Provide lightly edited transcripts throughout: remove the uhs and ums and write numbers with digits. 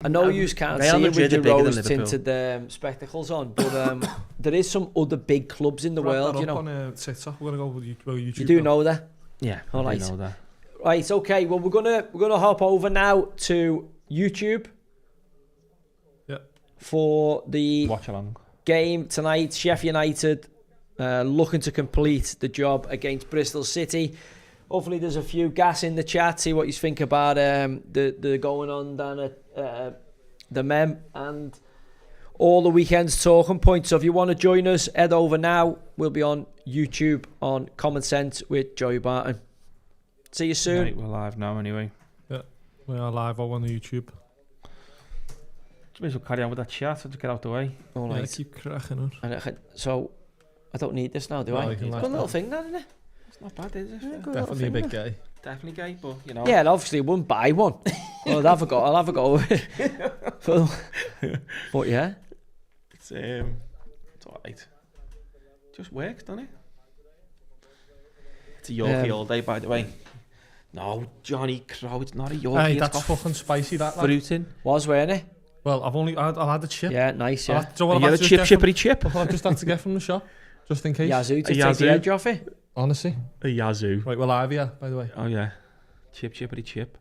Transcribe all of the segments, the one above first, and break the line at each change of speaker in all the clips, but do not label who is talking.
I know you can't see it with your rose-tinted spectacles on, but there is some other big clubs in the world, you know.
On TikTok. We're gonna go with YouTube.
You do know that?
Yeah,
all right.
I know that.
Right, okay. Well, we're gonna hop over now to YouTube.
Yeah.
For the
watch along
game tonight, Sheffield United looking to complete the job against Bristol City. Hopefully there's a few gas in the chat, see what you think about the going on down at the Mem and all the weekend's talking points. So if you want to join us, head over now. We'll be on YouTube on Common Sense with Joey Barton. See you soon.
Right, we're live now anyway.
Yeah, we are live on the YouTube.
May as well carry on with that chat and just get out the way.
All right.
Keep cracking on.
So I don't need this now, do I? It's a good little thing, that, isn't it?
It's not bad, is it?
Yeah,
definitely a big guy.
Definitely gay, but you know.
Yeah, and obviously wouldn't buy one. Well, I'll have a go. But yeah,
it's alright. Just works, doesn't it? It's a Yorkie all day, by the way. No, Johnny Crow, it's not a Yorkie.
Hey, that's fucking spicy. That
fruit in.
Weren't it?
Well, I've had the chip.
Yeah, nice. Yeah.
You had a chippery chip.
I just had to get from the shop, just in case.
Yazoo to take the edge off it.
Honestly.
A Yazoo.
Right, we're live here, by the way.
Oh yeah, chippery chip.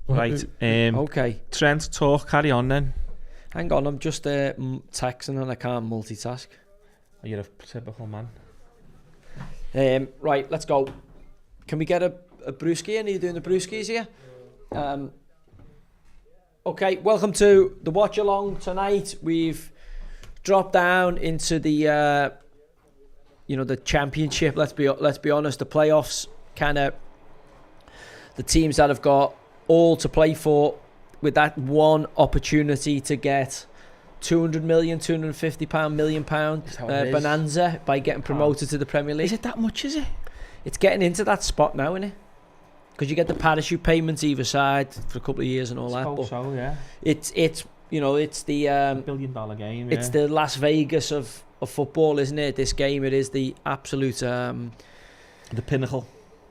Right.
Okay.
Trent, talk. Carry on then.
Hang on, I'm just texting and I can't multitask.
Oh, you're a typical man.
Right, let's go. Can we get a brewski? Are you doing the brewskis here? Okay, welcome to the watch along tonight. We've dropped down into the the championship. Let's be honest, the playoffs, kind of the teams that have got all to play for, with that one opportunity to get 200 million, 250 million pound bonanza by getting promoted to the Premier League.
Is it that much? Is it?
It's getting into that spot now, isn't it? Because you get the parachute payments either side for a couple of years and all that. But
so, yeah.
It's the
$1 billion game.
It's the Las Vegas of football, isn't it? This game, it is the absolute
the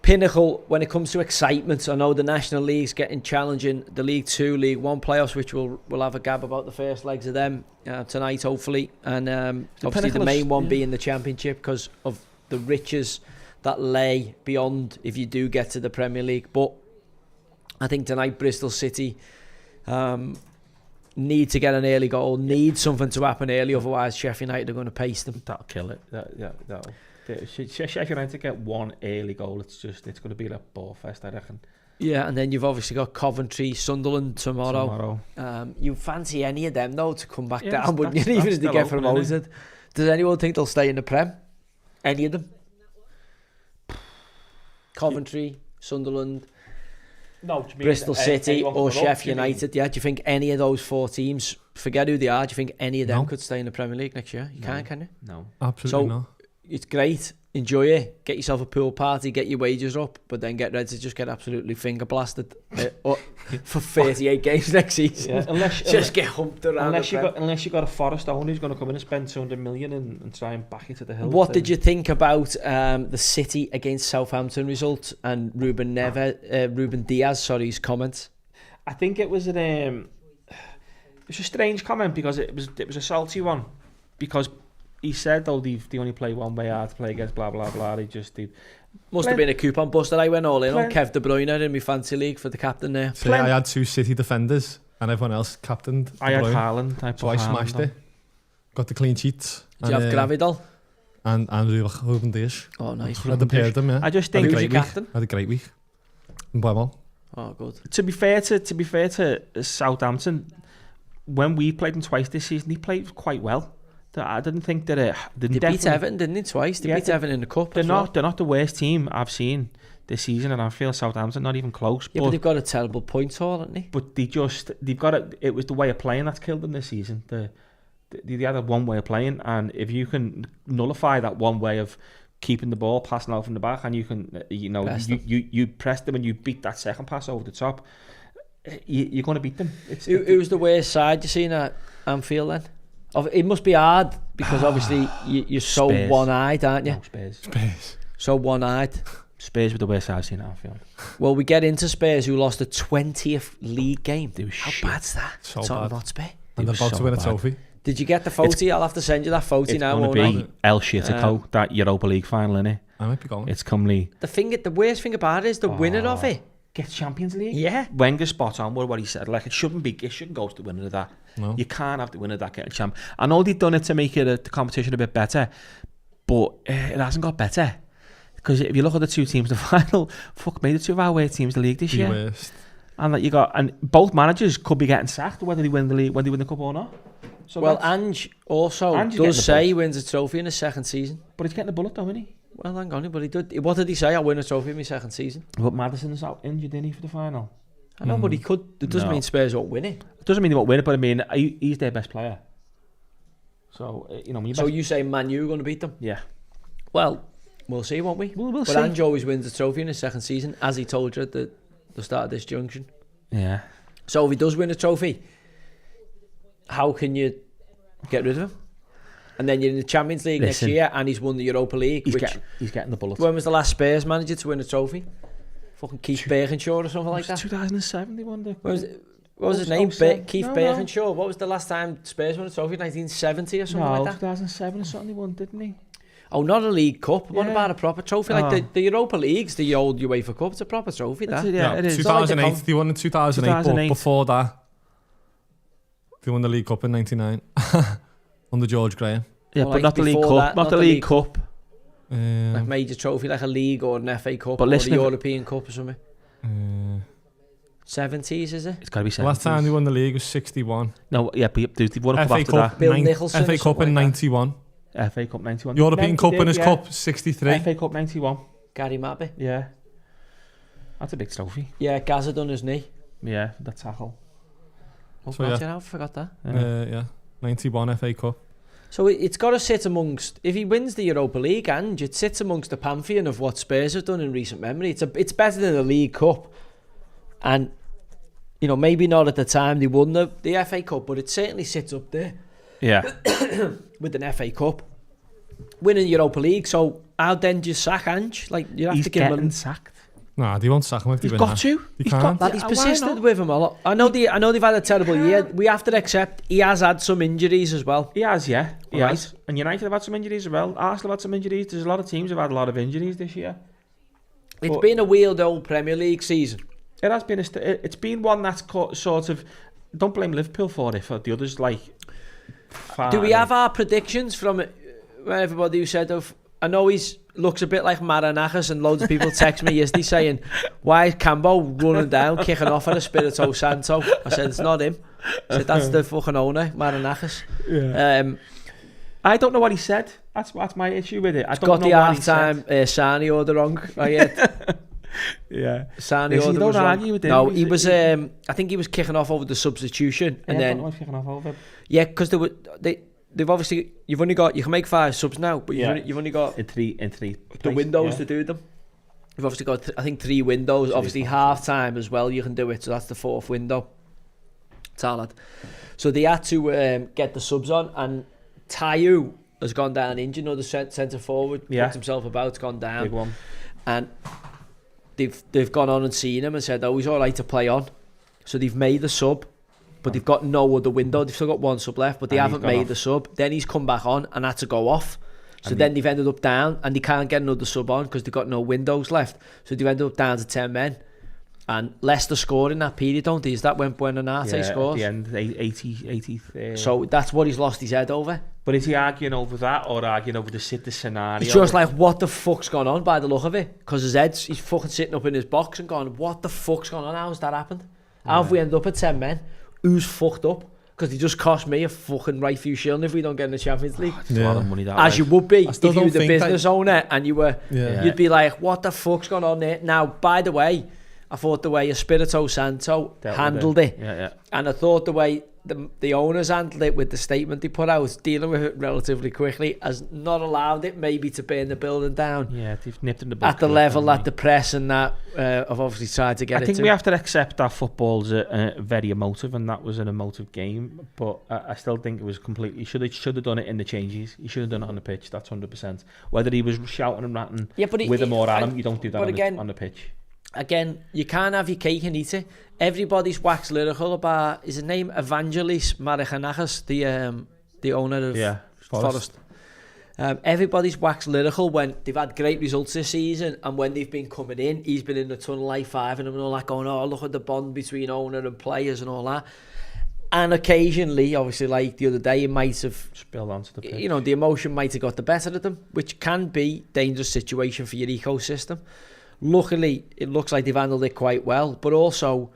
pinnacle
when it comes to excitement. I know the National League's getting challenging, the League 2, League 1 playoffs, which we'll have a gab about the first legs of them tonight, hopefully. And obviously the main one being the Championship, because of the riches that lay beyond if you do get to the Premier League. But I think tonight Bristol City need to get an early goal, need something to happen early, otherwise Sheffield United are going to pace them.
That'll kill it. That'll. Sheffield United get one early goal, it's going to be like ball fest, I reckon.
Yeah, and then you've obviously got Coventry, Sunderland tomorrow. You fancy any of them though to come back down, wouldn't you? Even if they get promoted. Does anyone think they'll stay in the Prem? Any of them? Coventry, Sunderland, Bristol City or Sheffield United. Yeah, do you think any of those four teams, forget who they are, do you think any of them could stay in the Premier League next year? You can't, can you?
No,
absolutely not.
It's great, enjoy it, get yourself a pool party, get your wages up, but then get ready to just get absolutely finger blasted for 38 games next season. Yeah, unless get humped around.
Unless you got a Forest owner who's going to come in and spend 200 million and try and back it to the hill.
What did you think about the City against Southampton result and Ruben Diaz's comments?
I think it was a strange comment, because it was a salty one, because he said, they only play one way hard to play against blah blah blah. Must have been a coupon buster. I went all in on Kev De Bruyne in my fantasy league for the captain there.
So I had 2 City defenders and everyone else captained.
I had Haaland.
So I smashed it. Got the clean sheets.
Did you have Gravidal?
And Ruben Diaz.
Oh, nice.
I had paired them, yeah.
I just think
he was your captain.
I had a great week. Well.
Oh, good.
To be fair to Southampton, when we played them twice this season, he played quite well. I didn't think that
they beat Everton, didn't they, twice? They beat Everton in the cup.
They're not the worst team I've seen this season, and I feel Southampton not even close.
Yeah, but they've got a terrible points haul, haven't they?
But they've got it. It was the way of playing that's killed them this season. They had a one way of playing, and if you can nullify that one way of keeping the ball, passing out from the back, and you can, you press them and you beat that second pass over the top, you're going to beat them.
Who's the worst side you seen at Anfield then? It must be hard, because obviously you're so
Spurs.
one-eyed, aren't you?
No, Spurs.
So one-eyed.
Spurs were the worst I've seen at Anfield.
Well, we get into Spurs, who lost the 20th league game.
They were
How
shit.
bad's that?
So
Tottenham
bad.
Hotspur.
And they're
They were
about to
so
win a
bad.
trophy.
Did you get the photo? I'll have to send you that photo
It's
now.
going to
Won't I?
be El Shitico, that Europa League final, innit?
I might be going.
It's comely.
The worst thing about it is the winner of it.
Get Champions League.
Yeah.
Wenger spot on what he said. Like, it shouldn't go to the winner of that.
No.
You can't have the winner of that getting champ. I know they've done it to make the competition a bit better, but it hasn't got better. Because if you look at the two teams in the final, fuck me, the two of our worst teams in the league this
The
year.
worst.
And that and both managers could be getting sacked whether they win the league, when they win the cup or not. So
Well,
that's-
Ange also
Ange's getting
does
the
say he
bullet.
wins a trophy in his second season.
but he's getting the bullet though, isn't he?
Well, hang on, but he did. What did he say? I'll win a trophy in my second season.
But Maddison's out injured, didn't he, for the final?
I know, but he could. It doesn't
No.
mean Spurs won't win it.
It doesn't mean he won't win it, but I mean, he's their best player. So, when you
So you say Man U are going to beat them?
yeah.
Well, we'll see, won't we?
We'll
But
see.
Ange always wins a trophy in his second season, as he told you at the start of this junction.
Yeah.
So if he does win a trophy, how can you get rid of him? And then you're in the Champions League
Listen,
next year, and he's won the Europa League.
He's
Which
getting the bullet.
when was the last Spurs manager to win a trophy? Fucking Keith Birkinshaw or something like that.
2007 they won the...
What was his name? Keith Birkinshaw. What was the last time Spurs won a trophy? 1970 or something like that?
2007 or something they won, didn't he?
Oh, not a League Cup. What
Yeah.
about a proper trophy? Like the Europa League's the old UEFA Cup. It's a proper trophy, that.
Yeah, it is.
2008. They won in 2008, but
2008.
before that, they won the League Cup in '99 under George Graham.
Yeah,
Well,
but
like
not the League
before
Cup.
that,
Not the League Cup.
Like major trophy, like a league or an FA Cup
But
or
listen,
the
if-
European Cup or something. 70s, is it?
It's got to be 70s.
The last time they won the league was '61.
No, yeah, but they've won a cup
FA
after
Cup,
Bill Nicholson
FA
or
Cup
something
in
like that.
'91.
that. FA Cup 91.
European Cup Winners'
yeah.
Cup '63.
FA Cup 91.
Gary Mabby.
Yeah. That's a big trophy.
Yeah, Gaza done his knee.
Yeah, that tackle.
Oh,
So,
God,
yeah.
I forgot that.
Yeah, '91 FA Cup.
So it's got to sit amongst, if he wins the Europa League, and it sits amongst the pantheon of what Spurs have done in recent memory. It's better than the League Cup. And, maybe not at the time they won the FA Cup, but it certainly sits up there
Yeah.
with an FA Cup. Winning the Europa League, so how then do you sack Ange? Like, you have
He's
to give him
getting
a...
sacked.
Nah, they won't sack him if they
He's
win
got
that.
to.
He
He's
can't.
got
That he's
why
persisted
not?
with him a lot. I know they've had a terrible year. We have to accept he has had some injuries as well.
He has, yeah. He
Right.
has. And United have had some injuries as well. Arsenal have had some injuries. There's a lot of teams who have had a lot of injuries this year.
It's
But-
been a weird old Premier League season.
It has been it's been one that's sort of, don't blame Liverpool for it, for the others like.
Do we have our predictions from everybody who said I know he's looks a bit like Maranachas, and loads of people text me yesterday saying, why is Cambo running down, kicking off at Espirito Santo? I said, it's not him. I said, that's the fucking owner, Maranachas.
Yeah. I don't know what he said. That's my issue with it. I
He's
don't
got
know
the
what he said.
half-time Sani order wrong.
Yeah.
Sani
Listen,
order
you
was
don't
wrong.
argue with him.
No, he was. I think he was kicking off over the substitution, and
Yeah,
then
I don't know if kicking off over.
yeah, because they've obviously you can make 5 subs now, but you've only got
In three
the
places,
windows
yeah.
to do them. You've obviously got I think 3 windows. Obviously half time as well. You can do it, so that's the 4th window. Talent. So they had to get the subs on, and Tayu has gone down injured. The centre forward puts himself about, gone down.
Big one.
And they've gone on and seen him and said, oh, he's all right to play on. So they've made the sub, but they've got no other window. They've still got 1 sub left, but they haven't made the sub. Then he's come back on and had to go off. So then they've ended up down, and they can't get another sub on because they've got no windows left. So they've ended up down to 10 men. And Leicester scored in that period, don't they? Is that when Buonanotte scores?
At the end, 80.
So that's what he's lost his head over.
But is he arguing over that, or arguing over the scenario?
It's just like, what the fuck's gone on by the look of it? Because he's fucking sitting up in his box and going, what the fuck's gone on? How's that happened? How have we ended up at 10 men? Who's fucked up? Because they just cost me a fucking right few shilling if we don't get in the Champions League.
It's a lot of money that
As you would be if you were the business
that...
owner and you were,
Yeah.
you'd be like, what the fuck's going on there? Now, by the way, I thought the way Espirito Santo handled it, and I thought the way the owners handled it with the statement they put out, dealing with it relatively quickly, has not allowed it maybe to burn the building down.
Yeah, they've nipped in the bud
at the level that the press and that have obviously tried to get it.
I think we have to accept that football's very emotive, and that was an emotive game. But I still think it was completely. He should have done it in the changes. He should have done it on the pitch. That's 100%. Whether he was shouting and ranting with him or at him, you don't do that on the pitch.
Again, you can't have your cake and eat it. Everybody's waxed lyrical about, is his name Evangelis Maracanagas, the owner of Forest. Everybody's waxed lyrical when they've had great results this season, and when they've been coming in, he's been in the tunnel like five and all that, going, oh, look at the bond between owner and players and all that. And occasionally, obviously, like the other day, it might have
spilled onto the pitch.
You know, the emotion might have got the better of them, which can be a dangerous situation for your ecosystem. Luckily, it looks like they've handled it quite well, but also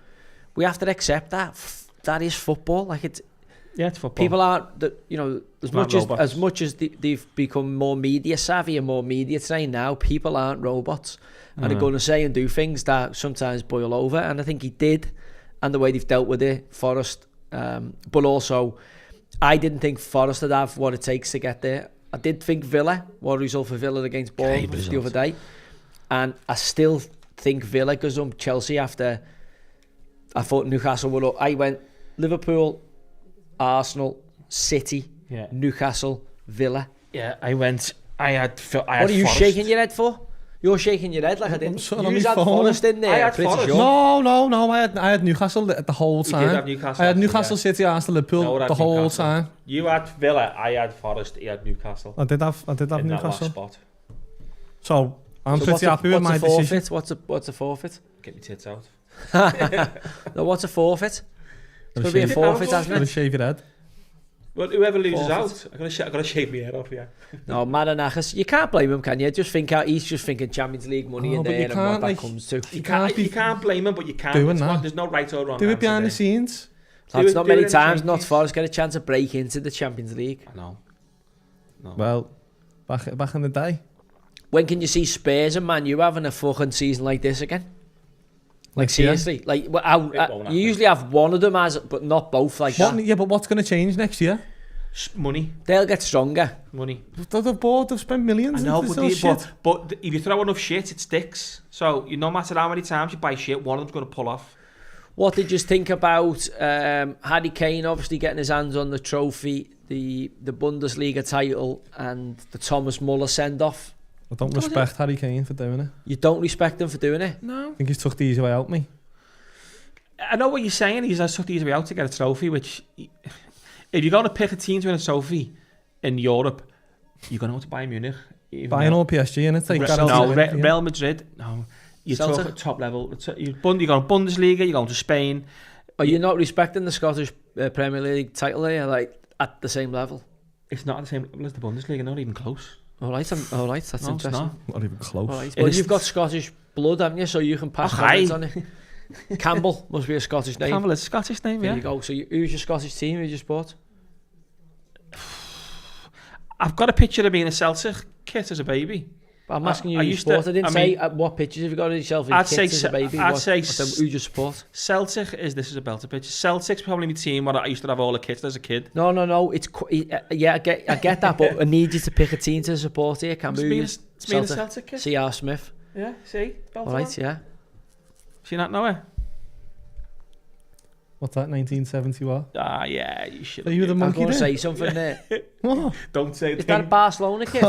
we have to accept that is football. Like it's
football.
People aren't that, you know, as much as they've become more media savvy and more media trained now, people aren't robots, and they're going to say and do things that sometimes boil over. And I think he did, and the way they've dealt with it, Forest. But also, I didn't think Forest would have what it takes to get there. I did think Villa, what result for Villa against Bournemouth the other day. And I still think Villa goes Chelsea after. I thought Newcastle were up. I went Liverpool, Arsenal, City, Newcastle, Villa.
Yeah, I had
what are you
Forest.
shaking your head for? You're shaking your head like I didn't. You had Forest in there.
I had Forest.
Sure.
No. I had Newcastle the whole time.
You did have Newcastle.
I had Newcastle, City, Arsenal, Liverpool the whole time.
You had Villa. I had Forest. He had Newcastle.
I did have
in
Newcastle.
That last spot.
So I'm pretty happy with my decision.
What's a forfeit?
Get me tits out.
No, what's a forfeit? It's going to be a forfeit, hasn't it?
Gotta shave your head.
Well, whoever loses out, I'm gonna shave my head off. Yeah.
No, Maranachas, you can't blame him, can you? Just think out. He's just thinking Champions League money in there and what that comes to.
You can't blame him, but you can't. There's no right or wrong.
Do it behind the scenes.
That's not many times. Not Forest get a chance to break into the Champions League.
I know. No.
Well, back in the day.
When can you see Spurs and Man U having a fucking season like this again? Like seriously, like you usually have one of them but not both like that.
Yeah, but what's going to change next year?
Money.
They'll get stronger.
Money.
They're bored. They've spent millions.
I know, but if you throw enough shit, it sticks. So no matter how many times you buy shit, one of them's going to pull off.
What did you think about Harry Kane obviously getting his hands on the trophy, the Bundesliga title, and the Thomas Muller send off?
I don't respect Harry Kane for doing it.
You don't respect him for doing it?
No.
I think he's took the easy way out me.
I know what you're saying. He's took the easy way out to get a trophy, which, if you're going to pick a team to win a trophy in Europe, you're going to have to buy Munich.
Buying all PSG in it.
Real Madrid. No. You talk at top level. You're going Bundesliga, you're going to Spain.
Are you not respecting the Scottish Premier League title there, like, at the same level?
It's not at the same level as the Bundesliga, not even close.
All right, that's interesting.
Not even close.
Right. Well, you've got Scottish blood, haven't you? So you can pass comments on it. Campbell must be a Scottish name.
Campbell is a Scottish name, yeah.
There you go. So who's your Scottish team? Who's your sport?
I've got a picture of me in a Celtic kit as a baby.
But I'm asking you who you support. I didn't say what pictures have you got of yourself in kits as a baby.
I'd say
who you support?
Celtic this is a belter picture. Celtic's probably my team where I used to have all the kits as a kid.
No. It's I get that, but I need you to pick a team to support here. Can we?
It's me in a Celtic kit.
C.R. Smith.
Yeah, see?
All right, yeah.
Do you not know it?
What's that, 1970 what?
Ah, yeah, you should.
Are you the monkey?
I'm going to say something there.
Don't say it.
Is that a Barcelona kit?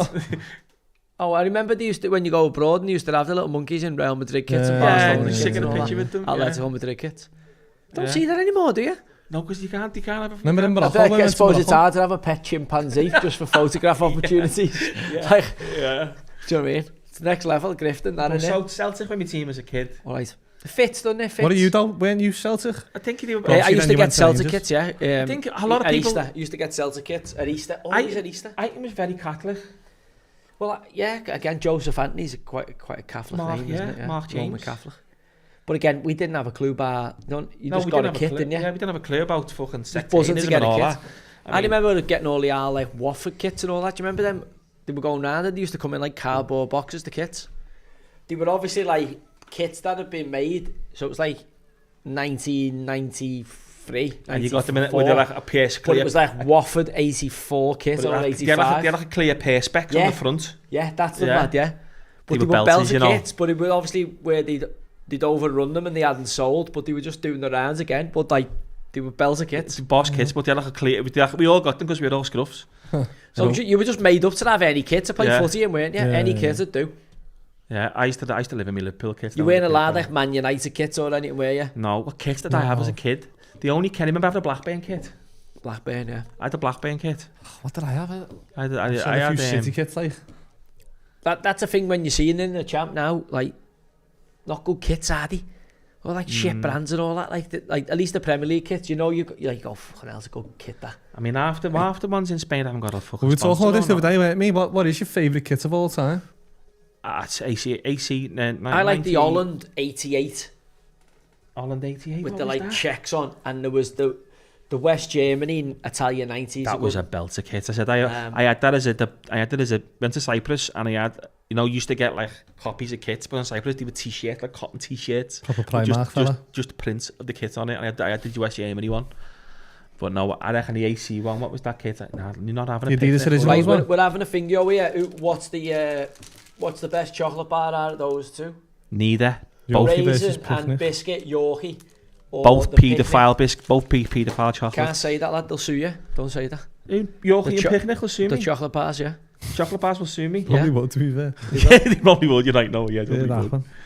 Oh, I remember they used to, when you go abroad, and they used to have the little monkeys in Real Madrid kits and Barcelona kits.
Taking a picture with them.
Atletico Madrid kits. Don't see that anymore, do you?
No, because you can't have a...
Remember in Morocco?
I suppose it's hard to have a pet chimpanzee just for photograph opportunities.
Yeah.
Do you know what I mean? It's the next level, grifting, that, isn't it?
Celtic with my team as a kid.
All right. It fits, doesn't it? Fits.
What are you, though? Weren't you Celtic?
I think you do.
I used to get Celtic kits, yeah.
I think a lot of people...
Easter. Used to get Celtic kits at Easter. Always at Easter.
I think it was very Catholic.
Well, yeah, again, Joseph Anthony's quite a Catholic name, isn't it? Yeah.
Mark James.
Roman Catholic. But again, we didn't have a clue about... You just got a kit, didn't you?
Yeah, we didn't have a clue about fucking
sectarianism and all that. I remember getting all the like Watford kits and all that. Do you remember them? They were going round and they used to come in like cardboard boxes, the kits. They were obviously like kits that had been made. So it was like 1993.
And you got them in it with like a pierce
But
clear.
it was like Watford 84 kits or 85.
They had like a clear perspex on the front.
Yeah, that's the lad, yeah. But they were belter kits, but it was obviously where they'd overrun them and they hadn't sold, but they were just doing the rounds again. But like, they were belter kits.
Boss kits, but they had like a clear... We all got them because we had all scruffs.
So you were just made up to have any kit to play footy in, weren't you? Any kit would do.
Yeah, I used to live in my Liverpool kits.
You weren't allowed like Man United kits or anything, were you?
No, what kits did I have as a kid? The only kit, I remember having a Blackburn kit.
Blackburn, yeah.
I had a Blackburn kit.
What did I have?
I had
a few City kits, like.
That's a thing when you're seeing in the champ now, like, not good kits, are they? Or like shit brands and all that, like at least the Premier League kits, you're like, oh, fucking hell's a good kit, that.
I mean, after ones in Spain, I haven't got a fucking
We were talking about this the other day, weren't we? What is your favourite kit of all time?
It's AC.
I like the Holland 88.
Holland 88?
With the like checks on, and there was the West Germany Italian 90s.
That was a belter kit. I said I had that as went to Cyprus, and I had, used to get like copies of kits, but on Cyprus they were t-shirts, like cotton t-shirts.
Proper Primark fella.
Just prints of the kit on it. And I had the West Germany one. But no, I reckon the AC one, what was that kit? Nah, you're not having a
Adidas originals one?
We're having a thing here. What's the best chocolate bar out of those two?
Neither.
Both
Raisin and biscuit, Yorkie.
Both paedophile biscuit, both paedophile chocolate.
Can't say that, lad, they'll sue you. Don't say that.
Yorkie and picnic will sue me.
The chocolate bars, yeah.
Chocolate bars will sue me.
Probably would, to be fair.
They probably would, you're right, no, yeah.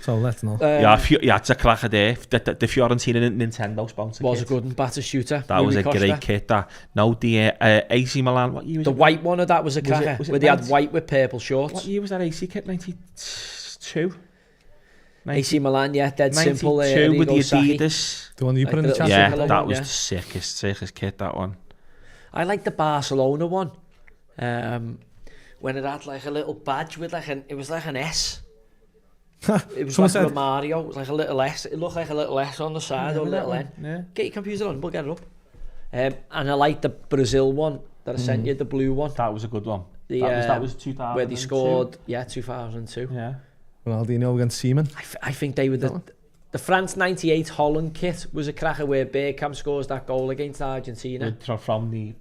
So let's know.
It's a cracker there. The Fiorentina Nintendo sponsor
was
kit.
a good one, batter shooter.
That was a great kit, that. No, the AC Milan, what year was it?
The white one of that was a cracker, where they had white with purple shorts.
What year was that AC kit? 92?
AC Milan, yeah, dead
92
simple.
with the Adidas.
The one you put in the chat.
Yeah, that was the sickest kit, that one.
I like the Barcelona one. When it had like a little badge with it was like an S. It was like a Mario. It was like a little S. It looked like a little S on the side or a little N.
Yeah.
Get your computer on, we'll get it up. And I like the Brazil one that I sent you, the blue one.
That was a good one. That was 2000.
Where they scored, 2002.
Yeah.
Ronaldinho against Seaman.
I think they were the France 98 Holland kit was a cracker where Bergkamp scores that goal against Argentina.
From the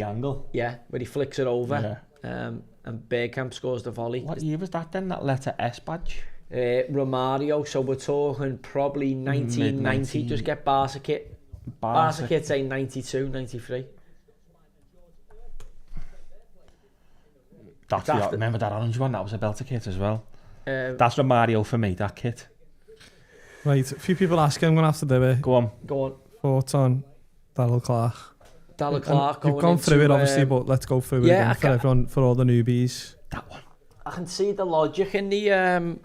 angle.
Yeah, where he flicks it over. Yeah. And Bergkamp scores the volley.
What year was that then, that letter S badge?
Romario, so we're talking probably 1990. Just get Barca kit. Barca kit say 92, 93.
Remember that orange one? That was a belter kit as well. That's Romario for me, that kit.
Right, a few people asking, I'm going to have to do it.
Go on.
Thoughts on Daryl Clark?
Daryl Clark.
You've gone through it obviously, but let's go through it again for everyone, for all the newbies.
That one.
I can see the logic in the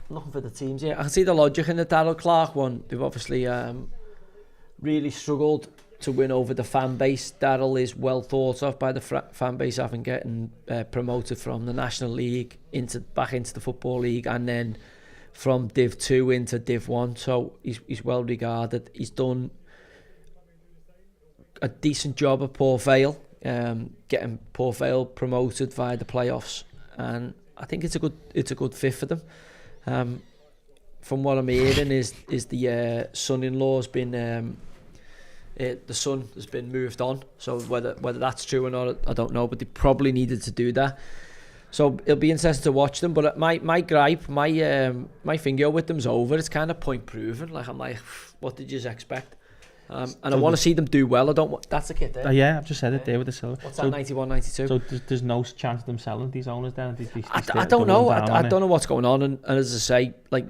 looking for the teams here. I can see the logic in the Daryl Clark one. They've obviously really struggled to win over the fan base. Daryl is well thought of by the fan base, having getting promoted from the National League back into the Football League, and then from Div 2 into Div 1. So he's well regarded. He's done a decent job at Port Vale, getting Port Vale promoted via the playoffs, and I think it's a good fit for them. From what I'm hearing is the son-in-law's been the son has been moved on, so whether that's true or not I don't know, but they probably needed to do that. So it'll be interesting to watch them. But my gripe, my finger with them's over. It's kind of point proven. Like I'm like, what did you expect? And I want to see them do well. That's the kit there.
Yeah, I've just said it there with the silver.
What's that, 91, 92?
So there's no chance of them selling these owners then?
I don't know. I don't know what's going on. And as I say, like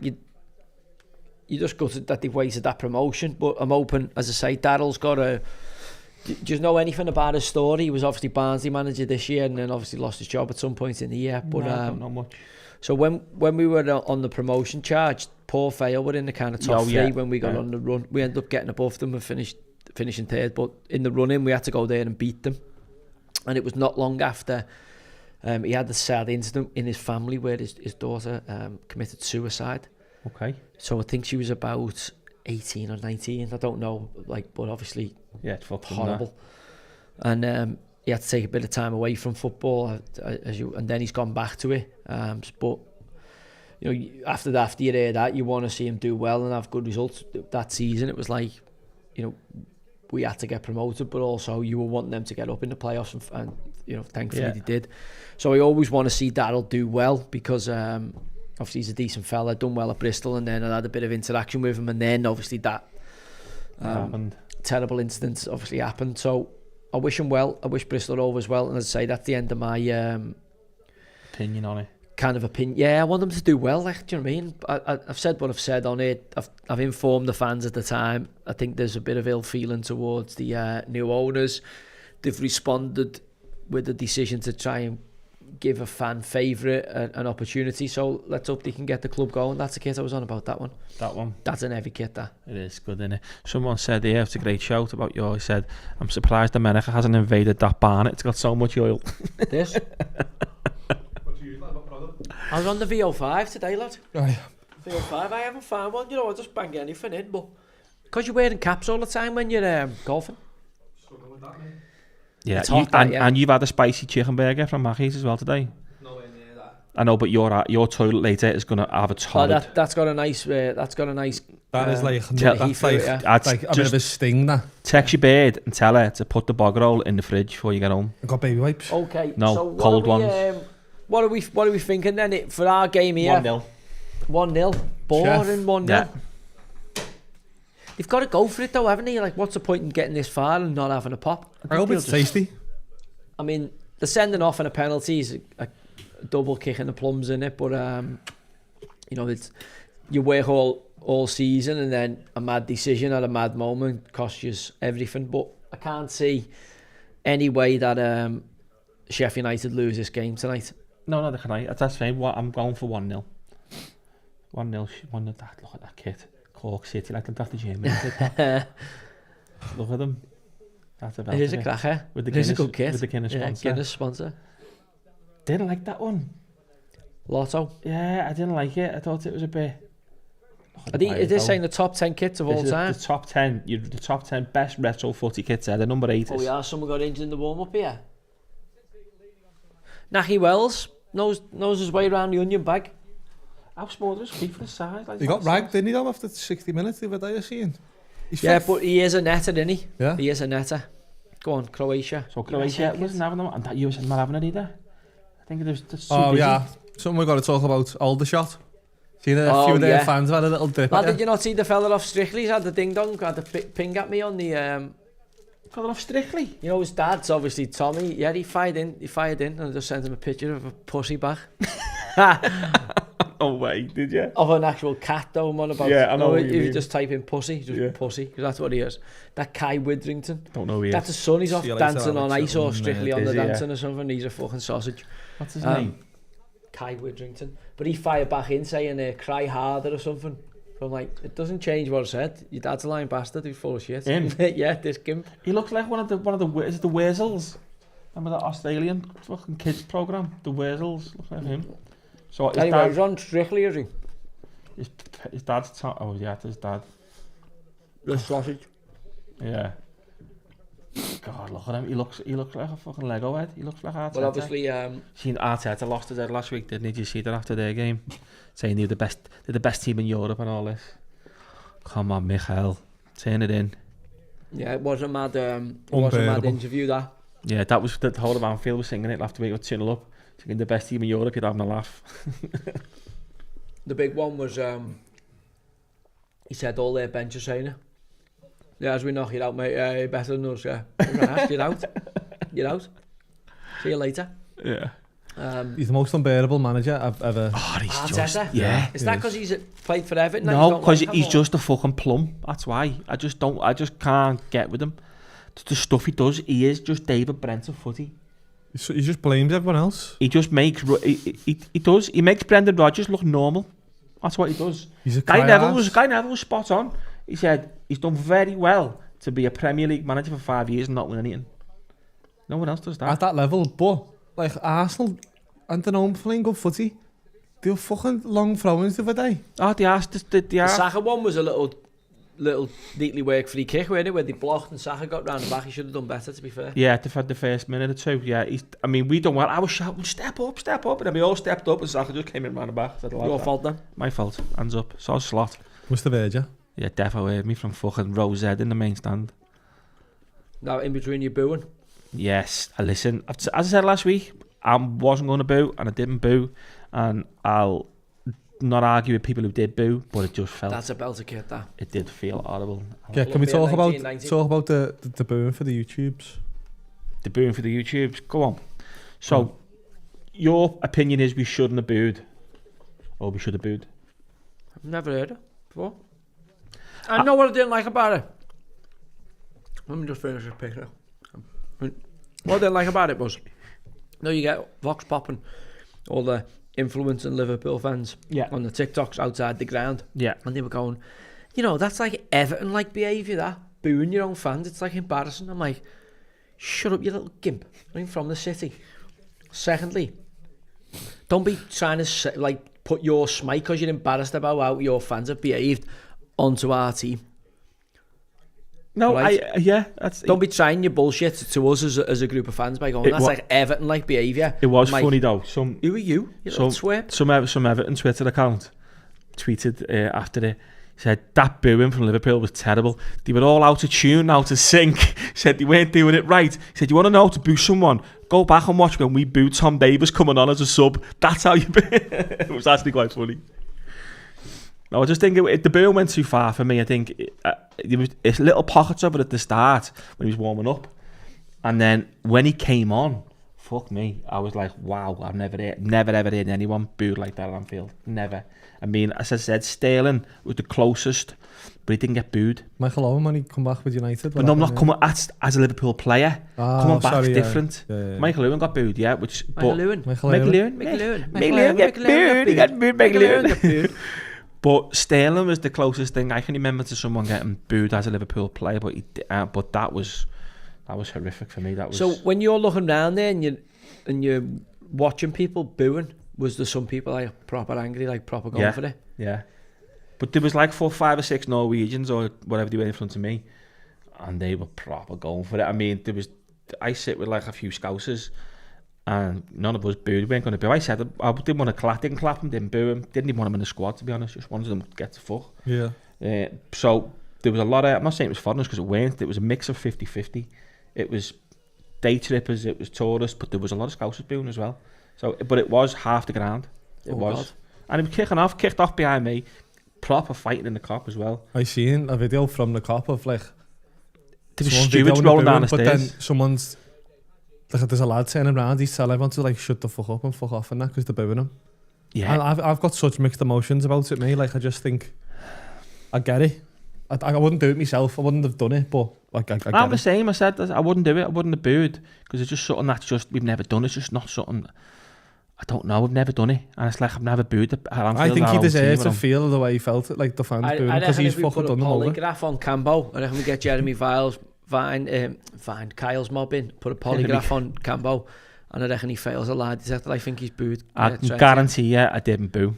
you just gutted that they've wasted that promotion. But I'm open, as I say, Daryl's got a... Do you know anything about his story? He was obviously Barnsley manager this year and then obviously lost his job at some point in the year. But,
no, I don't know much. So
when we were on the promotion charge, Port Vale were in the kind of top three when we got on the run. We ended up getting above them and finishing third. But in the run-in, we had to go there and beat them. And it was not long after he had the sad incident in his family where his daughter committed suicide.
Okay.
So I think she was about 18 or 19. I don't know, but obviously...
Yeah, it's fucking
horrible. And he had to take a bit of time away from football, and then he's gone back to it. But you know, after you hear that, you want to see him do well and have good results. That season, it was like, you know, we had to get promoted, but also you were wanting them to get up in the playoffs, and you know, thankfully they did. So I always want to see Daryl do well, because obviously he's a decent fella, done well at Bristol, and then I had a bit of interaction with him, and then obviously that terrible incident obviously happened. So I wish him well. I wish Bristol Rovers well, and as I say, that's the end of my
opinion on it.
Kind of opinion. Yeah, I want them to do well. Like, do you know what I mean? I've said what I've said on it. I've informed the fans at the time. I think there's a bit of ill feeling towards the new owners. They've responded with a decision to try and give a fan favourite an opportunity. So let's hope they can get the club going. That's the kit I was on about, that one.
That one.
That's an heavy kit, that.
It is good, isn't it? Someone said, yeah, it's a great shout about you. He said, I'm surprised America hasn't invaded that barn. It's got so much oil.
This? I was on the VO5 today, lad.
Oh, yeah.
VO5, I haven't found one. You know, I just bang anything in, but because you're wearing caps all the time when you're golfing.
Yeah,
it's hot,
and you've had a spicy chicken burger from Mackey's as well today.
Nowhere near that.
I know, but your toilet later is going to have a torrid.
That's got a nice. That
is like,
that's
like a bit of a sting, that.
Text your bird and tell her to put the bog roll in the fridge before you get home.
I got baby wipes.
Okay.
No,
so
cold ones.
What are we thinking then for our game here?
1-0.
1-0. Boring 1-0.
Yeah.
They've got to go for it though, haven't they? Like, what's the point in getting this far and not having a pop?
I hope it's tasty.
I mean, the sending off and a penalty is a double kick in the plums in it, but you know, it's you work all season, and then a mad decision at a mad moment costs you everything. But I can't see any way that Sheffield United lose this game tonight.
No, they can't. That's fine. I'm going for 1-0. 1-0. Look at that kid. Cork City, like them after Germany. Look at them. That's about
it. Is a cracker.
With the
Guinness, a good kit.
With the Guinness sponsor.
Guinness sponsor.
Didn't like that one.
Lotto.
Yeah, I didn't like it. I thought it was a bit.
It is saying the top 10 kits of all time.
The top 10. The top 10 best retro footy kits. The number 8 is.
Oh yeah, someone got injured in the warm up here. Nacky Wells knows his way around the onion bag.
How small is his feet for the size? Like
he got ragged, didn't he, though, after 60 minutes the other day, I seen.
But he is a netter, isn't he?
Yeah.
He is a netter. Go on, Croatia.
So Croatia wasn't having them, and that you was not having it either. I think it was just so
busy.
Busy.
Yeah. Something we've got to talk about, Aldershot. Seen a few of their fans have had a little dip.
Did you not see the fella off Strictly's had the ding dong, had the ping at me on the...
Fella off Strictly?
You know, his dad's obviously Tommy. Yeah, he fired in, and I just sent him a picture of a pussy back.
Oh wait, did you?
Of an actual cat though, man. About
I know.
If you just type in pussy, pussy, because that's what he is. That Kai Witherington.
Don't know who he is.
That's his son. He's off dancing on ice or Strictly on the dancing or something. He's a fucking sausage.
What's his name?
Kai Witherington. But he fired back in saying cry harder or something. So I'm like, it doesn't change what I said. Your dad's a lying bastard who's full of shit.
Him?
Yeah, this gimp.
He looks like one of the is it the Weasels? Remember that Australian fucking kids program? The Weasels. Look like him. So his
anyway,
dad,
he's on Strictly, is he?
His dad's his dad.
The sausage.
Yeah. God, look at him. He looks like a fucking Lego head. He looks like Arteta.
Well, obviously,
seen Arteta lost his head last week, didn't he? Did you see that after their game? Saying they're the best team in Europe and all this. Come on, Michael, turn it in.
Yeah, it was a mad interview, that.
Yeah, that was the whole of Anfield was singing it after we got 2-0 up. Singing the best team in Europe, you're having a laugh.
The big one was, he said all their bench are saying it. Yeah, as we knock it out, mate, you're better than us, yeah. You're out. You're out. See you later.
Yeah.
He's the most unbearable manager I've ever...
Oh, he's
Arteta?
just... Yeah.
Is that because he's played for Everton?
No, because he's just a fucking plum. That's why. I just can't get with him. The stuff he does, he is just David Brent of footy.
He just blames everyone else.
He just makes... He makes Brendan Rodgers look normal. That's what he does.
He's a
Guy Neville was spot on. He said he's done very well to be a Premier League manager for 5 years and not win anything. No one else does that.
At that level, but like Arsenal and the known playing good footy, they were fucking long throw-ins the other day.
Oh, the
Saka one was a little little neatly worked free kick, weren't it? Where they blocked and Saka got round the back. He should have done better, to be fair.
Yeah, the first minute or two. Yeah, we done well. I was shouting, step up, and then we all stepped up, and Saka just came in round the back.
Your fault then.
My fault. Hands up. Saw a slot.
Must have heard you.
Yeah, definitely heard me from fucking row Z in the main stand.
Now in between you booing.
Yes, listen. As I said last week, I wasn't going to boo, and I didn't boo, and I'll not argue with people who did boo, but it just felt.
That's a belter kid, that.
It did feel horrible.
Yeah, can we talk about the booing for the YouTubes?
The booing for the YouTubes. Go on. So, your opinion is we shouldn't have booed, or we should have booed?
I've never heard it before. I know what I didn't like about it. Let me just finish this picture. What I didn't like about it was, you get Vox popping, all the influencing Liverpool fans on the TikToks outside the ground.
Yeah.
And they were going, that's like Everton-like behaviour, that. Booing your own fans, it's like embarrassing. I'm like, shut up, you little gimp. I'm from the city. Secondly, don't be trying to put your smite because you're embarrassed about how your fans have behaved onto our team.
No,
right? Don't be trying your bullshit to us as a group of fans by going, that's like Everton-like behaviour.
It was funny though.
Who are you?
Some Everton Twitter account tweeted after it, said that booing from Liverpool was terrible. They were all out of tune, out of sync. Said they weren't doing it right. Said, you want to know how to boo someone? Go back and watch when we booed Tom Davis coming on as a sub. That's how you boo. It was actually quite funny. No, I just think the boo went too far for me. I think there was little pockets of it at the start when he was warming up, and then when he came on, fuck me, I was like, wow, I've never ever heard anyone booed like that at Anfield. Never. I mean, as I said, Sterling was the closest, but he didn't get booed.
Michael Owen when he come back with United.
But no, I'm not coming as a Liverpool player. Coming back different.
Yeah.
Michael Owen got booed, yeah.
Michael Owen got booed.
But Sterling was the closest thing I can remember to someone getting booed as a Liverpool player. But but that was horrific for me. That was.
So when you're looking around there and you're watching people booing, was there some people like proper angry, like proper going for it?
Yeah. But there was like 4, 5 or 6 Norwegians or whatever they were in front of me, and they were proper going for it. I mean, I sit with like a few Scousers, and none of us booed. We weren't going to boo. I said I didn't want to clap, didn't clap him, didn't boo him, didn't even want him in the squad, to be honest. Just wanted them to get to fuck.
Yeah.
So there was a lot of, I'm not saying it was foreigners because it weren't, it was a mix of 50-50. It was day trippers, it was tourists, but there was a lot of Scousers booing as well. So, but it was half the ground. It was. God. And it was kicked off behind me, proper fighting in the cop as well.
I seen a video from the cop of like,
there was stewards rolling down the stairs.
But then someone's, like, there's a lad turning around, he's telling everyone to like shut the fuck up and fuck off and that because they're booing him. Yeah. And I've got such mixed emotions about it, mate. Like, I just think, I get it. I wouldn't do it myself. I wouldn't have done it, but like, I get
I'm the same. I said I wouldn't do it. I wouldn't have booed because it's just something that's just, we've never done. It's just not something, I don't know, we've never done it. And it's like, I've never booed.
I think he deserves to feel the way he felt it, like the fans booing, because he's fucking done them over. I reckon if we put a polygraph on Cambo, I reckon we get Jeremy Vine Kyle's mobbing, put a polygraph on Cambo, and I reckon he fails a lie detector. I think he's booed. I guarantee you I didn't boo.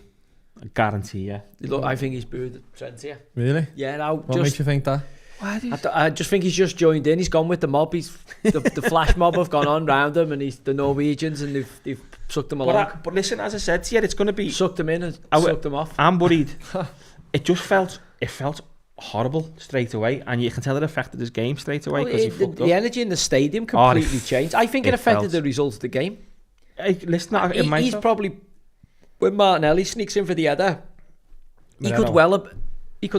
I guarantee you. Look, I think he's booed Trent here. Really? Yeah, now. What makes you think that? I just think he's just joined in. He's gone with the mob. He's the flash mob have gone on round him, and he's the Norwegians, and they've sucked him along. But listen, as I said to you, it's going to be sucked him in and sucked him off. I'm worried. It felt horrible straight away, and you can tell it affected his game straight away because he fucked up. The energy in the stadium completely changed. I think it affected the result of the game. Listen, he's probably, when Martinelli sneaks in for the header, he could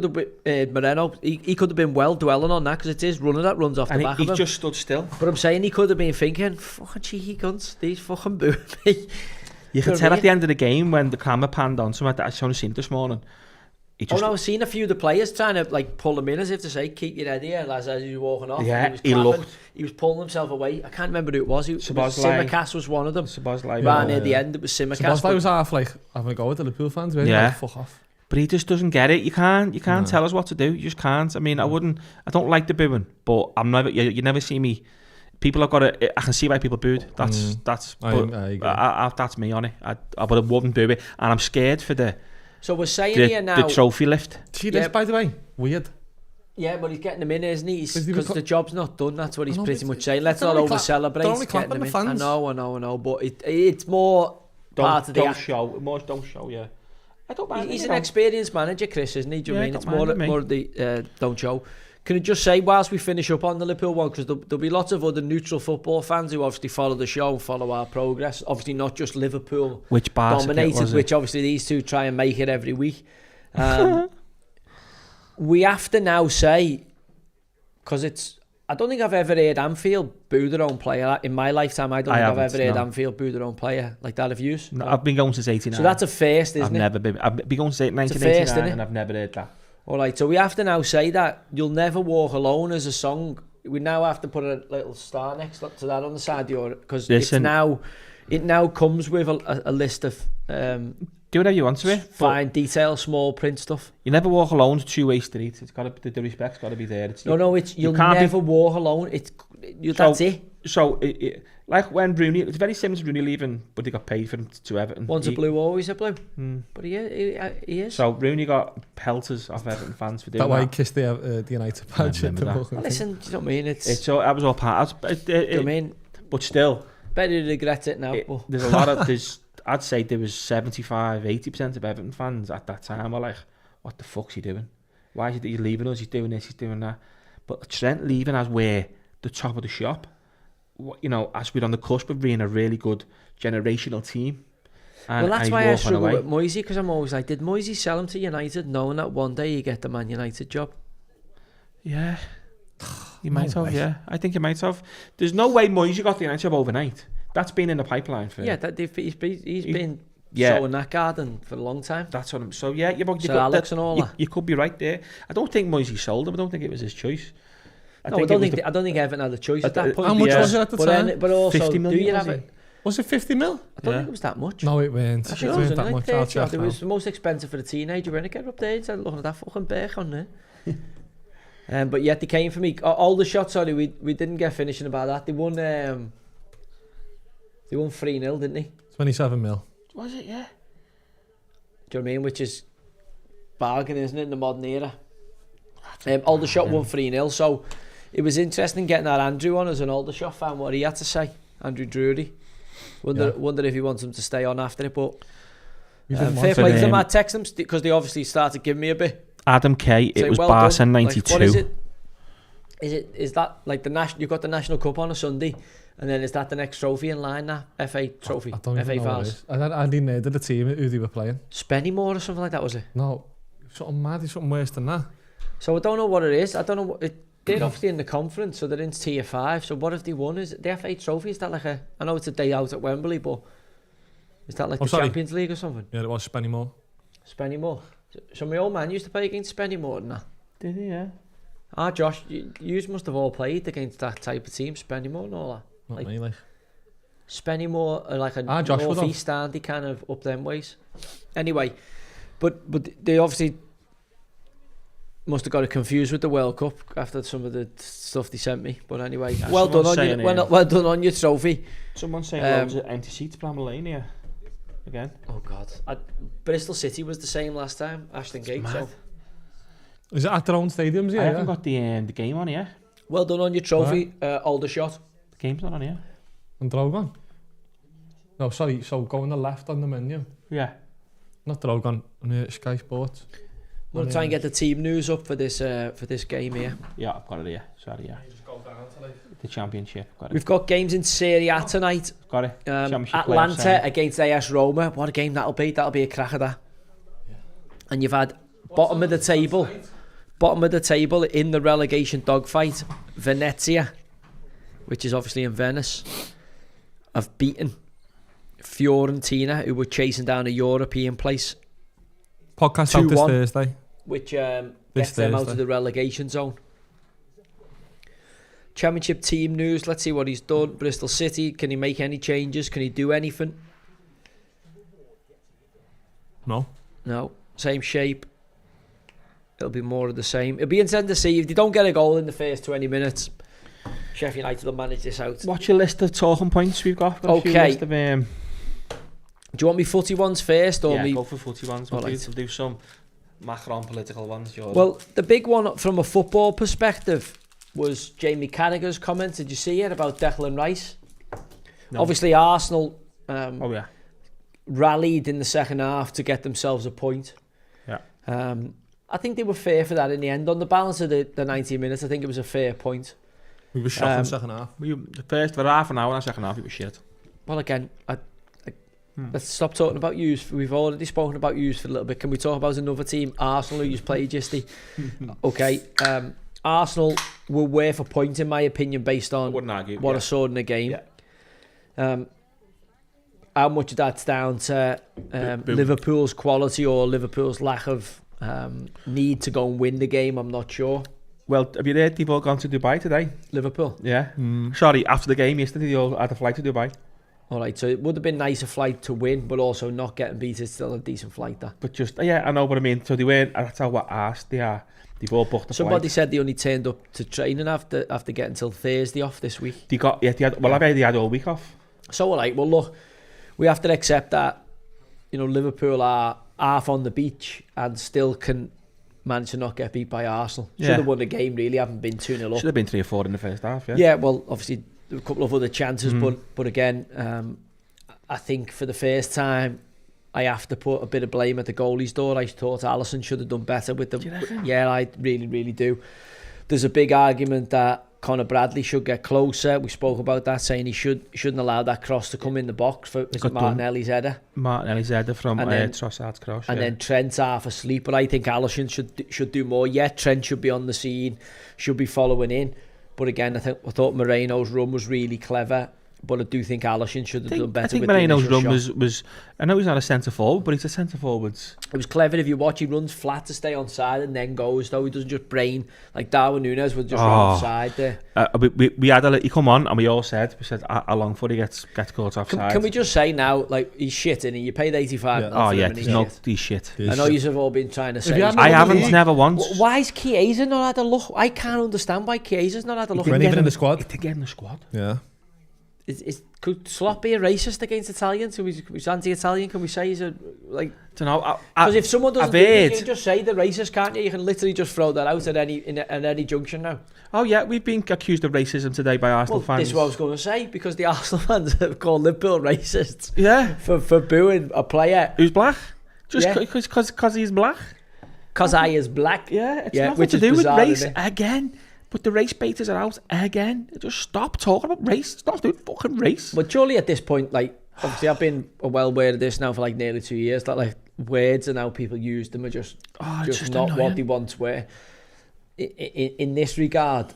have been Moreno. He could have been well dwelling on that because it's his runner that runs off the back of him. He just stood still. But I'm saying he could have been thinking, fucking cheeky cunts, these fucking booing me. You can tell at the end of the game when the camera panned on something. I've only seen it this morning. I've seen a few of the players trying to like pull him in as if to say, keep your head here, as he was walking off. Yeah, he was pulling himself away. I can't remember who it was. Simicast was one of them. Right near the end, it was Simicast. Szoboszlai was half like having a go with the Liverpool fans. Really? Yeah. Like, fuck off. But he just doesn't get it. You can't tell us what to do. You just can't. I mean, I don't like the booing, but I'm never. You never see me. People have got it. I can see why people booed. That's me on it. I wouldn't boo it, and I'm scared for the. So we're saying here now the trophy lift. See this, by the way, weird.
Yeah, but he's getting them in, isn't he? Because the job's not done. That's what he's pretty much saying. Let's not over-celebrate.
They're only clapping the fans.
I know. But it's more part of the
don't show, yeah. I don't mind.
He's an experienced manager, Chris, isn't he? Do you mean? It's more of the don't show. Can I just say, whilst we finish up on the Liverpool one, because there'll be lots of other neutral football fans who obviously follow the show and follow our progress. Obviously not just Liverpool
which
dominated, which obviously these two try and make it every week. We have to now say, because I don't think I've ever heard Anfield boo their own player in my lifetime. I don't think I've ever heard Anfield boo their own player like that of you.
No, I've been going since 89.
So that's a first, isn't it?
I've been going since 1989 and I've never heard that.
All right, so we have to now say that You'll Never Walk Alone as a song. We now have to put a little star next to that on the side of your, because it now comes with a list of
do whatever you want to it.
Fine detail, small print stuff.
You never walk alone. It's a two-way street. It's got to the respect's got to be there.
You'll never walk alone. That's it.
So like when Rooney, it's very similar to Rooney leaving, but he got paid for him to Everton.
Once a blue, always a blue. But he is.
So Rooney got pelters off Everton fans for doing that.
That way he kissed the United badge.
Listen, do you know what I mean?
That was all part.
Do you know what I mean?
But still,
better to regret it now.
There's a lot of I'd say there was 75-80% of Everton fans at that time were like, what the fuck's he doing? Why is he leaving us? He's doing this, he's doing that. But Trent leaving as we're the top of the shop, you know, as we're on the cusp of being a really good generational team.
And that's why I struggle with Moisey, because I'm always like, did Moisey sell him to United knowing that one day you get the Man United job?
Yeah. He might have, yeah. I think he might have. There's no way Moisey got the United job overnight. That's been in the pipeline for...
Yeah, he's been sowing that garden for a long time.
That's what I'm... So, yeah,
Alex and all that.
You could be right there. I don't think Moisey sold him. I don't think it was his choice.
I don't think Everton had a choice at that point.
How much was it at the time?
But also,
50 million,
do you have it?
Was it 50 mil?
I don't think it was that much.
No, it weren't.
It wasn't that much. It was the most expensive for a teenager. When I get up there, instead of looking at that fucking bear on there. But yet they came for me. All the shots, sorry, we didn't get finishing about that. They won 3-0, didn't they?
27 mil.
Was it, yeah?
Do you know what I mean? Which is bargain, isn't it, in the modern era? Aldershot won 3-0, so it was interesting getting that Andrew on as an Aldershot fan, what he had to say. Andrew Drury. Wonder if he wants him to stay on after it, but fair play to them. I text them because they obviously started giving me a bit.
Adam K, it was Barton 92.
Like, what is it? Is that like the national? You've got the National Cup on a Sunday, and then is that the next trophy in line now? FA trophy,
I don't
FA
even know what it is. I didn't know the team who they were playing.
Spennymoor or something like that, was it?
No, something mad, something worse than that.
So I don't know what it is. I don't know what it. They're obviously in the conference, so they're in tier 5. So what have they won? Is it the FA trophy? Is that like a? I know it's a day out at Wembley, but is that like the Champions League or something?
Yeah, it was Spennymoor.
Spennymoor. So my old man used to play against Spennymoor and that.
Did he? Yeah.
Josh, you must have all played against that type of team, Spennymoor and all that.
Not me, like.
Spennymoor are like a north-east standy kind of up them ways. Anyway, but they obviously must have got it confused with the World Cup after some of the stuff they sent me. But anyway, well done on your trophy.
Someone's saying loads of empty seats, Bramall Lane here. Again.
Oh God! Bristol City was the same last time. Ashton Gate. So.
Is it at their own stadiums? Yeah.
I haven't got the game on here.
Well done on your trophy, Aldershot.
The game's not on here.
And Drogon? No, sorry. So go on the left on the menu.
Yeah.
Not Drogon. On Sky Sports.
I'm gonna try and get the team news up for this game here.
Yeah, I've got it here. Sorry, yeah.
Just go down to like
the Championship. Got it.
We've got games in Serie A tonight.
Got it.
Atlanta against AS Roma. What a game that'll be. That'll be a cracker, that. Yeah. And you've had bottom of the table in the relegation dogfight, Venezia, which is obviously in Venice, have beaten Fiorentina, who were chasing down a European place.
Podcast out this Thursday.
Which gets them out of the relegation zone. Championship team news. Let's see what he's done. Bristol City. Can he make any changes? Can he do anything?
No.
Same shape. It'll be more of the same. It'll be interesting to see if they don't get a goal in the first 20 minutes. Sheffield United will manage this out.
What's your list of talking points we've got?
Okay. Do you want me footy ones first? Or
go for footy ones. We'll do some Macron political ones, Jordan?
Well, the big one from a football perspective was Jamie Carragher's comment. Did you see it about Declan Rice? No. Obviously, Arsenal rallied in the second half to get themselves a point.
Yeah.
I think they were fair for that in the end. On the balance of the 90 minutes, I think it was a fair point.
We were shot in the second half.
For half an hour and the second half, it was shit.
Well, again, let's stop talking about yous. We've already spoken about yous for a little bit. Can we talk about another team, Arsenal, who you played yesterday? Okay. Arsenal were worth a point, in my opinion, based on what I saw in the game. Yeah. How much of that's down to Liverpool's quality or Liverpool's lack of need to go and win the game, I'm not sure.
Well, have you heard they've all gone to Dubai today?
Liverpool?
Yeah. Sorry, after the game yesterday, they all had a flight to Dubai.
All right, so it would have been nice a flight to win, but also not getting beat is still a decent flight, that.
But just, I know what I mean. So they weren't, that's how arsed they are. They've all booked the
Somebody
flight.
said they only turned up to training after getting till Thursday off this week.
I bet they had all week off.
So, all right, well, look, we have to accept that, Liverpool are half on the beach and still can manage to not get beat by Arsenal. Should have won the game, really, haven't been 2-0 up.
Should have been 3 or 4 in the first half, yeah.
Yeah, well, obviously, a couple of other chances, but again, I think for the first time, I have to put a bit of blame at the goalie's door. I thought Alisson should have done better with them. Yeah, I really, really do. There's a big argument that Conor Bradley should get closer. We spoke about that, saying he shouldn't allow that cross to come in the box for Martinelli's header.
Martinelli's header from Trossard's cross.
And then Trent's half asleep, but I think Alisson should do more. Yeah, Trent should be on the scene, should be following in. But again, I thought Moreno's run was really clever. But I do think Alisson should have done better. I think
Moreno's run was. I know he's not a centre forward, but he's a centre forward.
It was clever. If you watch, he runs flat to stay on side and then goes. Though he doesn't just brain like Darwin Nunez would just run offside there.
We had he come on and we all said how long for he gets caught offside.
Can we just say now, like, he's shit, and you paid 85.
He's shit.
I know you've all been trying to say.
I haven't, never once.
Why is Chiesa not had a look? I can't understand why Chiesa's not had a look.
He didn't even in the squad.
He didn't get in the squad.
Yeah.
Could Slot be a racist against Italians? He's anti-Italian. Can we say he's a like?
I don't know.
Because if someone doesn't, you can just say they're racist, can't you? You can literally just throw that out at any junction now.
Oh yeah, we've been accused of racism today by Arsenal fans.
This is what I was going to say, because the Arsenal fans have called Liverpool racists.
Yeah,
for booing a player
who's black, just because he's black.
Because I is black.
Yeah, it's nothing to do with race again. But the race baiters are out again. Just stop talking about race. It's not doing fucking race.
But surely at this point, like, obviously I've been well aware of this now for like nearly 2 years, that like words and how people use them are just not what they once were. In this regard,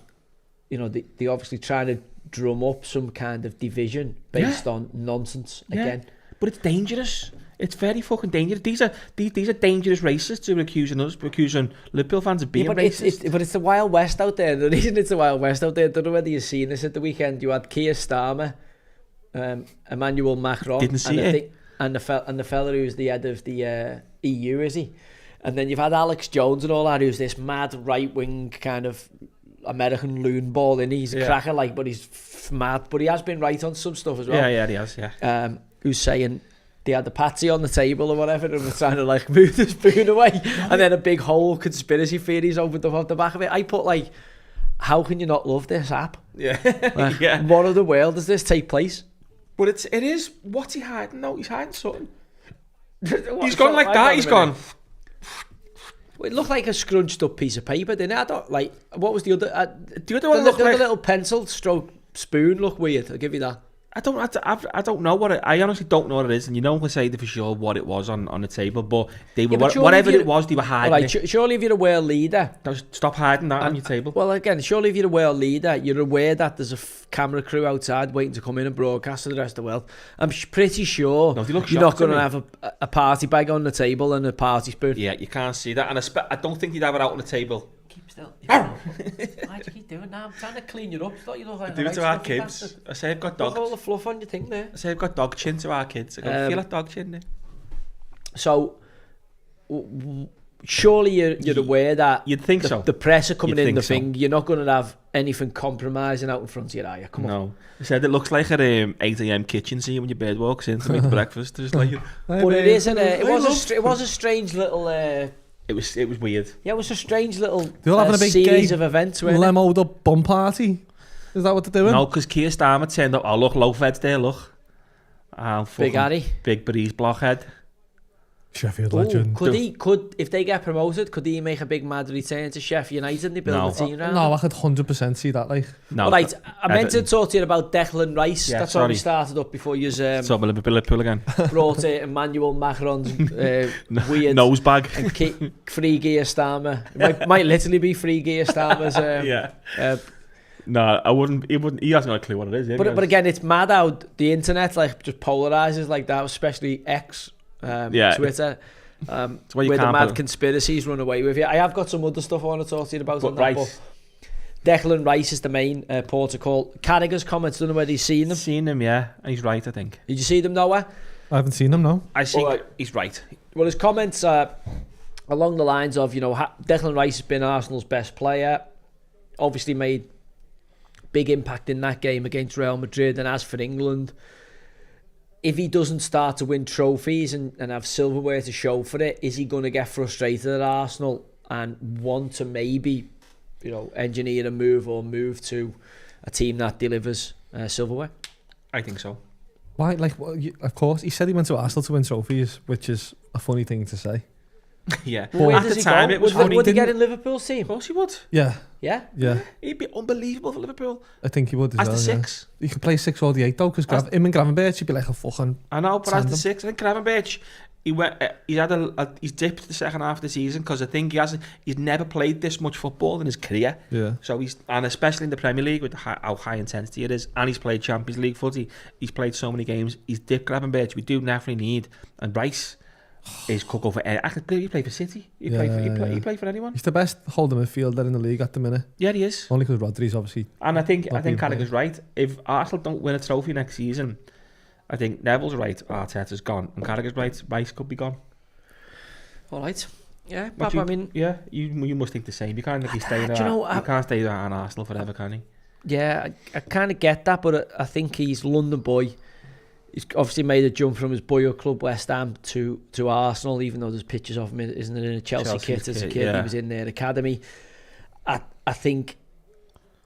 they obviously trying to drum up some kind of division based on nonsense again.
But it's dangerous. It's very fucking dangerous. These are dangerous racists who are accusing Liverpool fans of being racist.
But it's the Wild West out there. The reason it's the Wild West out there, I don't know whether you've seen this at the weekend. You had Keir Starmer, Emmanuel Macron,
didn't see it,
and the fella who's the head of the EU, is he? And then you've had Alex Jones and all that, who's this mad right wing kind of American loon ball, and he's a cracker, like, but he's mad. But he has been right on some stuff as well.
Yeah, he has. Yeah.
Who's saying they had the patsy on the table or whatever and were trying to like move the spoon away, and then a big whole conspiracy theories opened up off the back of it. I put like, how can you not love this app?
Yeah.
Like, what of the world does this take place?
But it is, what's he hiding? No, he's hiding something. He's gone like that, he's gone.
It looked like a scrunched up piece of paper, didn't it? I don't like, what was the other?
The other one looked like a
little pencil stroke spoon looked weird, I'll give you that.
I don't know what it. I honestly don't know what it is, and you don't say for sure what it was on the table. But they were whatever it was, they were hiding.
Right, surely, if you're a world leader,
stop hiding that on your table.
Well, again, surely if you're a world leader, you're aware that there's a camera crew outside waiting to come in and broadcast to the rest of the world. I'm pretty sure you're not going to have a party bag on the table and a party spoon.
Yeah, you can't see that, and I don't think you'd have it out on the table.
Keep still. Why do you keep doing that? I'm trying to clean you up. Thought you look like
do it to our kids. I say I've got dog.
Look all the fluff on your thing there.
I say I've got dog chin to our kids. I go, feel like dog chin there.
So, surely you're aware that
you'd think so.
The press are coming in the thing. You're not going to have anything compromising out in front of your eye. Come on.
No. I said it looks like an 8 a.m. kitchen scene when your bird walks in to make the breakfast. Just like,
but it isn't. It was a strange little
It was weird.
Yeah, it was a strange little
having a big
series of events.
Lemoed up bum party. Is that what they're doing?
No, because Keir Starmer turned up. Oh, look, Loafhead's there, look.
Big Harry.
Big Breeze Blockhead.
Sheffield legend.
Could if they get promoted, could he make a big mad return to Sheffield United and they build a team around?
No, I could 100% see that. Like,
no.
Right, I meant to talk to you about Declan Rice.
Yeah,
that's how we started up before you
so Liverpool again.
brought Emmanuel Macron's weird
nose bag
and free gear Starmer. It might literally be free gear Starmer's.
No, I wouldn't. He hasn't got a clue what it is.
But again, it's mad how the internet like just polarizes like that, especially X. Twitter, where the mad conspiracies run away with you. I have got some other stuff I want to talk to you about. But Declan Rice is the main port of call. Carragher's comments, don't know whether he's seen them.
Seen them, yeah, and he's right, I think.
Did you see them, Noah?
I haven't seen them, no.
I think he's right.
Well, his comments are along the lines of, Declan Rice has been Arsenal's best player, obviously made big impact in that game against Real Madrid, and as for England, if he doesn't start to win trophies and have silverware to show for it, is he going to get frustrated at Arsenal and want to maybe, engineer a move to a team that delivers silverware? I think so.
Why? Of course, he said he went to Arsenal to win trophies, which is a funny thing to say.
Yeah.
Well, at the time, it was would he get in Liverpool's team?
Of course he would.
Yeah.
Yeah?
Yeah.
He'd be unbelievable for Liverpool.
I think he would
as the 6.
Yeah. He could play 6 or the 8 though, because him and Gravenberch, he'd be like a fucking...
I know, but as the 6, I think Gravenberch, he's dipped the second half of the season, because I think he's never played this much football in his career.
Yeah.
So and especially in the Premier League with how high intensity it is, and he's played Champions League footy, he's played so many games, he's dipped Gravenberch, we do definitely need, and Rice is cook over. Actually, he played for City. He played for anyone.
He's the best holding midfielder in the league at the minute.
Yeah, he is.
Only because Rodri's obviously.
And I think Carragher's right. If Arsenal don't win a trophy next season, I think Neville's right. Arteta's gone, and Carragher's right. Rice could be gone.
All right. Yeah,
you must think the same. You can't stay there. You can't stay there on Arsenal forever, can you?
Yeah, I kind of get that, but I think he's London boy. He's obviously made a jump from his boyhood club West Ham to Arsenal, even though there's pictures of him, isn't it, in a Chelsea kit as a kid? Yeah. He was in their academy. I think,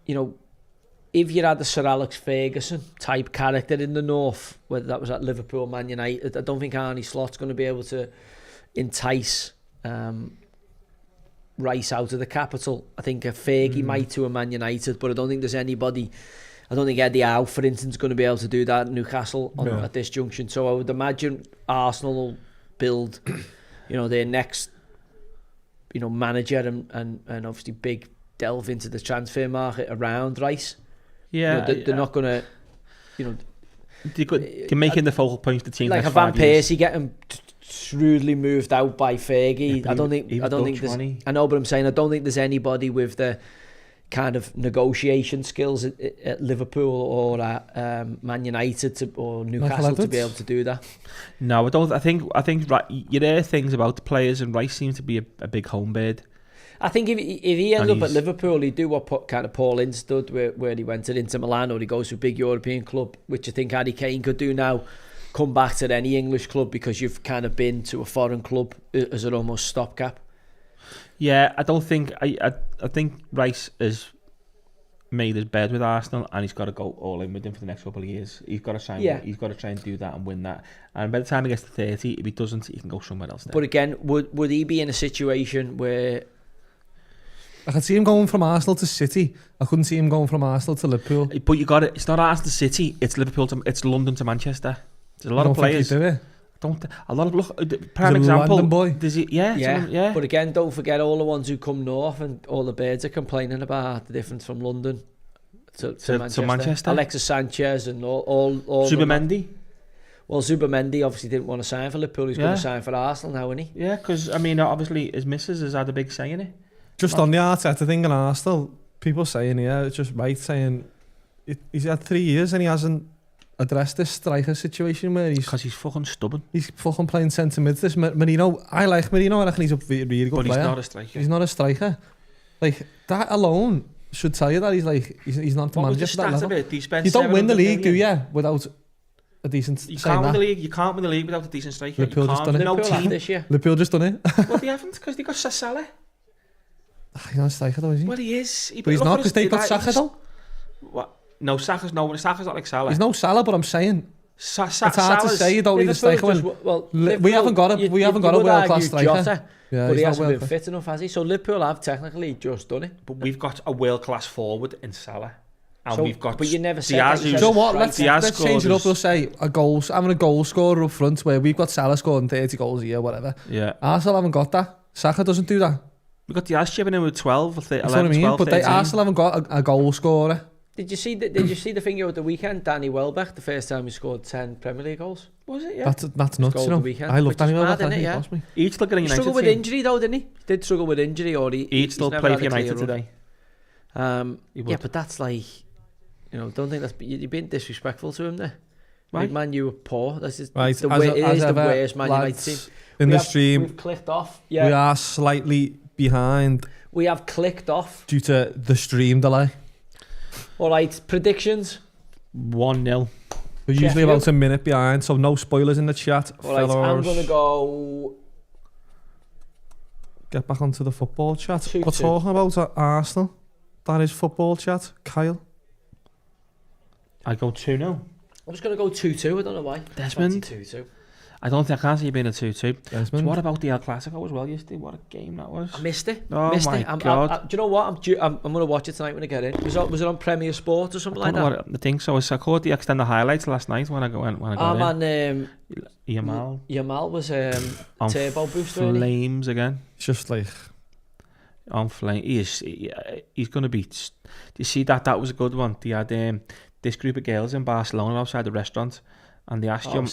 if you had the Sir Alex Ferguson type character in the north, whether that was at Liverpool or Man United, I don't think Arne Slot's going to be able to entice Rice out of the capital. I think a Fergie might to a Man United, but I don't think there's anybody... I don't think Eddie Howe, for instance, is going to be able to do that at Newcastle at this junction. So I would imagine Arsenal will build, their next, manager and obviously big delve into the transfer market around Rice.
Yeah,
they're not going to,
They're making the focal point of the team.
Like a Van Persie getting shrewdly moved out by Fergie.
Yeah, I don't think
there's. I know, but I'm saying I don't think there's anybody with the kind of negotiation skills at Liverpool or at Man United or Newcastle to be able to do that.
No, I don't. I think you hear things about the players, and Rice seems to be a big home bird.
I think if he ends up at Liverpool, he'd do what kind of Paul Ince did, where he went to Inter Milan, or he goes to a big European club, which I think Harry Kane could do now. Come back to any English club because you've kind of been to a foreign club as an almost stopgap.
Yeah, I don't think I think Rice has made his bed with Arsenal, and he's got to go all in with him for the next couple of years. He's got to sign. Yeah. He's got to try and do that and win that. And by the time he gets to 30, if he doesn't, he can go somewhere else.
But again, would he be in a situation where
I could see him going from Arsenal to City? I couldn't see him going from Arsenal to Liverpool.
But you got it. It's not Arsenal to City. It's Liverpool to. It's London to Manchester. There's a lot of players.
Think he'd do it?
A lot of prime example.
Boy?
Does he? Yeah.
But again, don't forget all the ones who come north, and all the birds are complaining about the difference from London to Manchester. Alexis Sanchez and all
Zubimendi.
Well, Zubimendi obviously didn't want to sign for Liverpool. He's going to sign for Arsenal now, isn't he?
Yeah, because obviously his missus has had a big say in it.
Just on the Arteta thing in Arsenal, people saying it's just right saying he's had 3 years and he hasn't addressed this striker situation where
because he's fucking stubborn. He's
fucking playing centre mid. This Marino, I like Marino. I reckon he's a really good player.
But he's not a striker.
He's not a striker. Like that alone should tell you that he's not the manager for that level. You don't win the league, do you? Without a decent.
You can't win the league. You can't win the league without a decent striker.
Liverpool just done it.
No team this year.
Liverpool just done it.
Well, they haven't because they got Salah.
He's not a striker though, is he?
Well, he is.
But he's not because they've got Saka though.
What? No, Saka's not like Salah.
He's no Salah, but I'm saying it's hard to say you don't need a striker when we haven't got a world class striker.
Yeah, but he hasn't been fit enough, has he? So Liverpool have technically just done it.
But we've got a world class forward in Salah. And we've got.
But you never said
that. You know what? Let's change it up. We'll say having a goal scorer up front where we've got Salah scoring 30 goals a year, whatever.
Yeah.
Arsenal haven't got that. Saka doesn't do that.
We've got Diaz chipping in with 12 or 13.
That's what I mean. 12, but Arsenal haven't got a goal scorer.
Did you see the thing over the weekend? Danny Welbeck, the first time he scored 10 Premier League goals. Was it? Yeah.
That's nuts. You know. I love Danny Welbeck.
He'd still get a United
struggled with injury though, didn't he? He did struggle with injury, or
he'd still play for United today.
Yeah, but that's like, you know, don't think that's you're being disrespectful to him there.
Right.
Man, you were poor. This is
right.
the worst Man United team.
In the stream,
we've clicked off. Yeah,
we are slightly behind.
We have clicked off
due to the stream delay.
All right, predictions.
1-0.
We're usually about a minute behind, so no spoilers in the chat.
All right, I'm going to go...
Get back onto the football chat.
2-2.
We're talking about Arsenal. That is football chat. Kyle?
I go 2-0.
I'm just going to go 2-2. I don't know why.
Desmond?
2-2.
I can't see you being a 2-2.
Desmond?
So what about the El Clasico as well yesterday? What a game that was.
I missed it.
Oh my God.
Do you know what? I'm going to watch it tonight when I get in. Was it on Premier Sport or something like that?
I think so. I caught the extended highlights last night when I got in.
Yamal was
on
turbo booster.
Flames again.
It's just like...
On flame. He's going to be... Do you see that? That was a good one. They had this group of girls in Barcelona outside the restaurant. And they asked him,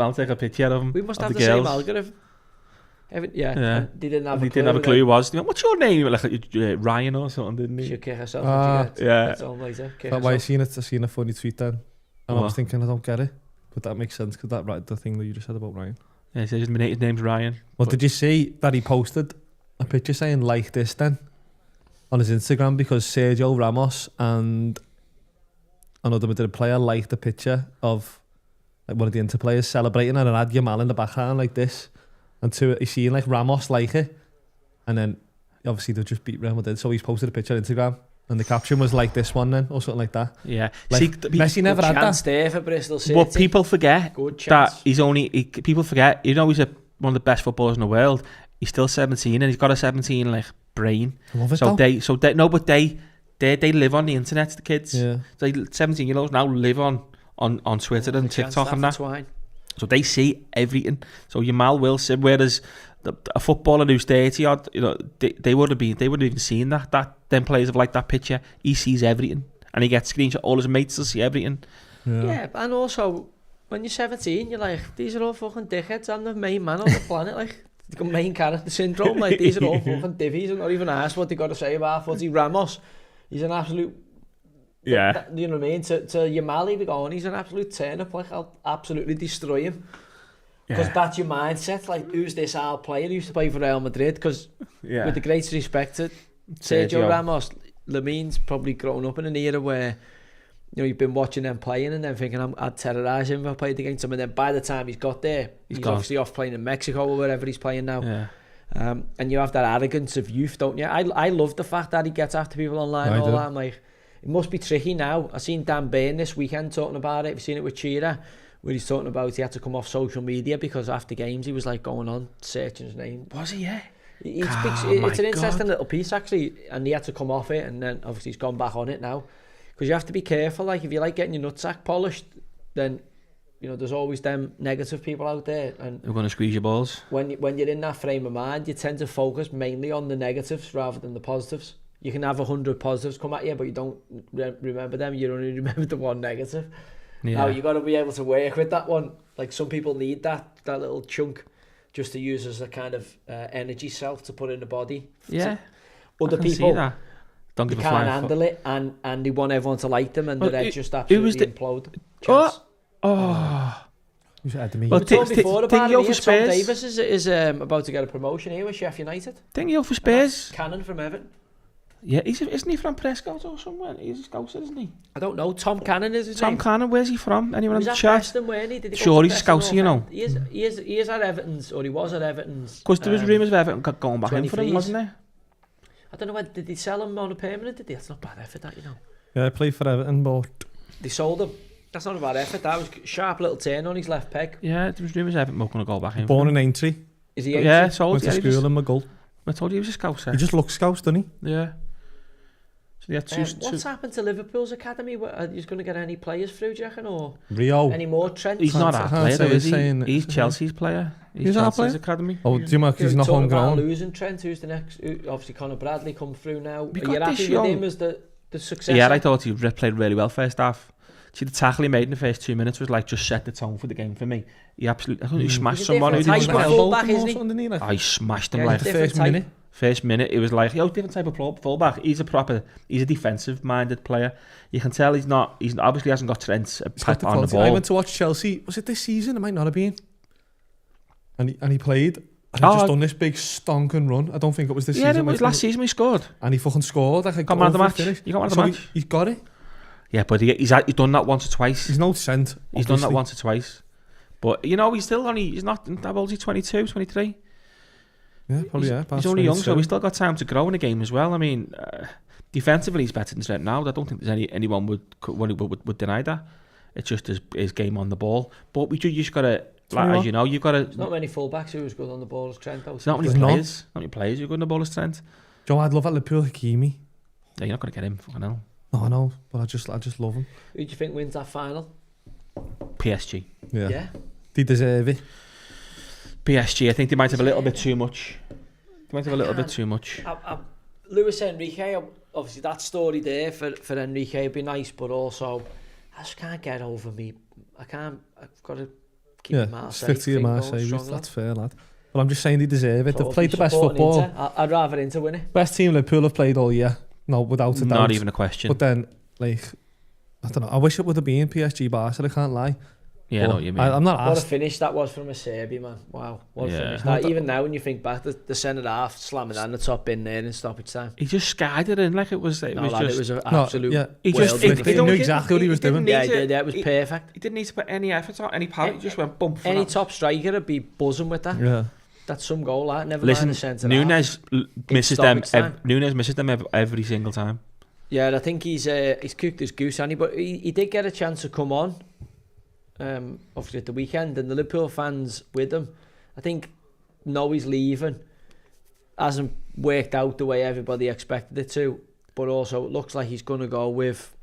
I'll take a picture of him.
We must have the same algorithm. Yeah. They didn't have
a clue. He was. What's your name? Like Ryan or something, didn't he?
She'll kick herself.
Yeah.
That's all later.
That way I seen a funny tweet then. And I was thinking, I don't get it. But that makes sense because the thing that you just said about Ryan.
Yeah, he says his name's Ryan.
Well, did you see that he posted a picture saying like this then on his Instagram because Sergio Ramos and another Madrid player liked the picture of like one of the Inter players celebrating and it had Yamal in the background like this, and he's seeing like Ramos like it, and then obviously they just beat Real Madrid, so he's posted a picture on Instagram and the caption was like this one then or something like that.
Yeah,
like, Messi never had that.
There for Bristol City.
What people forget that people forget, you know, he's one of the best footballers in the world. He's still 17 and he's got a 17 like brain.
I love it
so
though.
They live on the internet, the kids.
Yeah.
So 17-year-olds now live on Twitter and TikTok and that. So they see everything. So Yamal will see, whereas a footballer who's 30 odd, you know, they would have even seen that them players have liked that picture. He sees everything and he gets screenshots. All his mates will see everything.
Yeah, and also when you're 17, you're like, these are all fucking dickheads. I'm the main man on the planet. Like, the main character syndrome. Like, these are all fucking divvies. I'm not even asked what they got to say about Footy. Ramos, he's an absolute...
Yeah.
You know what I mean? To Yamal, he'd be going, he's an absolute turn-up. Like, I'll absolutely destroy him. Because that's your mindset. Like, who's this Al player who used to play for Real Madrid? Because with the greatest respect to Sergio Ramos, Lamine's probably grown up in an era where, you know, you've been watching them playing and then thinking, I'd terrorise him if I played against him. And then by the time he's got there, he's obviously off playing in Mexico or wherever he's playing now.
Yeah.
And you have that arrogance of youth, don't you? I love the fact that he gets after people online and all that. I'm like, it must be tricky now. I seen Dan Burn this weekend talking about it. Have you seen it with Chira? Where he's talking about he had to come off social media because after games he was like going on searching his name.
Was he? Yeah.
He speaks, it's an interesting little piece actually, and he had to come off it, and then obviously he's gone back on it now. Because you have to be careful. Like, if you like getting your nutsack polished, then, you know, there's always them negative people out there, and
they're going to squeeze your balls.
When you're in that frame of mind, you tend to focus mainly on the negatives rather than the positives. You can have 100 positives come at you, but you don't remember them. You only remember the one negative. Now you got to be able to work with that one. Like, some people need that little chunk just to use as a kind of energy self to put in the body.
Yeah.
Other people
see that. Don't give
can't handle it, and they want everyone to like them, and they just absolutely implode.
You said to me.
Well, told before about it. Tom Davis is about to get a promotion here with Sheffield United.
Think you for Spurs?
Cannon from Everton.
Yeah, isn't he from Prescott or somewhere? He's a Scouser, isn't he?
I don't know. Tom Cannon is his name.
Tom Cannon, where's he from? Anyone in the chat?
Preston, weren't he? Did he
sure, he's a Scouser, you know.
He is at Everton's, or he was at Everton's.
Because there was rumours of Everton going back in for him, wasn't there?
I don't know when, did they sell him on a permanent? Did they? That's not bad effort, that, you know.
Yeah, I played for Everton, but
they sold him. That's not a bad effort. That was a sharp little turn on his left peg.
Yeah, there was rumours Everton were going to go back in.
Born in Aintree.
Is he Aintree?
Yeah, sold.
Went to school in Maghull.
I told you he was a Scouser.
He just looks Scouse, doesn't he?
Yeah. So
what's happened to Liverpool's academy? Are you going to get any players through, do you reckon? Or
Rio.
Any more Trent?
He's not our player, though, is he? He's Chelsea's player. He's Chelsea's academy.
Oh, do you mean he's not homegrown?
Losing Trent, who's the next? Obviously, Conor Bradley come through now. Are you happy with him as the successor?
Yeah, I thought he played really well first half. See, the tackle he made in the first 2 minutes was like just set the tone for the game for me. He absolutely, I thought he smashed someone.
He
smashed him like the first minute. It was like, different type of fullback. He's a defensive-minded player. You can tell he's obviously hasn't got Trent on the ball.
I went to watch Chelsea. Was it this season? It might not have been. And he played. And he just done this big stonking run. I don't think it was this season.
Yeah, it was last season he scored.
And he fucking scored. Like,
got man of the match. He got man of the match.
He's got it.
Yeah, but he's done that once or twice.
He's no Trent.
He's done that once or twice. But, he's not, how old is he, 22, 23?
Yeah, probably,
he's only young, so he's still got time to grow in the game as well. I mean, defensively he's better than Trent now. I don't think there's anyone would deny that. It's just his game on the ball. But you just got to, as you know, you've got to...
There's not many fullbacks who was good on the ball as Trent.
There's not many players. Not many players who are good on the ball as Trent.
Joe, I'd love at Liverpool Hakimi.
Yeah, you're not going to get him, fucking hell.
No, I know, but I just love him.
Who do you think wins that final?
PSG.
Yeah.
They deserve it.
PSG, I think they might have a little bit too much.
Luis Enrique, obviously that story there for Enrique would be nice, but also I just can't get over me. I've got to keep Marseille.
Stick to your Marseille, that's fair, lad. But I'm just saying they deserve it. They've played the best football.
I'd rather Inter win it.
Best team Liverpool have played all year. No, without a doubt.
Not even a question.
But then, I don't know. I wish it would have been PSG Barca. I can't lie.
Yeah, I know what you mean.
I'm not asked.
What a finish that was from Acerbi, man. Wow, what a finish. That, even now, when you think back, the centre half slamming down the top bin there in stoppage time.
He just skied it in like it was. It was
an absolute.
He knew exactly what he was doing.
Yeah, it was perfect.
He didn't need to put any effort on, any power. He just went bump.
Any top striker would be buzzing with that.
Yeah.
That's some goal. Never
mind
the centre.
Nunez misses them. Nunez misses them every single time.
Yeah, I think he's cooked his goose, but he did get a chance to come on. Obviously at the weekend, and the Liverpool fans with him, I think, know he's leaving. Hasn't worked out the way everybody expected it to, but also it looks like he's going to go with,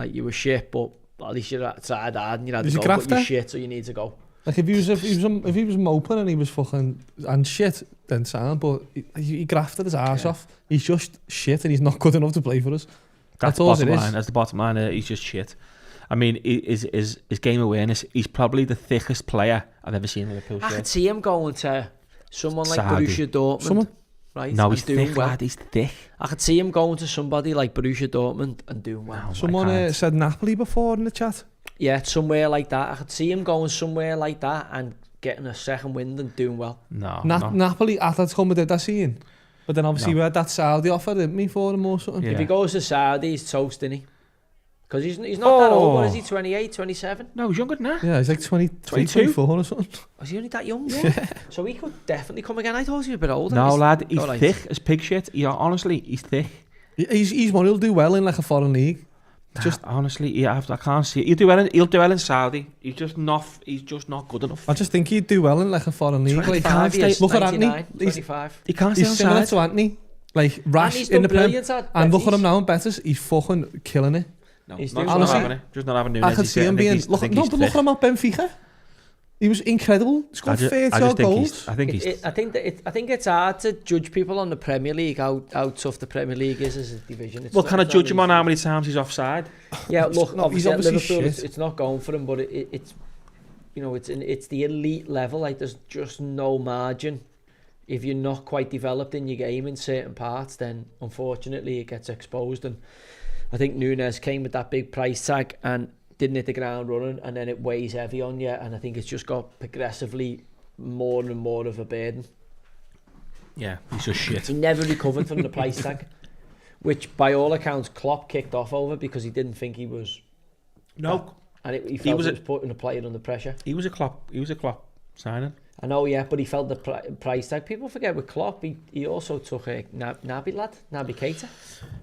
like, you were shit, but at least you tried hard and you had to go, but you're shit, so you need to go.
Like if he was moping and he was fucking and shit, then sound. But he grafted his ass off. He's just shit, and he's not good enough to play for us. That's all it is.
That's the bottom line. He's just shit. I mean, his game awareness. He's probably the thickest player I've ever seen in Liverpool.
I could see him going to someone like Borussia Dortmund.
Right? No, he's doing thick, well. Lad, he's thick.
I could see him going to somebody like Borussia Dortmund and doing well.
Someone said Napoli before in the chat.
Yeah, somewhere like that. I could see him going somewhere like that and getting a second wind and doing well.
Napoli, Atletico Madrid, I see him. But then obviously we had that Saudi offer, didn't we, for him or something?
Yeah. If he goes to Saudi, he's toast, isn't he? Because he's not that old. What is he, 28, 27?
No, he's younger than that.
Yeah, he's like 23, 24 or something.
Was he only that young? Yeah. So he could definitely come again. I thought he was a bit older.
No, lad, he's thick as pig shit. Yeah, honestly, he's thick.
He's one who'll do well in like a foreign league.
Just honestly, I can't see it. He'll do well in Saudi. He's just not good enough.
I just think he'd do well in like a foreign league.
Like, look at Anthony.
He can't stay
He's similar to Anthony. Like rash in the Prem. And look at him now in Betis. He's fucking killing it.
No, he's not having it. Just not having Nunez.
I could see him being. Look at him at Benfica. He was incredible. He's got 30 goals.
I think it's hard to judge people on the Premier League, how tough the Premier League is as a division.
Well, can I judge him on how many times he's offside?
Yeah, look, obviously at Liverpool, it's not going for him, but it's it's the elite level. Like, there's just no margin. If you're not quite developed in your game in certain parts, then unfortunately it gets exposed. And I think Nunez came with that big price tag and didn't hit the ground running, and then it weighs heavy on you, and I think it's just got progressively more and more of a burden.
Yeah, he's just shit.
He never recovered from the price tag. which by all accounts Klopp kicked off over because he didn't think he was.
No,
and he felt he was putting a player under pressure.
He was a Klopp signing.
I know, yeah, but he felt the price tag. People forget with Klopp, he also took a Naby Keita.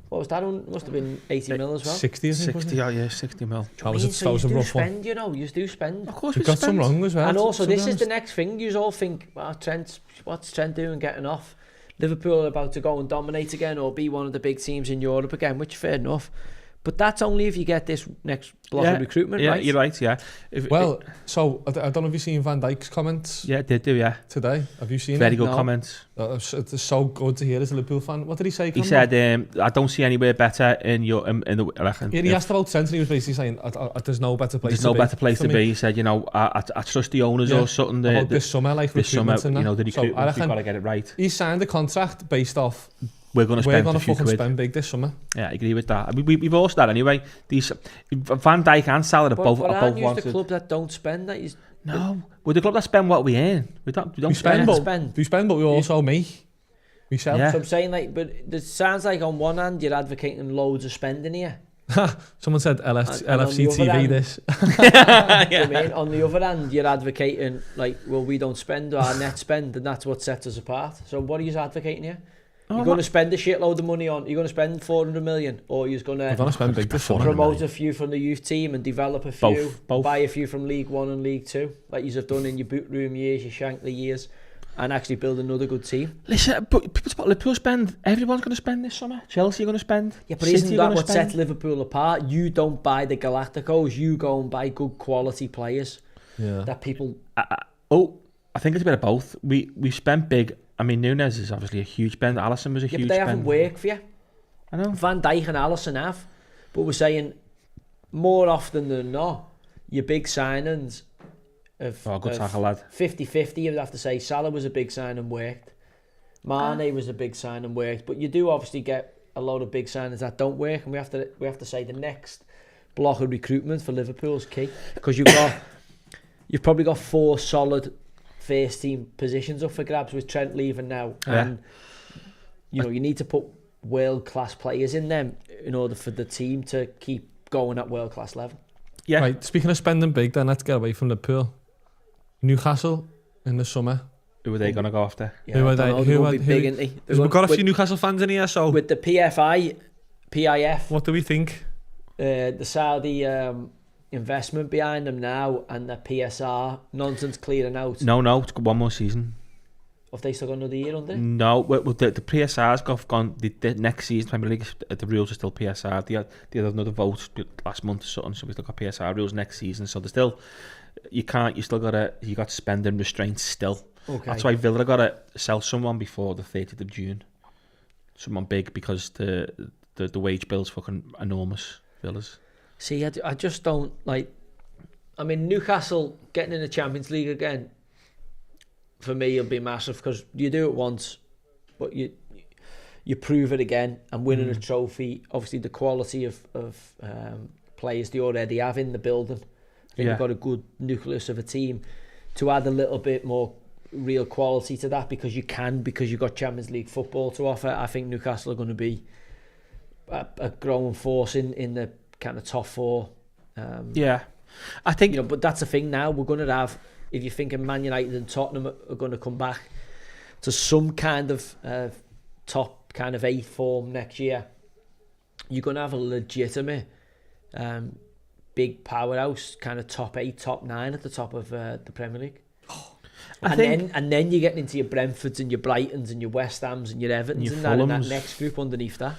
What was that? Must have been 80 mil as well.
60, I think.
60, yeah, 60 mil.
That was a rough one. You know, you do spend.
Of course,
we got some wrong as well.
And also, this is the next thing. You all think, what's Trent doing getting off? Liverpool are about to go and dominate again or be one of the big teams in Europe again, which fair enough. But that's only if you get this next block of recruitment, right?
Yeah, you're right, yeah.
So I don't know if you've seen Van Dijk's comments.
Yeah, did do, yeah.
Today, have you seen
Very good comments.
It's so good to hear as a Liverpool fan. What did he say?
He said, I don't see anywhere better in the...
Yeah, he asked about Trent and he was basically saying, there's no better place
to be. There's no better place to be. He said, I trust the owners or something.
About this summer, like recruitment and that.
The recruitment, you've got to get it right.
He signed a contract based off...
We're going to
fucking spend big this summer.
Yeah, I agree with that. I mean, we've all said that anyway. These Van Dijk and Salah are both wanted.
The club that don't spend that.
No, we're the club that spend what we earn. We don't spend.
We spend, but we also make. We sell.
Yeah. So I'm saying but it sounds like on one hand you're advocating loads of spending here.
Someone said LFC TV
hand,
this.
I mean, on the other hand, you're advocating we don't spend our net spend, and that's what sets us apart. So what are you advocating here? You're going to spend a shitload of money on. You're going to spend 400 million, or you're going to
spend big this summer.
Promote a few from the youth team and develop a few. Both. Buy a few from League One and League Two, like you have done in your boot room years, your Shankly years, and actually build another good team.
Listen, but Liverpool spend. Everyone's going to spend this summer. Chelsea are going to spend.
Yeah, but isn't that what sets Liverpool apart? You don't buy the Galacticos. You go and buy good quality players.
Yeah.
That people.
I think it's a bit of both. We spent big. I mean, Nunez is obviously a huge spend. Alisson was a huge spend.
But they haven't worked for you.
I know.
Van Dijk and Alisson have. But we're saying more often than not, your big signings of,
good tackle, lad.
50-50, you'd have to say. Salah was a big sign and worked. Mane was a big sign and worked. But you do obviously get a load of big signings that don't work. And we have to say the next block of recruitment for Liverpool is key. Because you've probably got 4 solid first team positions up for grabs with Trent leaving now, and you need to put world class players in them in order for the team to keep going at world class level.
Yeah. Right. Speaking of spending big, then let's get away from Liverpool. Newcastle in the summer.
Who are they going to go after?
Yeah, who are they?
We've got a few Newcastle fans in here, so
with the PIF.
What do we think?
The Saudi investment behind them now, and the PSR nonsense clearing out.
No, it's got one more season.
Have they still got another year under?
No, the PSR's gone. The next season Premier League, the rules are still PSR. They had another vote last month or something, so we still got PSR rules next season. So there's still, you got spending restraints still.
Okay.
That's why Villa got to sell someone before the 30th of June. Someone big, because the wage bill's fucking enormous. Villa's.
See, I just don't like. I mean, Newcastle getting in the Champions League again, for me, will be massive, because you do it once, but you prove it again, and winning a trophy. Obviously, the quality of players they already have in the building. I think you've got a good nucleus of a team. To add a little bit more real quality to that, because you've got Champions League football to offer. I think Newcastle are going to be a growing force in the kind of top 4.
I think
but that's the thing now. We're going to have, if you're thinking Man United and Tottenham are going to come back to some kind of top kind of 8 form next year, you're going to have a legitimate big powerhouse kind of top 8, top 9 at the top of the Premier League. And then you're getting into your Brentfords and your Brightons and your West Hams and your Evertons and that next group underneath that.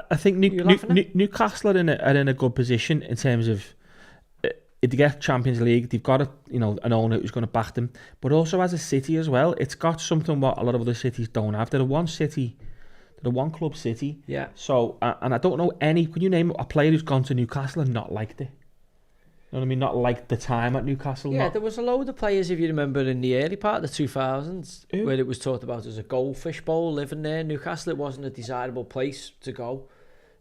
I think Newcastle are in a good position in terms of if they get Champions League, they've got an owner who's going to back them, but also as a city as well, it's got something what a lot of other cities don't have. They're a one club city.
Yeah.
So and I don't know can you name a player who's gone to Newcastle and not liked it? You know what I mean? Not like the time at Newcastle.
Yeah, there was a load of players, if you remember, in the early part of the 2000s, where it was talked about as a goldfish bowl living there. Newcastle, it wasn't a desirable place to go.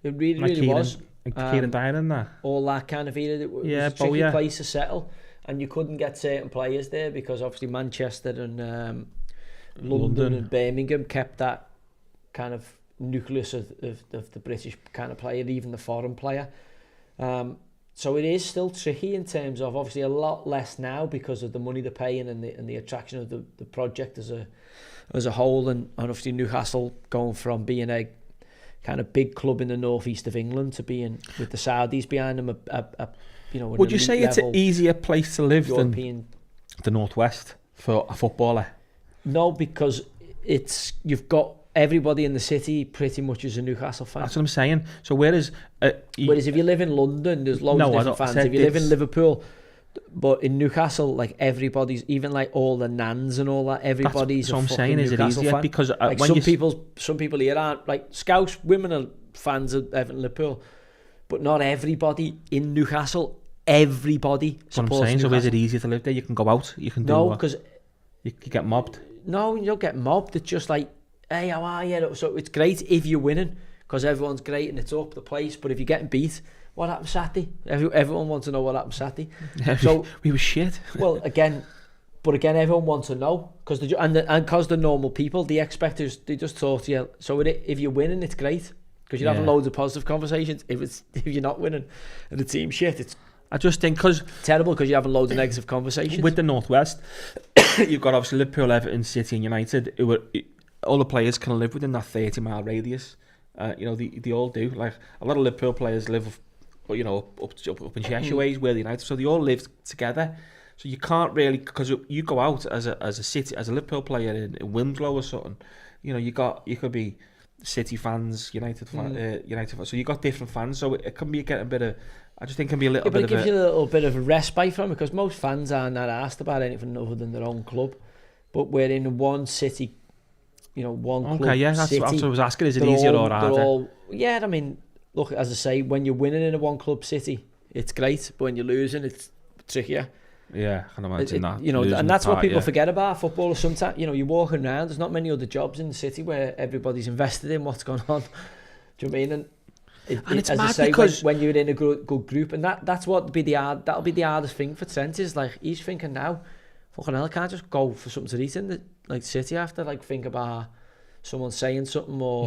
It really was.
Kieran Dyer and that.
All that kind of era. It was a tricky place to settle. And you couldn't get certain players there because obviously Manchester and London and Birmingham kept that kind of nucleus of the British kind of player, even the foreign player. So it is still tricky in terms of obviously a lot less now because of the money they're paying and the attraction of the project as a whole, and obviously Newcastle going from being a kind of big club in the northeast of England to being with the Saudis behind them.
Would you say it's an easier place to live than the northwest for a footballer?
No, because you've got everybody in the city pretty much is a Newcastle fan.
That's what I'm saying. So whereas
if you live in London, there's loads of different fans. If you live in Liverpool, but in Newcastle, like everybody's, even like all the nans and all that, everybody's a fucking Newcastle fan.
Because
like some people here aren't, like Scouse women are fans of Everton, Liverpool, but not everybody in Newcastle. Everybody supports Newcastle.
So is it easier to live there? You can go out. You can do
no, because
you get mobbed.
No, you don't get mobbed. It's just like, hey, how are you? So it's great if you're winning because everyone's great and it's up the place. But if you're getting beat, what happened Saturday? Everyone wants to know what happened Saturday.
So we were shit.
Well, again, everyone wants to know because they're normal people. The expecters, they just talk to you. So if you're winning, it's great because you're having loads of positive conversations. If you're not winning and the team's shit, it's.
I just think because
terrible because you're having loads of negative conversations.
With the Northwest, you've got obviously Liverpool, Everton, City and United. All the players can live within that 30-mile radius. They all do. Like a lot of Liverpool players live, up in Cheshire ways where the United. So they all live together. So you can't really, because you go out as a Liverpool player in Winslow or something. You could be City fans, United fans. So you got different fans. So it can be getting a bit of. I just think it can be a little bit of.
But it gives you a little bit of a respite from it because most fans aren't that asked about anything other than their own club. But we're in one city, one club.
Okay, yeah, that's what I was asking. Is it easier or harder?
Yeah, I mean, look, as I say, when you're winning in a one club city, it's great. But when you're losing, it's trickier.
Yeah, I can imagine that.
And that's what people forget about football. Sometimes, you're walking around. There's not many other jobs in the city where everybody's invested in what's going on. Do you know what I mean? And it's as I say, because when you're in a good group, and that'll be the hardest thing for Trent is like he's thinking now, fucking hell, I can't just go for something to eat in the city after think about someone saying something or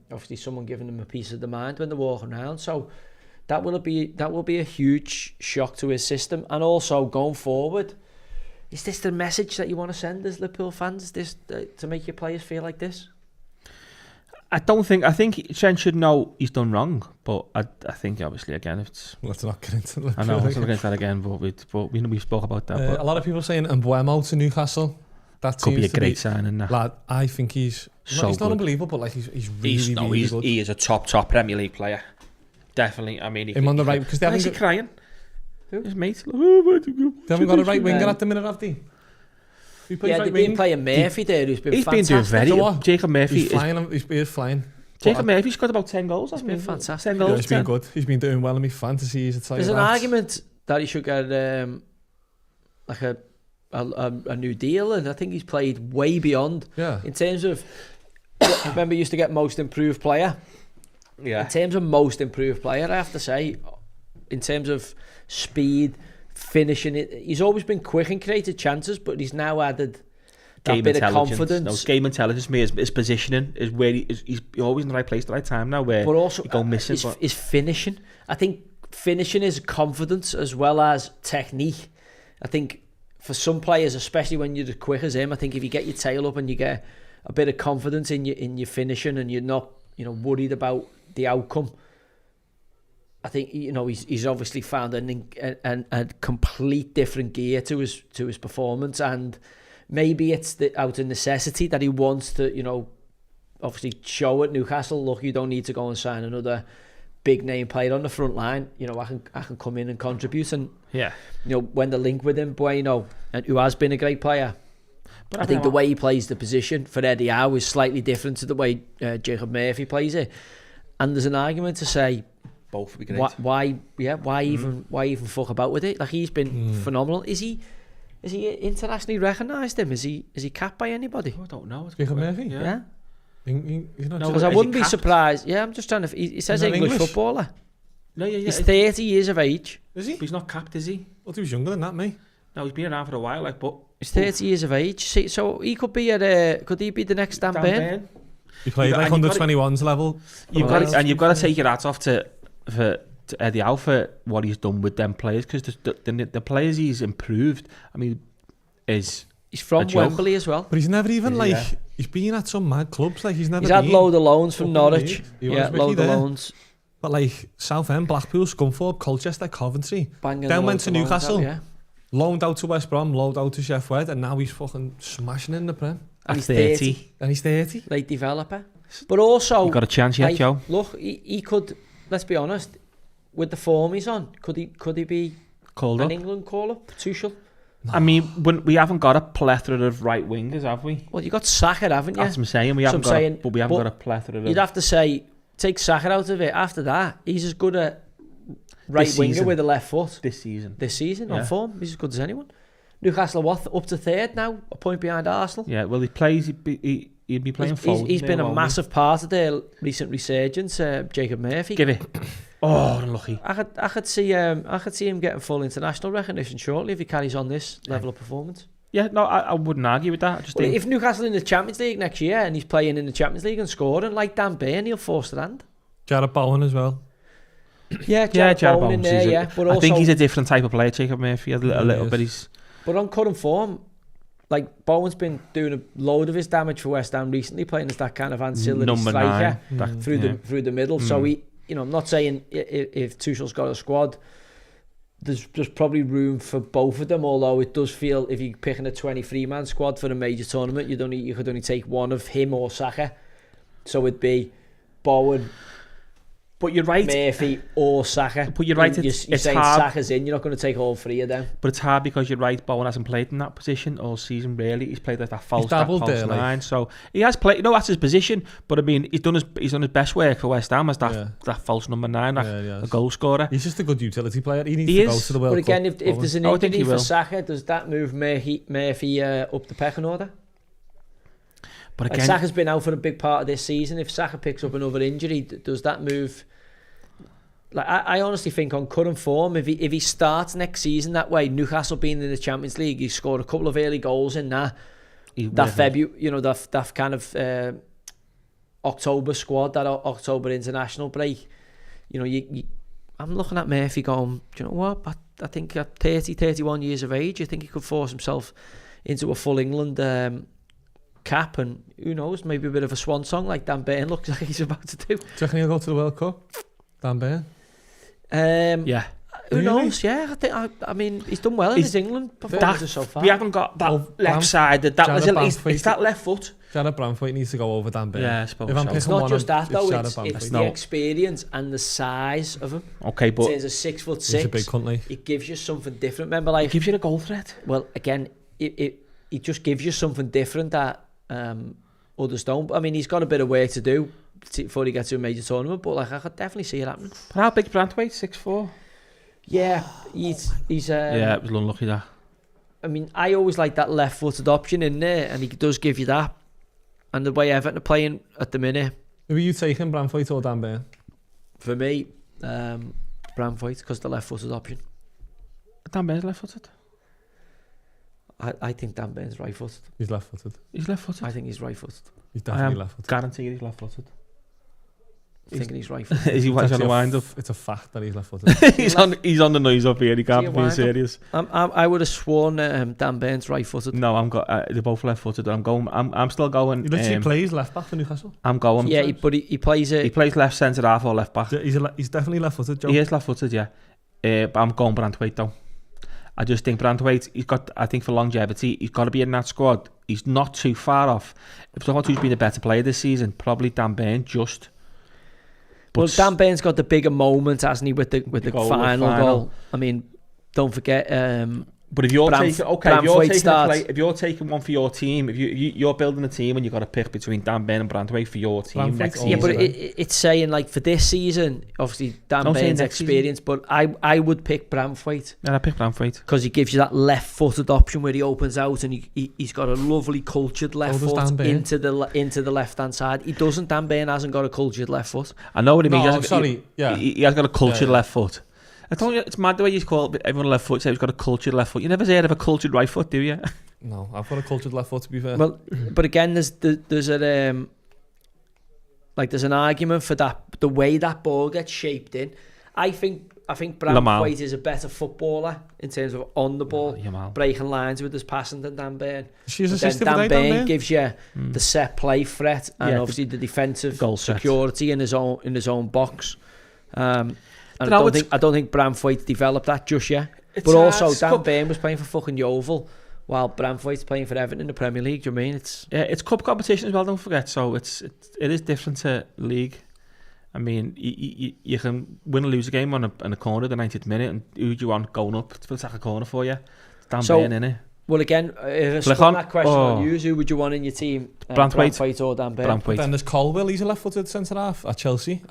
obviously someone giving them a piece of the mind when they're walking around. So that will be a huge shock to his system. And also going forward, is this the message that you want to send as Liverpool fans? Is this to make your players feel like this?
I think Trent should know he's done wrong, but I think obviously again it's.
Let's not get into that.
I know, let's not get into that again, but we spoke about that. But
a lot of people saying Mbuemo to Newcastle. That
could be a great signing.
Lad, I think he's not unbelievable, but he's really good.
He is a top Premier League player. Definitely. I mean,
him on the right because they
haven't. Why is he crying? His mate.
They haven't got a right winger at the minute, have they?
They've been playing Murphy there, who's been fantastic.
He's been doing very well. Jacob Murphy.
He's flying.
Jacob Murphy's got about 10 goals.
He's been fantastic.
10 goals.
Yeah, he's been good. He's been doing well in my fantasies.
There's an argument that he should get a new deal, and I think he's played way beyond.
Yeah.
In terms of, remember, he used to get most improved player.
Yeah.
In terms of most improved player, I have to say, in terms of speed, finishing it, he's always been quick and created chances, but he's now added that
game
bit of confidence.
No, game intelligence, his positioning is where he's always in the right place at the right time now, where
but also
he go missing.
His finishing. I think finishing is confidence as well as technique. I think for some players, especially when you're as quick as him, I think if you get your tail up and you get a bit of confidence in your finishing and you're not worried about the outcome, I think he's obviously found a complete different gear to his performance, and maybe it's out of necessity that he wants to obviously show at Newcastle, look, you don't need to go and sign another big name player on the front line. I can come in and contribute, and when the link with him, Bueno, and who has been a great player. But I think the way he plays the position for Eddie Howe is slightly different to the way Jacob Murphy plays it, and there's an argument to say
both would be great.
Why even fuck about with it? Like, he's been phenomenal. Is he internationally recognised? Is he capped by anybody?
I don't know.
Jacob Murphy?
Yeah.
Because
I wouldn't be surprised. Yeah, I'm just trying to. He says English footballer.
No, yeah.
He's 30 years of age.
Is he?
But he's not capped, is he?
Well, he was younger than that, mate.
No, he's been around for a while, but
he's 30 years of age. So he could be could he be the next Dan Burn?
He played like under 21s level.
You've got to take your hats off to Eddie Howe for what he's done with them players, because the players he's improved. I mean, he's
from Wembley as well,
but he's never even he's been at some mad clubs. Like he's
had load of loans from Norwich. Load of loans.
But like Southend, Blackpool, Scunthorpe, Colchester, Coventry. Then went to Newcastle. Loaned out to West Brom, loaned out to Sheffield, and now he's fucking smashing in the Prem.
And he's 30.
And he's 30.
Late developer. But also...
You got a chance yet, Joe?
Look, he could, let's be honest, with the form he's on, could he be
called
an
up?
England call-up? Tuchel?
No. I mean, we haven't got a plethora of right wingers, have we?
Well, you got Saka, haven't you?
That's what I'm saying. We haven't got a plethora of...
You'd have to say, take Saka out of it. After that, he's as good a right winger with a left foot.
This season,
on form. He's as good as anyone. Newcastle up to third now, a point behind Arsenal.
Yeah, well, he'd be playing forward.
He's been a massive part of their recent resurgence. Jacob Murphy.
Give it. Oh, unlucky.
I could see him getting full international recognition shortly if he carries on this level of performance.
Yeah, no, I wouldn't argue with that. I just think
if Newcastle in the Champions League next year and he's playing in the Champions League and scoring like Dan Burn, he'll force the hand.
Jared Bowen as well.
Jared Bowen in there. But also,
I think he's a different type of player, Jacob Murphy. A little bit.
But on current form, like Bowen's been doing a load of his damage for West Ham recently, playing as that kind of ancillary striker through the middle. So I'm not saying if Tuchel's got a squad, there's probably room for both of them. Although it does feel if you're picking a 23-man squad for a major tournament, you could only take one of him or Saka. So it'd be Bowen.
But you're right,
Murphy or Saka.
But you're right,
you're saying hard. Saka's in. You're not going to take all three of them.
But it's hard because you're right. Bowen hasn't played in that position all season. Really, he's played like that false nine. So he has played. No, that's his position. But I mean, he's done his best work for West Ham as that false number 9, a goal scorer.
He's just a good utility player. He needs to go to the World
Cup. But again, if there's an injury for Saka, does that move Murphy up the pecking order? But again, Saka's been out for a big part of this season. If Saka picks up another injury, does that move? Like I honestly think on current form, if he starts next season that way, Newcastle being in the Champions League, he scored a couple of early goals in that February, that kind of October squad, that October international break. I'm looking at Murphy going, do you know what? I think at 31 years of age, I think he could force himself into a full England cap, and who knows, maybe a bit of a swan song like Dan Burn looks like he's about to do.
Do you reckon he'll go to the World Cup, Dan Burn?
Yeah. Who knows? Yeah, I mean, he's done well in his England performances so far.
We haven't got that left side. It's that left foot.
Jared Bramthwaite needs to go over Dan Burn.
Yeah, I suppose
it's not just that though. It's the experience and the size of him.
Okay, but
he's a 6'6".
He's a big cunt.
It gives you something different. Remember, like
it gives you a goal threat.
Well, again, it just gives you something different that others don't. I mean, he's got a bit of work to do before he gets to a major tournament, but like I could definitely see it happening.
But how big's Bramthwaite? 6'4"?
Yeah, he's
yeah, it was unlucky that.
I mean, I always like that left-footed option in there, and he does give you that. And the way Everton are playing at the minute.
Who are you taking, Bramthwaite or Dan Burn?
For me, Bramthwaite, because the left-footed option.
Dan Burn's left-footed?
I think Dan Burn's right-footed.
He's left-footed.
He's left-footed?
I think he's right-footed.
He's definitely left-footed.
Guaranteed he's left-footed.
Thinking he's right-footed.
Is he on the wind up?
It's a fact that he's left-footed.
he's on the nose up here. He can't be being serious.
I would have sworn Dan Burn's right-footed.
No, they're both left-footed. I'm still going.
He literally plays left back for Newcastle.
I'm going.
Yeah, but he plays it.
He plays left centre half or left back.
He's definitely left-footed, Joe.
He is left-footed, yeah. But I'm going Bramthwaite though. I just think Bramthwaite, I think for longevity, he's got to be in that squad. He's not too far off. If someone who's been a better player this season, probably Dan Burn, just.
Well, Dan Burn's got the bigger moment, hasn't he, with the final goal. I mean, don't forget.
But if you're if you're taking one for your team, if you're building a team and you've got to pick between Dan Burn and Bramthwaite for your team next season.
Yeah, but it's saying like for this season, obviously Dan Burn's experience, but I would pick Bramthwaite.
Yeah, I pick Bramthwaite
because he gives you that left-footed option where he opens out and he's got a lovely cultured left foot into the left-hand side. He doesn't. Dan Burn hasn't got a cultured left foot.
I know what he means.
He
has got a cultured left foot. I told you, it's mad the way you call everyone left foot, say he's got a cultured left foot. You never heard of a cultured right foot, do you?
No, I've got a cultured left foot, to be fair.
Well, but again, there's a Like there's an argument for that, the way that ball gets shaped in. I think Braithwaite is a better footballer in terms of on the ball, breaking lines with his passing than Dan Burn. Dan Burn gives you the set play threat and obviously the defensive goal security in his own box. And I don't think Braithwaite developed that just yet. But also Dan Burn was playing for fucking Yeovil while Braithwaite's playing for Everton in the Premier League. Do you mean it's cup competition as well? Don't forget. So it is different to league. I mean, you can win or lose a game on a corner the 90th minute, and who do you want going up to attack a corner for you? Dan Burn, innit? Well, again, if I spun that question on you, who would you want in your team? Braithwaite or Dan Burn?
Then there's Colwell, he's a left-footed centre-half at Chelsea.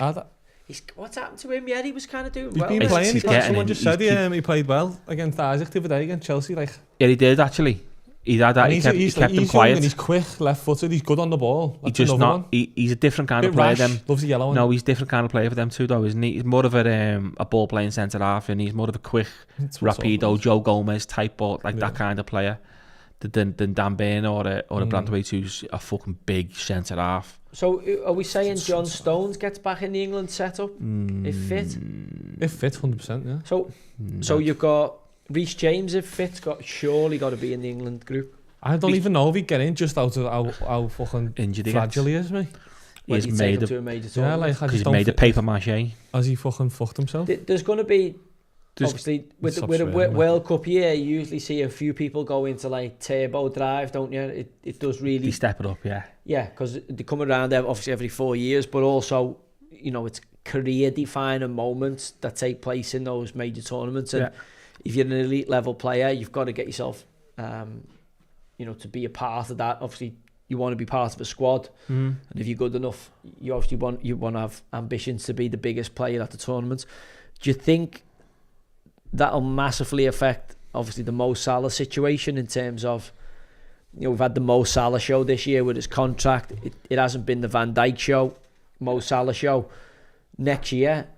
What's happened to him? Yeah, he was kind of doing
well. He's been playing. Someone just said he played well against Isaac the other day against Chelsea. Yeah,
he did actually. He kept him quiet.
And he's quick, left-footed. He's good on the ball.
He's a different kind of player.
Loves the yellow one.
No, he's a different kind of player for them too, though, isn't he? He's more of a ball-playing centre-half, and he's more of a quick, rapido, Joe Gomez type ball, that kind of player than Dan Burn or a Braithwaite, who's a fucking big centre-half.
So are we saying John Stones gets back in the England setup? If fit?
If fit, 100%, yeah.
So you've got Reece James, if fit, surely got to be in the England group.
I don't even know if he'd get in just out of how fucking
injured
fragile he is, mate.
He's made
to a major tournament.
He's made of paper mache.
Has he fucking fucked himself?
There's going to be... Obviously, with a World Cup year, you usually see a few people go into like turbo drive, don't you? It does really...
They step it up, yeah.
Yeah, because they come around obviously every 4 years, but also, it's career-defining moments that take place in those major tournaments. And if you're an elite level player, you've got to get yourself, to be a part of that. Obviously, you want to be part of a squad, and if you're good enough, you obviously want to have ambitions to be the biggest player at the tournament. Do you think that'll massively affect, obviously, the Mo Salah situation in terms of, we've had the Mo Salah show this year with his contract. It hasn't been the Van Dijk show, Mo Salah show. Next year,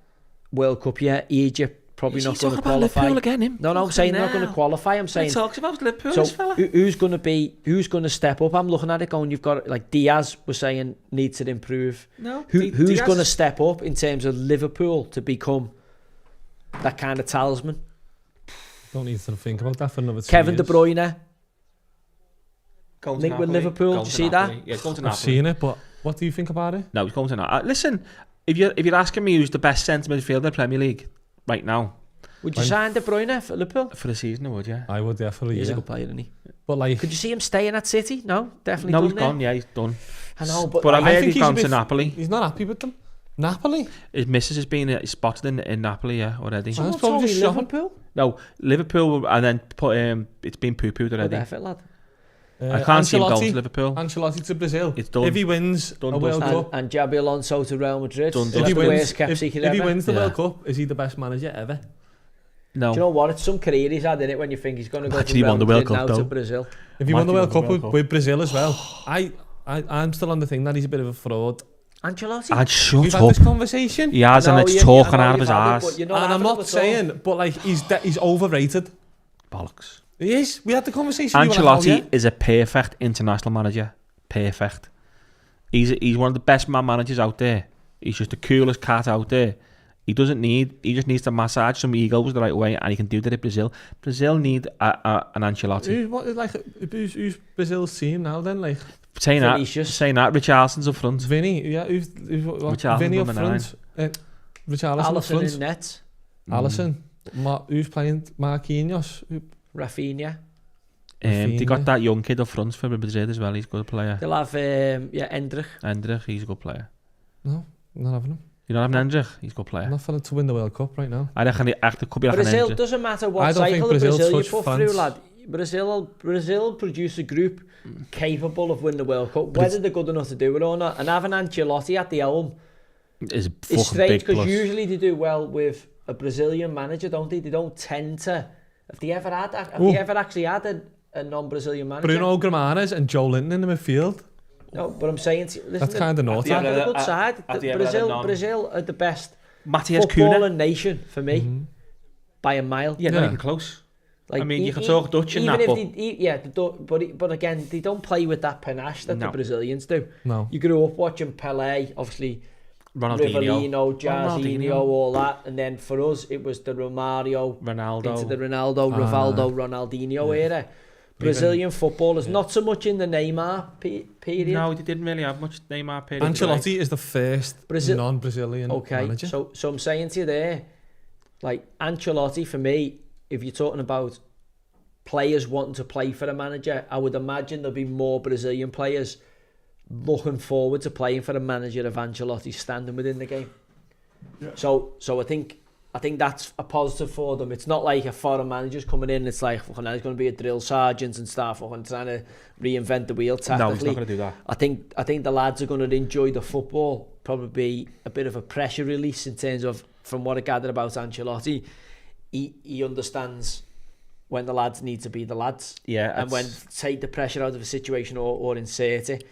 World Cup year, Egypt probably not going to qualify.
Liverpool again, him?
No, I'm saying they're not going to qualify. I'm saying.
He talks about Liverpool,
so who's going to step up? I'm looking at it going, you've got, like Diaz was saying, needs to improve.
No.
Who's going to step up in terms of Liverpool to become that kind of talisman?
Don't need to think about that for another 2
Kevin
years.
De Bruyne linked with Liverpool. Did you see that?
Yeah, he's going to Napoli.
I've seen it, but what do you think about it?
No, he's going to Napoli. Listen, if you're asking me who's the best centre midfielder in the Premier League right now,
would you sign De Bruyne for Liverpool?
For the season, I would, yeah.
I would definitely.
He's a good player, isn't he?
But
could you see him staying at City? No, definitely.
No, he's gone. Yeah, he's done.
I know, but
I heard he's gone to Napoli.
He's not happy with them. Napoli?
His missus has been spotted in Napoli, yeah, already.
Someone told me Liverpool?
No, Liverpool, and then it's been poo-pooed already.
Effort, lad.
I can't see him going to Liverpool.
Ancelotti to Brazil.
It's done.
If he wins a World Cup.
And Xabi Alonso to Real Madrid.
Done.
If he wins the World Cup, is he the best manager ever?
No.
Do you know what? It's some career he's had in it when you think he's going to go
from Real Madrid now to
Brazil.
If he won the World Cup with Brazil as well, I'm still on the thing that he's a bit of a fraud.
Ancelotti?
We've had this conversation.
He has, and it's talking out of his ass.
And I'm not saying, but like he's overrated.
Bollocks.
He is. We had the conversation.
Ancelotti is a perfect international manager. Perfect. He's one of the best managers out there. He's just the coolest cat out there. He just needs to massage some egos the right way, and he can do that at Brazil. Brazil need an Ancelotti.
Who's Brazil's team now then? Like
saying that, Richarlison's up front.
Vinny, yeah, who's Vinny up front? Richarlison up front.
In net.
Alisson. Who's playing Marquinhos?
Rafinha.
They got that young kid up front for Madrid as well. He's a good player.
They'll have Endrich.
Endrich, he's a good player.
No, not having him.
You're not having Endrich? He's a good player.
Not for to win the World Cup right now.
I reckon it could be like
Brazil,
an
doesn't matter what cycle of Brazil you put through, lad. Brazil produce a group capable of winning the World Cup, whether they're good enough to do it or not. And having Ancelotti at the helm
is
strange, because usually they do well with a Brazilian manager, don't they? They don't tend to. Have they ever actually had a non-Brazilian manager?
Bruno Guimaraes and Joe Linton in the midfield.
No, but I'm saying, listen,
that's kind of naughty.
They're a good side. Brazil are the best
Matias
footballing nation for me by a mile.
Yeah, not even close.
Like,
I mean, you can talk Dutch in that,
but again, they don't play with that panache that the Brazilians do.
No.
You grew up watching Pelé, obviously,
Ronaldinho,
Jairzinho, all that, and then for us, it was the Ronaldo, into the Rivaldo, Ronaldinho era. Brazilian football is not so much in the Neymar period.
No, they didn't really have much Neymar period.
Ancelotti is the first non-Brazilian manager.
So I'm saying to you there, like Ancelotti, for me, if you're talking about players wanting to play for a manager, I would imagine there'll be more Brazilian players looking forward to playing for a manager of Ancelotti's standing within the game. Yeah. So I think that's a positive for them. It's not like a foreign manager's coming in and it's like, fucking, he's going to be a drill sergeant and stuff, fucking trying to reinvent the wheel tactically.
No, he's not going to do that.
I think the lads are going to enjoy the football. Probably be a bit of a pressure release in terms of, from what I gathered about Ancelotti, he understands when the lads need to be the lads.
Yeah.
And when take the pressure out of a situation or insert it.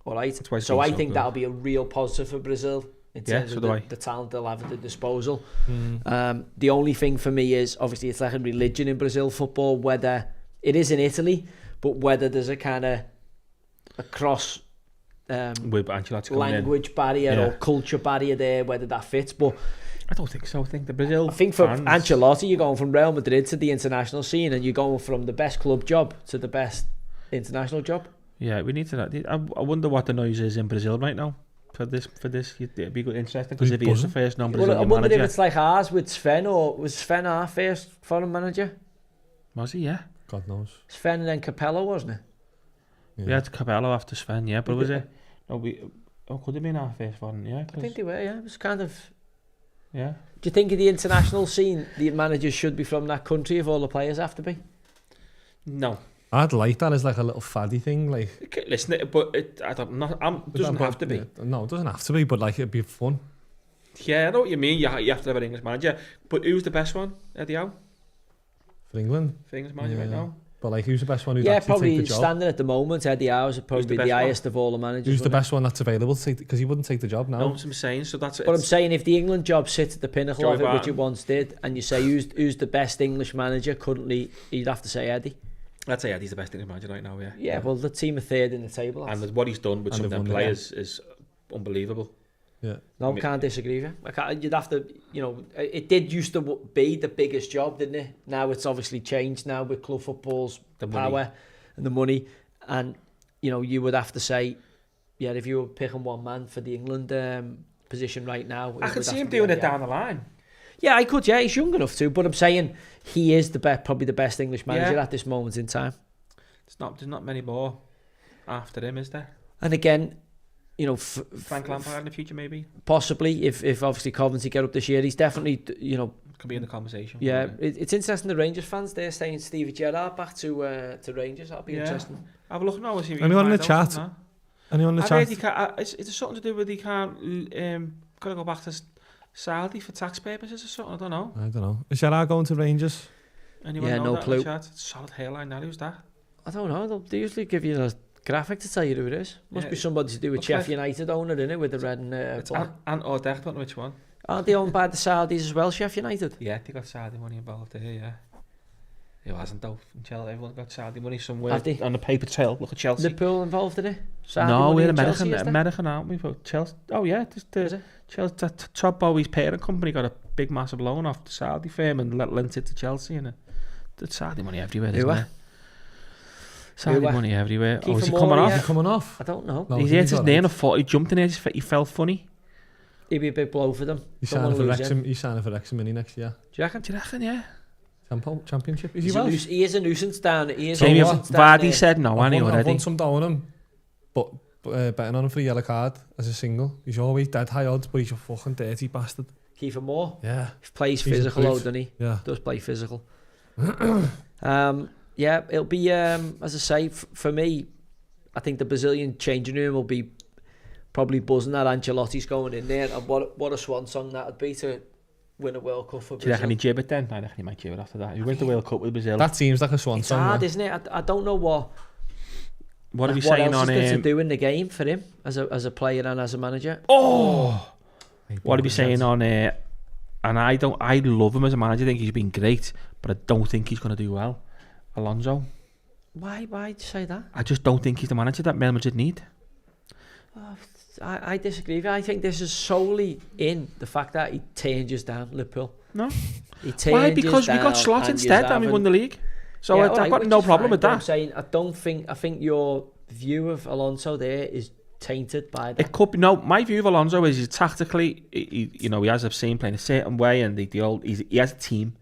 All right. So I think that'll be a real positive for Brazil in terms of the talent they'll have at their disposal. The only thing for me is, obviously, it's like a religion in Brazil football, whether it is in Italy, but whether there's a kind of a cross language barrier or culture barrier there, whether that fits. But
I don't think so. I think the Brazil.
I think for Ancelotti, you're going from Real Madrid to the international scene, and you're going from the best club job to the best international job.
Yeah, we need to. I wonder what the noise is in Brazil right now for this. It'd be good, interesting, because if he is the first non-Brazilian manager. I wonder
if it's like ours with Sven, or was Sven our first foreign manager?
Was he? Yeah.
God knows.
Sven and then Capello, wasn't it?
Yeah. We had Capello after Sven, yeah, but was it? No, could have been our first foreign, yeah.
I think they were, yeah. It was kind of.
Yeah.
Do you think in the international scene, the managers should be from that country if all the players have to be?
No.
I'd like that as like a little faddy thing, like.
Okay, listen, but it doesn't have to be.
No, it doesn't have to be, but like it'd be fun.
Yeah, I know what you mean. You have to have an English manager, but who's the best one? Eddie Howe?
For England?
For English manager right now.
But like, who's the best one who'd actually take the job?
Standing at the moment, Eddie Howe's probably the highest of all the managers.
Who's the best one that's available to take? Because he wouldn't take the job now.
No, that's what I'm saying. So that's.
But I'm saying, if the England job sits at the pinnacle of it, which it once did, and you say who's the best English manager currently, you'd have to say Eddie.
I'd say Eddie's the best English manager right now. Yeah.
Yeah. Well, the team are third in the table.
And what he's done with some of them players is unbelievable.
Yeah.
No, can't disagree with you. You'd have to, it did used to be the biggest job, didn't it? Now it's obviously changed now with club football's power and the money. And, you would have to say, yeah, if you were picking one man for the England position right now.
I could see him doing it down the line.
Yeah, I could, yeah. He's young enough to. But I'm saying he is probably the best English manager at this moment in time.
There's not many more after him, is there?
And again,
Frank Lampard in the future, maybe.
Possibly, if obviously Coventry get up this year, he's definitely
could be in the conversation.
Yeah, it's interesting. The Rangers fans they're saying Stevie Gerrard back to Rangers. That'll be interesting.
Have a look now.
Anyone in the chat? Anyone in the chat?
It's something to do with he can't. Got to go back to Saudi for tax purposes or something. I don't know. Is Gerrard going to Rangers?
Anyone know no that clue.
In the chat? Solid hairline. Now who's that?
I don't know. They usually give you a graphic to tell you who it is. Must be somebody to do with Sheffield United owner, innit, with the red and black.
Or Declan, don't know which one.
Are they owned by the Saudis as well, Sheffield United?
Yeah, they got Saudi money involved there, yeah. It hasn't though. Everyone got Saudi money somewhere on the paper trail. Look at Chelsea.
Liverpool involved in it?
No, we're American, aren't we? For Chelsea. Oh yeah, Chelsea. Todd Bowie's parent company got a big massive loan off the Saudi firm and lent it to Chelsea, and the Saudi money everywhere, isn't it? Saudi money everywhere. Is he coming off?
Is he coming off?
I don't know.
He hit his knee on a foot. He jumped in there. He fell funny.
He'd be a big blow for them.
He's signing for Wrexham. He's signing for Wrexham next year.
Do you reckon? Yeah.
Championship. Is he
he is a nuisance down.
Vardy said no, and he already.
I've won some dough on him, but betting on him for a yellow card as a single. He's always dead high odds, but he's a fucking dirty bastard.
Kiefer Moore.
Yeah.
He plays physical, doesn't he?
Yeah.
Does play physical. Yeah, it'll be, as I say, for me, I think the Brazilian changing room will be probably buzzing that Ancelotti's going in there, and what a swan song that would be to win a World Cup for Brazil.
Do you reckon he jib it then? I reckon he might jib it after that. He wins the World Cup with Brazil.
That seems like a swan song.
It's hard, isn't it? I don't know what
are we saying on him?
What else is there to do in the game for him as a player and as a manager?
Oh! What are we saying on And I love him as a manager. I think he's been great, but I don't think he's going to do well. Alonso.
Why do you say that?
I just don't think he's the manager that Real Madrid need.
I disagree with you. I think this is solely in the fact that he changes down Liverpool.
No. Why? Because we got Slot instead and we won the league. So yeah, I've got no problem with that.
I'm saying I think your view of Alonso there is tainted by that.
It could be. No, my view of Alonso is tactically, he has a team playing a certain way, and he has a team.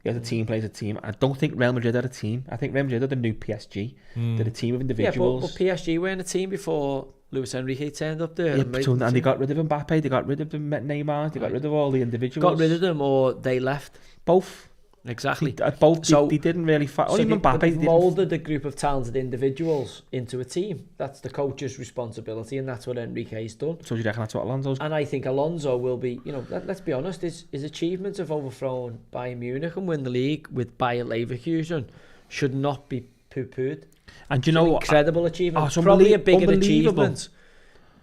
He has a team, plays a team. I don't think Real Madrid had a team. I think Real Madrid are the new PSG. They're a team of individuals.
Yeah, but PSG weren't a team before Luis Enrique turned up there.
Yeah, and they got rid of Mbappe, they got rid of the Neymar, they got rid of all the individuals.
Got rid of them, or they left?
Both.
Exactly.
They didn't really fight. Only Mbappe
they moulded a group of talented individuals into a team. That's the coach's responsibility, and that's what Enrique's done.
So do you reckon that's what Alonso's?
And I think Alonso will be, let's be honest, his achievements of overthrown Bayern Munich and win the league with Bayer Leverkusen should not be poo-pooed.
And you know what?
Incredible achievement. Probably a bigger achievement.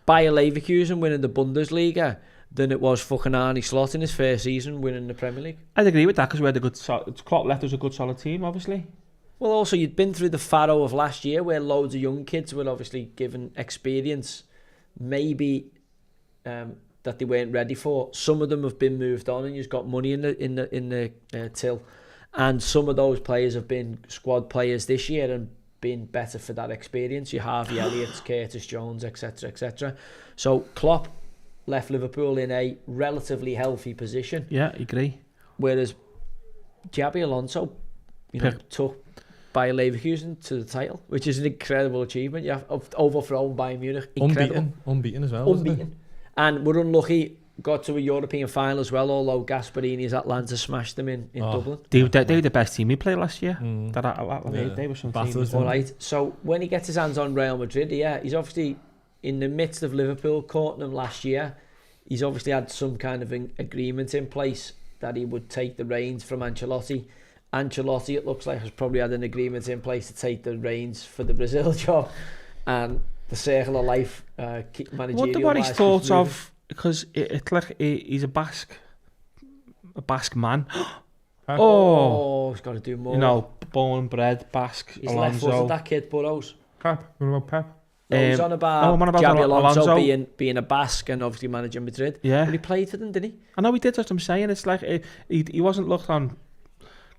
Bayer Leverkusen winning the Bundesliga than it was fucking Arne Slot in his first season winning the Premier League.
I'd agree with that because we had a good Klopp left us a good solid team, obviously.
Well, also you'd been through the furrow of last year where loads of young kids were obviously given experience, maybe that they weren't ready for. Some of them have been moved on, and you've got money in the till, and some of those players have been squad players this year and been better for that experience. You Harvey Elliott, Curtis Jones, etc., etc. So Klopp left Liverpool in a relatively healthy position.
Yeah, I agree.
Whereas Xabi Alonso, took Bayer Leverkusen to the title, which is an incredible achievement. You have overthrown Bayern Munich.
Unbeaten as well.
Unbeaten. And we're unlucky, got to a European final as well, although Gasperini's Atlanta smashed them in Dublin.
They were the best team we played last year. They were some teams.
All right. So when he gets his hands on Real Madrid, he's obviously in the midst of Liverpool courting him last year. He's obviously had some kind of agreement in place that he would take the reins from Ancelotti. Ancelotti, it looks like, has probably had an agreement in place to take the reins for the Brazil job, and the circle of life managerial.
I wonder what his thoughts of, because it's like he's a Basque man.
He's got to do more.
Born and bred Basque.
He's
Alonso.
left-footed, that kid, Burrows.
Pep. What about Pep?
No, he's on about Xabi Alonso being a Basque and obviously managing Madrid.
Yeah.
But he played for them, didn't he?
I know he did, that's what I'm saying. It's like he wasn't looked on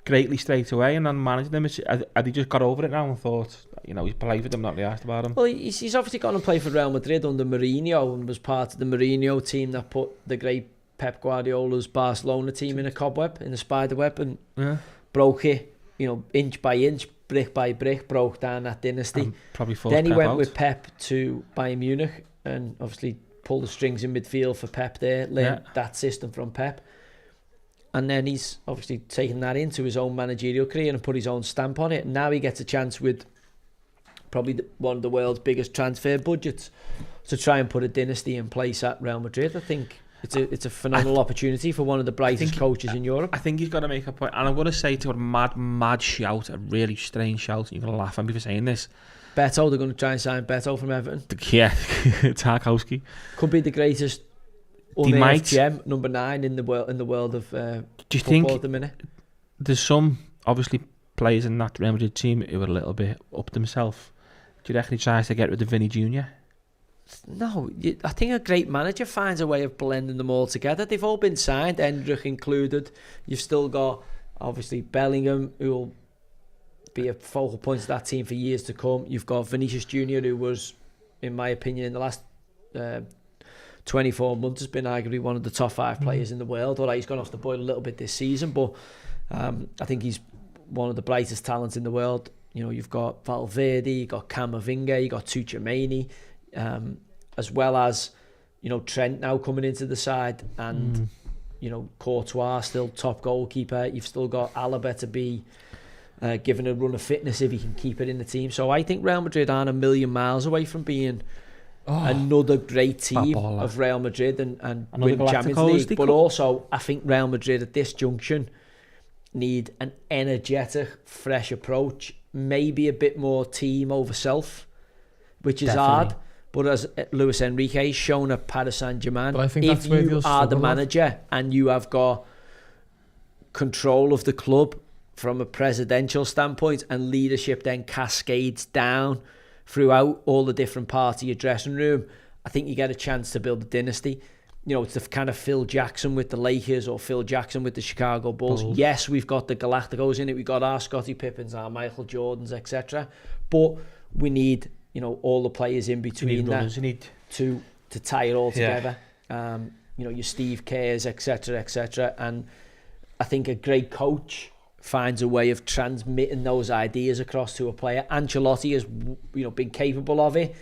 greatly straight away, and then managing them. Had he just got over it now and thought, he's played for them, not really asked about him?
Well, he's obviously gone and played for Real Madrid under Mourinho and was part of the Mourinho team that put the great Pep Guardiola's Barcelona team in a cobweb, in a spider web, and broke it, inch by inch, brick by brick, broke down that dynasty. Then he went with Pep to Bayern Munich and obviously pulled the strings in midfield for Pep there, learned that system from Pep. And then he's obviously taken that into his own managerial career and put his own stamp on it. And now he gets a chance with probably one of the world's biggest transfer budgets to try and put a dynasty in place at Real Madrid. I think it's a phenomenal opportunity for one of the brightest coaches in Europe.
I think he's got to make a point. And I'm going to say to a mad shout, a really strange shout. You're going to laugh at me for saying this.
Beto, they're going to try and sign Beto from Everton.
Yeah, Tarkowski.
Could be the greatest gem, number 9 in the world of
do you
football
think
at the minute.
There's some obviously players in that Real Madrid team who are a little bit up themselves. Do you reckon he tries to get rid of Vinny Jr.?
No, I think a great manager finds a way of blending them all together. They've all been signed, Endrick included. You've still got obviously Bellingham, who will be a focal point of that team for years to come. You've got Vinicius Jr., who was, in my opinion, in the last 24 months has been arguably one of the top 5 players in the world. All right, he's gone off the boil a little bit this season, but I think he's one of the brightest talents in the world. You've got Valverde, you've got Camavinga, you've got Tchouaméni, as well as Trent now coming into the side, and Courtois still top goalkeeper. You've still got Alaba to be given a run of fitness if he can keep it in the team. So I think Real Madrid aren't a million miles away from being another great team of Real Madrid and win Champions League. But also, I think Real Madrid at this junction need an energetic, fresh approach, maybe a bit more team over self, which is hard. But as Luis Enrique's shown at Paris Saint-Germain, if you are the manager and you have got control of the club from a presidential standpoint, and leadership then cascades down throughout all the different parts of your dressing room, I think you get a chance to build a dynasty. You know, it's the kind of Phil Jackson with the Lakers or Phil Jackson with the Chicago Bulls. Yes, we've got the Galacticos in it. We've got our Scottie Pippens, our Michael Jordans, etc. But we need, you know, all the players in between that to tie it all together. You know, your Steve Kerrs, etc. And I think a great coach finds a way of transmitting those ideas across to a player. Ancelotti has, you know, been capable of it.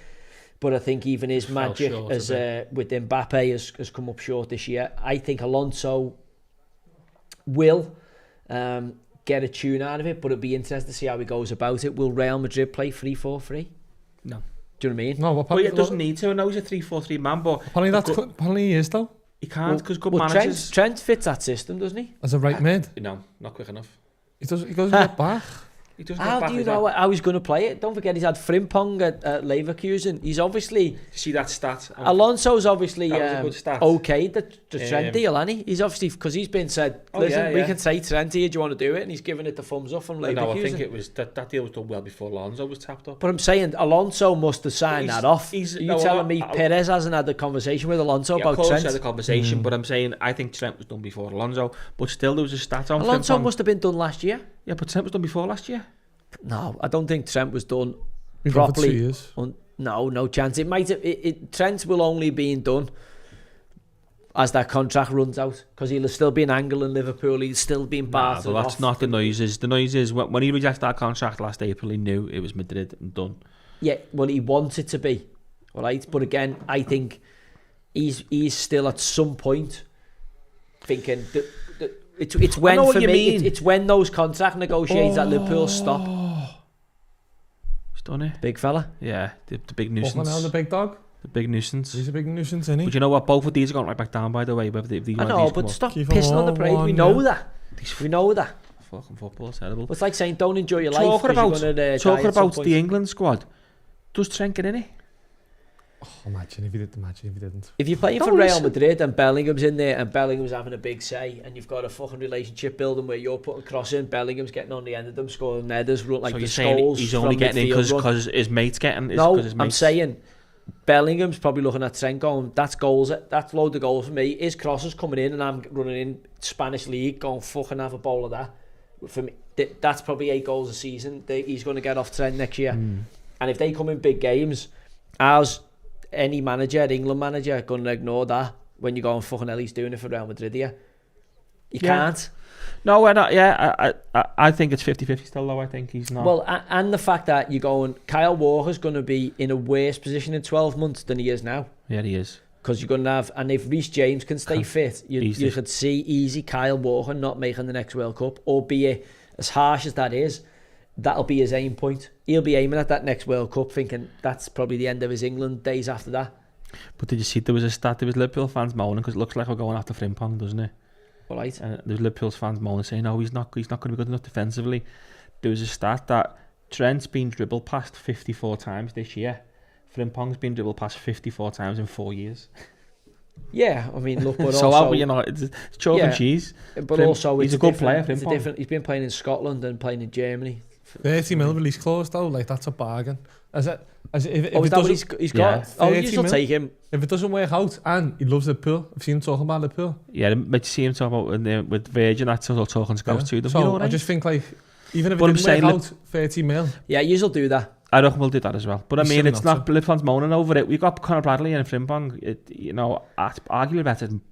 But I think even his magic as with Mbappe has come up short this year. I think Alonso will get a tune out of it, but it'll be interesting to see how he goes about it. Will Real Madrid play 3-4-3?
No.
Do you know what I mean?
No,
well, he doesn't need to. I know he's a 3-4-3 man, but
apparently he is though.
He can't because good managers.
Trent fits that system, doesn't he?
As a right mid?
No, not quick enough.
He goes get back.
How do you know how he's going to play it? Don't forget he's had Frimpong at Leverkusen. He's obviously...
See that stat?
Alonso's obviously okay, the Trent deal, hasn't he? He's obviously... Because he's been said, listen, we can say Trent here, do you want to do it? And he's given it the thumbs up from Leverkusen.
No, I think it was... That deal was done well before Alonso was tapped up.
But I'm saying Alonso must have signed that off. Are you telling me Perez hasn't had the conversation with Alonso about Trent?
Of course he had the conversation, but I'm saying I think Trent was done before Alonso. But still there was a stat on
Alonso
Frimpong.
must have been done last year.
Yeah, but Trent was done before last year.
No, I don't think Trent was done properly.
2 years.
No chance. It might have, Trent will only be done as that contract runs out, because he'll still be an angle in Liverpool. He's still being Barton.
Well, that's not the noises. The noise is when he rejected that contract last April, he knew it was Madrid and done.
Yeah, well, he wanted to be, all right. But again, I think he's still at some point thinking that. It's when for me it's when those contract negotiations at Liverpool stop.
He's done it.
Big fella.
Yeah, the big nuisance.
Now the big dog.
The big nuisance.
He's a big nuisance, isn't he?
But you know what? Both of these are going right back down, by the way. I
know, but stop pissing on the parade. We know that. We know that.
Fucking football, terrible.
It's like saying don't enjoy your life.
Talking about the England squad. Does Trent get in it?
Oh, imagine if he didn't.
If you're playing for Real Madrid and Bellingham's in there and Bellingham's having a big say and you've got a fucking relationship building where you're putting cross in, Bellingham's getting on the end of them, scoring headers like
so
the skulls.
He's only getting in because his mate's getting.
I'm saying Bellingham's probably looking at Trent going, that's goals, that's load of goals for me. His cross is coming in and I'm running in Spanish league going fucking have a bowl of that. For me, that's probably 8 goals a season he's going to get off Trent next year. And if they come in big games, how's any manager, England manager, going to ignore that when you're going fucking hell, he's doing it for Real Madrid here? You can't.
No, we're not. Yeah, I think it's 50-50 still, though. I think he's not.
Well, and the fact that you're going, Kyle Walker's going to be in a worse position in 12 months than he is now.
Yeah, he is.
Because you're going to have, and if Reece James can stay fit, you could see easy Kyle Walker not making the next World Cup, albeit as harsh as that is. That'll be his aim point. He'll be aiming at that next World Cup thinking that's probably the end of his England days after that.
But did you see there was a stat, there was Liverpool fans moaning because it looks like we're going after Frimpong, doesn't it?
All right.
There's Liverpool fans moaning saying, no, he's not going to be good enough defensively. There was a stat that Trent's been dribbled past 54 times this year. Frimpong's been dribbled past 54 times in 4 years.
Yeah, I mean, look, but
so
also...
it's chalk and cheese.
But also,
he's a good player,
Frimpong. He's been playing in Scotland and playing in Germany.
30 mil release clause though, like that's a bargain. If
he's got? Oh, you'll take him.
If it doesn't work out, and he loves Liverpool, I've seen him talking about Liverpool.
Yeah, but you see him talking about with Virgin, that's all talking scouts too.
So I just think like, even if it didn't work out, 30 mil.
Yeah, you'll do that.
I reckon we'll do that as well. But I mean, it's not Liverpool's moaning over it. We've got Conor Bradley and Frimpong, arguably better than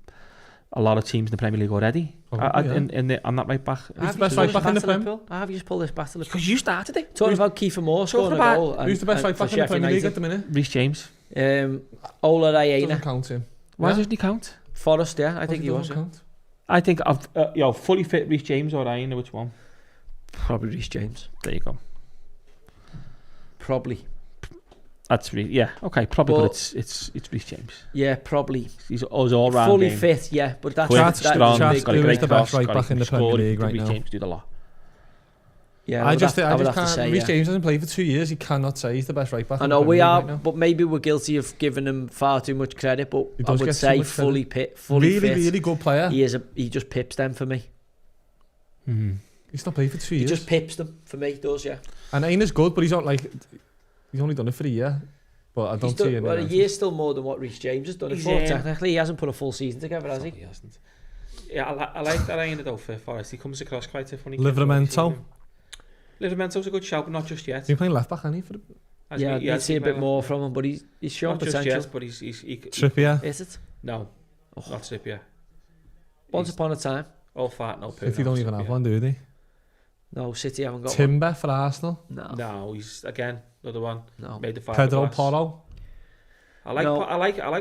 a lot of teams in the Premier League already. On that right back.
Who's the best right back in the Premier?
I have you just pulled this back to Liverpool.
Because you started it.
Talking about Kiefer Moore scoring a goal.
Who's the best right back in the Premier League at the minute?
Reece James.
Ola Rayena.
Doesn't count him.
Why doesn't he count?
Forrest, yeah. I think he was.
I think of fully fit Reece James or Rayena, which one?
Probably Reece James.
There you go.
Probably.
That's really, yeah, okay, probably, but it's Reece James.
Yeah, probably.
He's all round
fully
game.
Fit, yeah, but that's
strong. He's got a great
the best right back in the Premier League right now.
Reece James did a lot.
Yeah, I just can't. Reece James hasn't played for 2 years. He cannot say he's the best right back.
I know we are, but maybe we're guilty of giving him far too much credit. But I would say fully fit.
Really good player.
He just pips them for me.
He's not played for 2 years.
He just pips them for me, does, yeah.
And Aine is good, but he's only done it for a year. But I don't see it.
Well, a year's still more than what Reece James has done it for. Technically, he hasn't put a full season together, has he?
He hasn't. Yeah, I like that Aine though for Forest. He comes across quite a funny.
Livramento.
Livramento's a good shout, but not just yet.
He's playing left back, hasn't he?
Yeah, I'd see a bit more from him, but he's shown potential.
Not just yet, but he's
Trippier.
Is it?
No, not Trippier.
Once upon a time.
All fat, no poo.
City don't even have one, do they?
No, City haven't got
Timber for Arsenal.
No, he's again another one.
No.
Made the
Pedro Porro.
I like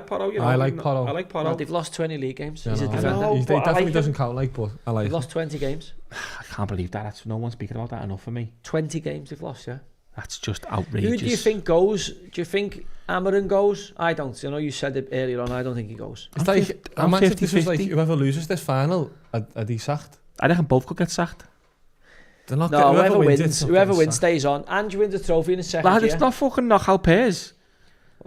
Porro. You know,
I like Porro.
I like Porro.
No, they've lost 20 league games.
Yeah,
He's a defender.
He definitely doesn't count but I like.
They've lost 20 games.
I can't believe that. That's no one's speaking about that enough for me.
20 games they've lost, yeah.
That's just outrageous.
Who do you think goes? Do you think Amarin goes? I don't. I know you said it earlier on. I don't think he goes.
It's I'm 50-50. Whoever loses this final, are they sacked?
I reckon both could get sacked.
They're not.
No, whoever wins stays on. And you win the trophy in the second year.
It's not fucking knockout pairs.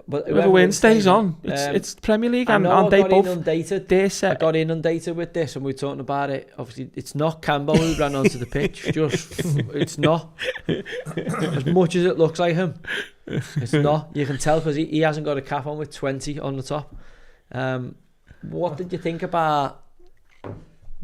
But
whoever wins stays on. It's Premier League and they both.
I got inundated with this, and we're talking about it. Obviously, it's not Campbell who ran onto the pitch. It's not. As much as it looks like him, it's not. You can tell because he hasn't got a cap on with 20 on the top. What did you think about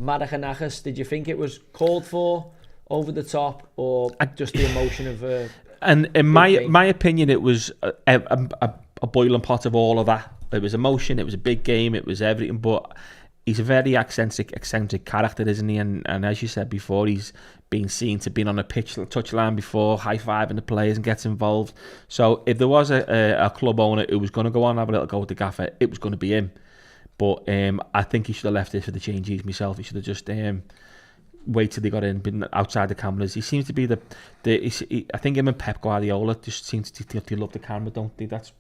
Maracanakas? Did you think it was called for, over the top, or just the emotion of?
And in my opinion, it was a boiling pot of all of that. It was emotion, it was a big game, it was everything, but he's a very eccentric character, isn't he? And as you said before, he's been seen to be on a touchline before, high-fiving the players and gets involved. So if there was a club owner who was going to go on and have a little go with the gaffer, it was going to be him. But I think he should have left this for the changes myself. He should have just wait till they got in, been outside the cameras. He seems to be I think him and Pep Guardiola just seems to love the camera, don't they? That's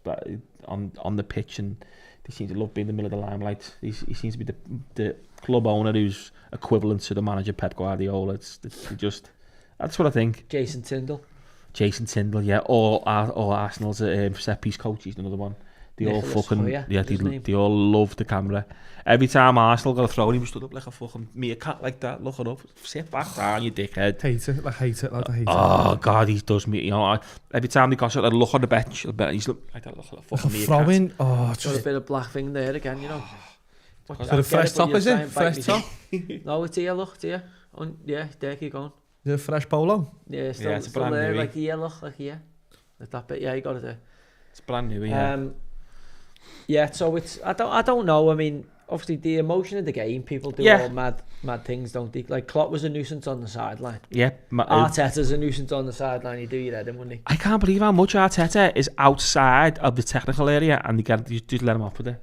on the pitch, and they seem to love being in the middle of the limelight. He seems to be the club owner who's equivalent to the manager Pep Guardiola. That's what I think.
Jason Tyndall,
yeah. Or Arsenal's set piece coach. He's another one. They all fucking they all love the camera. Every time Arsenal got a throw, he was stood up like a fucking meerkat like that, looking up. Sit back down, you dickhead.
Hate it.
Oh God, he does me. You know, every time they got shot, they'd look on the bench. He's look like that, look like a fucking meerkat.
Throwing.
Got a bit of black thing there again, you know.
So the fresh top, is it? Fresh top?
No, it's here. Look, here. Yeah, there you go.
Is it a fresh polo?
Yeah, still there, like here. Look, like here. Like that bit. Yeah, you got it there.
It's brand new. Yeah.
Yeah, so it's I don't know. I mean, obviously the emotion of the game, people do all mad things, don't they? Like Klopp was a nuisance on the sideline.
Yeah,
Arteta's a nuisance on the sideline. You do your head in, wouldn't he?
I can't believe how much Arteta is outside of the technical area, and you just let him off with it.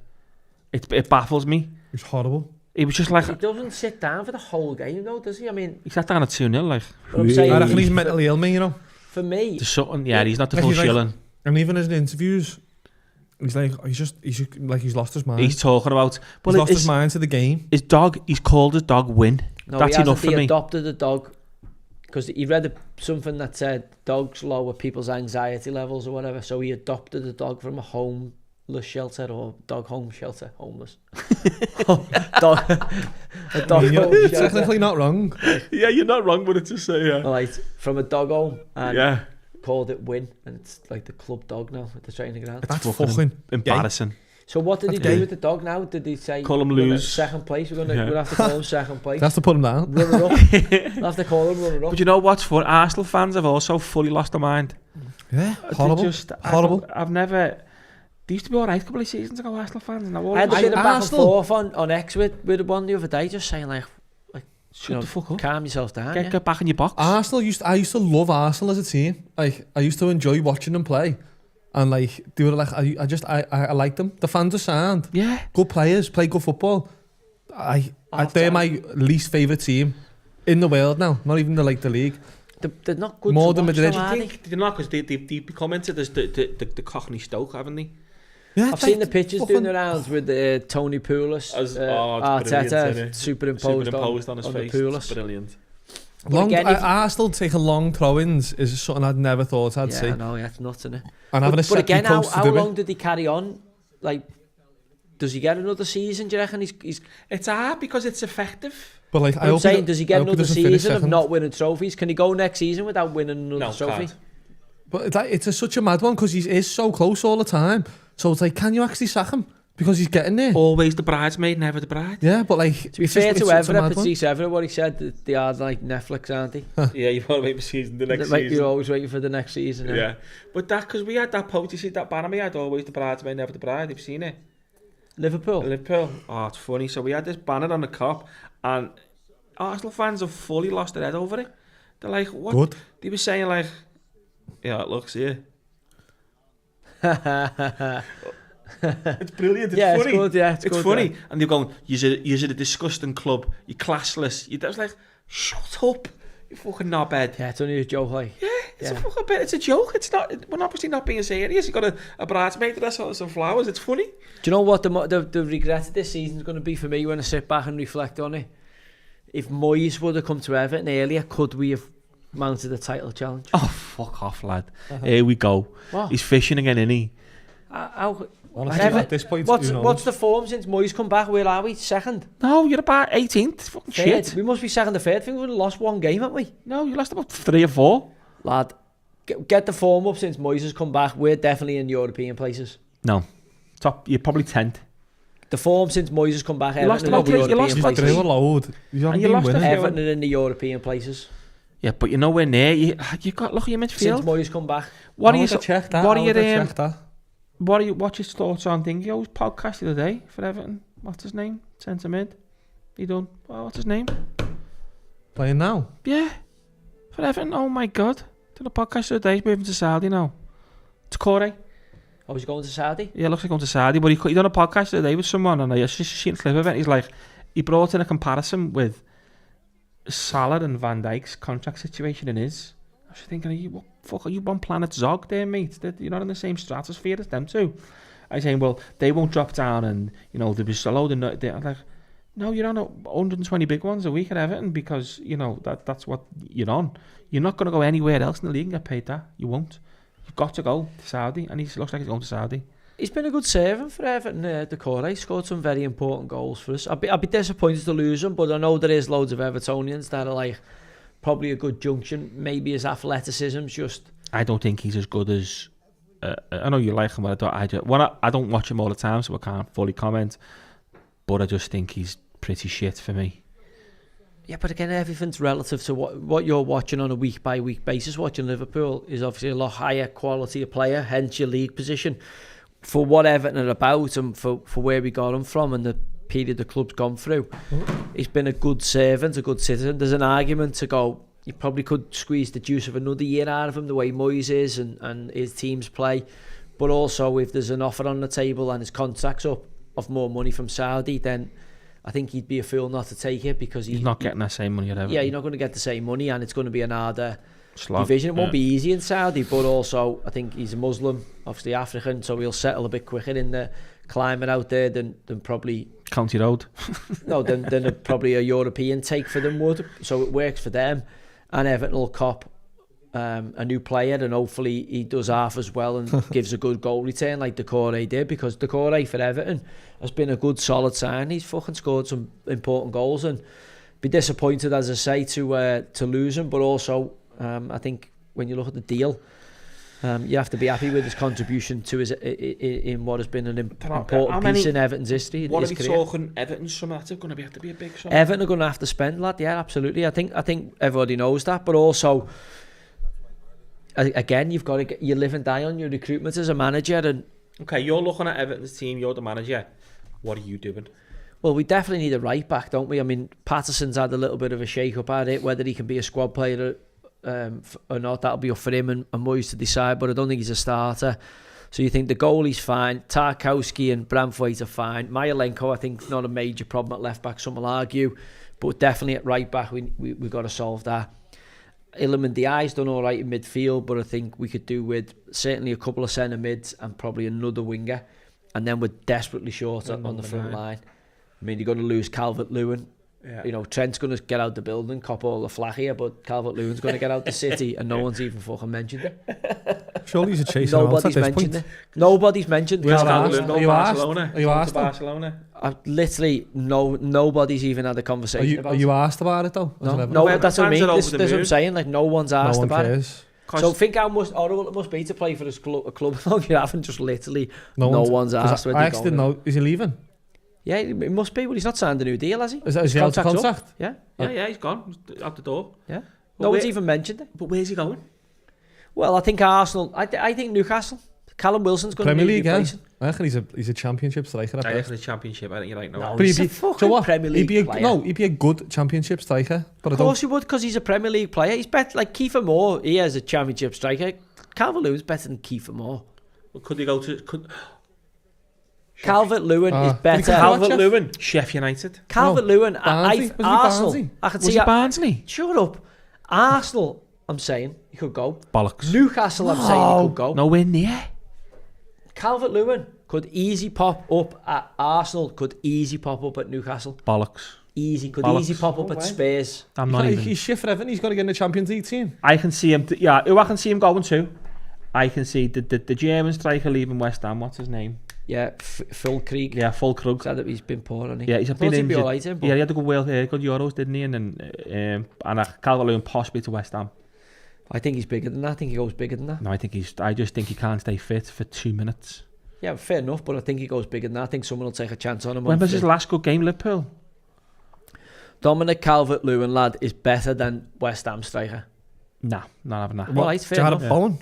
It baffles me.
It's horrible.
He was just like...
He doesn't sit down for the whole game, though, does he? I mean...
He sat down at 2-0, like...
I reckon he's mentally ill, you know?
For me...
There's something, he's not the full shilling.
And even in interviews, he's like, he's lost his mind.
He's talking about...
He's lost his mind to the game.
He's called his dog Win.
No,
that's enough for me.
He adopted a dog, because he read something that said dogs lower people's anxiety levels or whatever, so he adopted a dog from a homeless shelter or dog home shelter, homeless. A dog home
You're
shelter.
technically not wrong.
Yeah, you're not wrong, but it's just say
Right, from a dog home, and called it Win, and it's like the club dog now at the training ground.
That's fucking
embarrassing.
Gay.
So what did he do with the dog now? Did he say
call him lose
second place? We'll have to call him second place.
That's to put him down.
Runner up. We'll have to call him runner up.
But you know what's for Arsenal fans have also fully lost their mind.
Yeah, horrible.
I've never. They used to be alright a couple of seasons ago, Arsenal fans. And
I had a bit of back and forth on X with one the other day, just saying like
shut the fuck up,
calm yourself down,
get back in your box.
I used to love Arsenal as a team. Like I used to enjoy watching them play, and like they were like I liked them. The fans are sound, good players, play good football. They're my least favourite team in the world now. Not even the league.
They're not good.
More than Madrid.
I think they're not, because they've become into this the Cockney Stoke, haven't they?
Yeah, I've seen the pictures doing the rounds with Tony Pulis, Arteta superimposed on his face. It's
brilliant.
Arsenal taking long throw-ins is something I'd never thought I'd see.
Yeah, no, it's nuts, isn't it?
And having a set
again,
how
long did he carry on? Like, does he get another season? Do you reckon he's?
It's hard because it's effective.
But like,
I'm saying, does he get another season of not winning trophies? Can he go next season without winning another trophy?
Can't. But it's such a mad one because he is so close all the time. So it's like, can you actually sack him? Because he's getting there.
Always the bridesmaid, never the bride.
Yeah, but like...
To be fair to Everett, Patrice Everett, what he said, they are like Netflix, aren't they?
Yeah, you've got to wait for the next season.
You're always waiting for the next season.
Yeah. But that, because we had that post, you see that banner we had, always the bridesmaid, never the bride. Have you seen it?
Liverpool.
Oh, it's funny. So we had this banner on the cup, and Arsenal fans have fully lost their head over it. They're like, what? Good. They were saying like, yeah, it looks here. It's brilliant. It's funny.
It's good. Yeah,
it's good, funny. Yeah. And they're going, you're a disgusting club. You're classless. I was like, shut up, you fucking knobhead.
Yeah, it's only a joke, like.
Yeah, it's a fucking bit. It's a joke. It's not. We're obviously not being serious. You got a bridesmaid dress on some flowers. It's funny.
Do you know what the regret of this season is going to be for me when I sit back and reflect on it? If Moyes would have come to Everton earlier, could we have mounted the title challenge?
Oh, fuck off, lad. Here we go. What? He's fishing again, isn't he?
Honestly, at this point,
what's the form since Moyes come back? Where are we? Second?
No, you're about 18th. Fucking
third.
Shit.
We must be second or third. I think we've lost one game, haven't we?
No, you lost about 3 or 4.
Lad, get the form up since Moyes has come back. We're definitely in European places.
No. Top. You're probably 10th.
The form since Moyes has come back,
you lost about 3. You lost about 3.
You lost
Everton in the European places.
Yeah, but you're nowhere near. You got look at your midfield.
Since Moyes come back.
What what's your thoughts on Dingo's podcast the other day for Everton? What's his name? Centre mid. He done. Well, what's his name?
Playing now?
Yeah. For Everton. Oh my God. Did a podcast the other day. He's moving to Saudi now. To Corey.
Oh, he's going to Saudi?
Yeah, looks like going to Saudi. But he done a podcast the other day with someone, and I just seen a clip of it. He's like, he brought in a comparison with Salah and Van Dijk's contract situation in his. I was thinking, are you on planet Zog there, mate? You're not in the same stratosphere as them two. I was saying, well, they won't drop down, and there was a load of. I'm like, no, you're on 120 big ones a week at Everton because that's what you're on. You're not going to go anywhere else in the league and get paid that. You won't. You've got to go to Saudi, and he looks like he's going to Saudi.
He's been a good servant for Everton. Decore scored some very important goals for us. I'd be disappointed to lose him, but I know there is loads of Evertonians that are like probably a good junction. Maybe his athleticism's just.
I don't think he's as good as. I know you like him, but I don't watch him all the time, so I can't fully comment. But I just think he's pretty shit for me.
Yeah, but again, everything's relative to what you're watching on a week-by-week basis. Watching Liverpool is obviously a lot higher quality of player, hence your league position. For what Everton are about and for where we got him from and the period the club's gone through, he's been a good servant, a good citizen. There's an argument to go, you probably could squeeze the juice of another year out of him, the way Moyes is and his teams play. But also, if there's an offer on the table and his contract's up of more money from Saudi, then I think he'd be a fool not to take it because
he's not getting that same money at Everton.
Yeah, you're not going to get the same money, and it's going to be an harder division. It won't be easy in Saudi, but also I think he's a Muslim, obviously African, so he'll settle a bit quicker in the climate out there than probably
County Road.
No, than probably a European take for them would. So it works for them, and Everton will cop a new player, and hopefully he does half as well and gives a good goal return like Decore did, because Decore for Everton has been a good solid sign. He's fucking scored some important goals, and be disappointed, as I say, to lose him, but also I think when you look at the deal, you have to be happy with his contribution to his in what has been an important piece in Everton's history.
What are we talking? Everton's sum? That's going to have to be a big sum.
Everton are going to have to spend, lad. Yeah, absolutely. I think everybody knows that, but also, again, you've got to you live and die on your recruitment as a manager. And
okay, you're looking at Everton's team. You're the manager. What are you doing?
Well, we definitely need a right back, don't we? I mean, Patterson's had a little bit of a shake up at it. Whether he can be a squad player or not, that'll be up for him and Moyes to decide, but I don't think he's a starter. So you think the goalie's fine, Tarkowski and Branthwaite are fine. Myelenko, I think, not a major problem at left back, some will argue, but definitely at right back we've got to solve that. Iliman Diaye's done all right in midfield, but I think we could do with certainly a couple of centre mids and probably another winger, and then we're desperately short on the front line. I mean, you're going to lose Calvert-Lewin. Yeah. Trent's going to get out the building, cop all the flack here, but Calvert-Lewin's going to get out the city, and no one's even fucking mentioned it.
Surely he's a chaser. Nobody's mentioned it.
Nobody's mentioned.
Are you asked? Barcelona.
Literally, nobody's even had a conversation about it.
Are you asked about it though?
No, that's what I mean. That's what I'm saying. Like, no one's asked about it. So think how horrible it must be to play for a club like you haven't just literally no one's asked.
I actually didn't know. Is he leaving?
Yeah, it must be. Well, he's not signed a new deal, has he?
Is he out of contract?
Yeah,
he's gone. He's out the door.
Yeah. No one's even mentioned it.
But where's he going?
Well, I think Arsenal. I think Newcastle. Callum Wilson's going to be replacing.
I reckon he's a championship striker.
I reckon he's championship. I think you're right.
No, he's a fucking Premier League player.
He'd be a good championship striker. But
of course he would, because he's a Premier League player. He's better. Like Kiefer Moore, he is a championship striker. Calvert-Lewin's better than Kiefer Moore.
Well, could he go to...
Calvert-Lewin is better.
Calvert-Lewin, Sheffield United.
Calvert-Lewin, Arsenal. I can see
Barnsley?
Shut up. Arsenal, I'm saying, he could go.
Bollocks.
Newcastle, I'm saying, he could go.
Nowhere near.
Calvert-Lewin could easy pop up at Arsenal, could easy pop up at Newcastle.
Bollocks.
Easy pop up at Spurs.
He's shit for Everton. He's got to get in the Champions League team.
I can see him. Who I can see him going to? I can see the German striker leaving West Ham. What's his name?
Yeah, Füllkrug.
Yeah, Füllkrug.
Said that he's been poor, hasn't he?
Yeah, he's been injured.
Be all right,
yeah, he had a good Euros, didn't he? And Calvert-Lewin possibly to West Ham.
I think he's bigger than that. I think he goes bigger than that.
No, I just think he can't stay fit for 2 minutes.
Yeah, fair enough, but I think he goes bigger than that. I think someone will take a chance on him.
When was his last good game, Liverpool?
Dominic Calvert-Lewin, lad, is better than West Ham striker.
Nah, not having that.
Well, he's fair enough.
Bowen?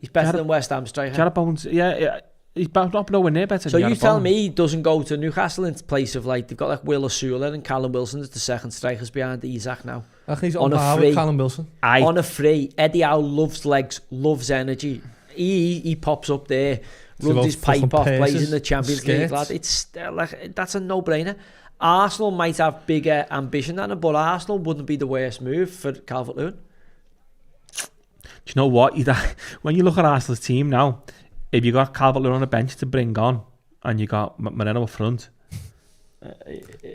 He's better than West Ham striker.
Jared Bowen's, yeah, he's not nowhere near better
so
than
you tell me he doesn't go to Newcastle in place of, like, they've got like Will Osula and Callum Wilson as the second strikers behind Isak now.
I think he's on a free with Callum Wilson.
On a free. Eddie Howe loves legs, loves energy. He pops up there, runs his pipe off, plays in the Champions League, lad. It's like, that's a no-brainer. Arsenal might have bigger ambition than him, but Arsenal wouldn't be the worst move for Calvert-Lewin.
Do you know what? When you look at Arsenal's team now, if you got Calvert-Lewin on a bench to bring on, and you got Moreno up front,
a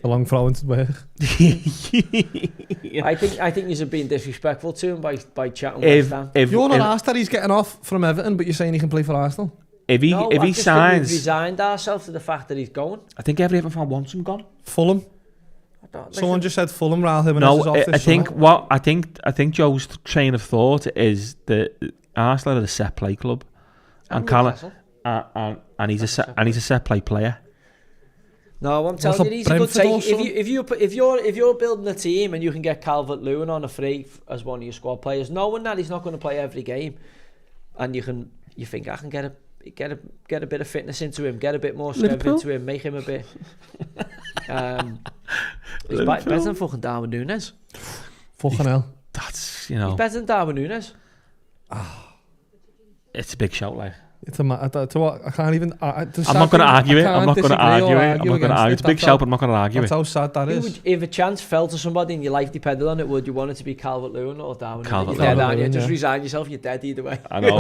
long throw into work.
I think you're being disrespectful to him by chatting West Ham.
You're not asked that he's getting off from Everton, but you're saying he can play for Arsenal.
If he signs,
we've resigned ourselves to the fact that he's going.
I think every Everton fan wants him gone.
Fulham. Someone just said Fulham.
I think Joe's train of thought is that Arsenal are a set play club, and he's a set play player.
No, I'm telling you, he's a good take. If you're building a team and you can get Calvert-Lewin on a free as one of your squad players, knowing that he's not going to play every game, and you think I can get a bit of fitness into him, get a bit more strength into him, make him a bit. He's better than fucking Darwin Nunez.
Fucking hell.
That's
he's better than Darwin Nunez.
It's a big shout, like.
It's a I can't even. I'm
not going to argue it. I'm not going to argue. It's a big shout, but I'm not going to argue it.
That's how sad that is.
If a chance fell to somebody and your life depended on it, would you want it to be Calvert-Lewin or Darwin?
Calvert-Lewin.
You're dead, just resign yourself. You're dead either way.
I know.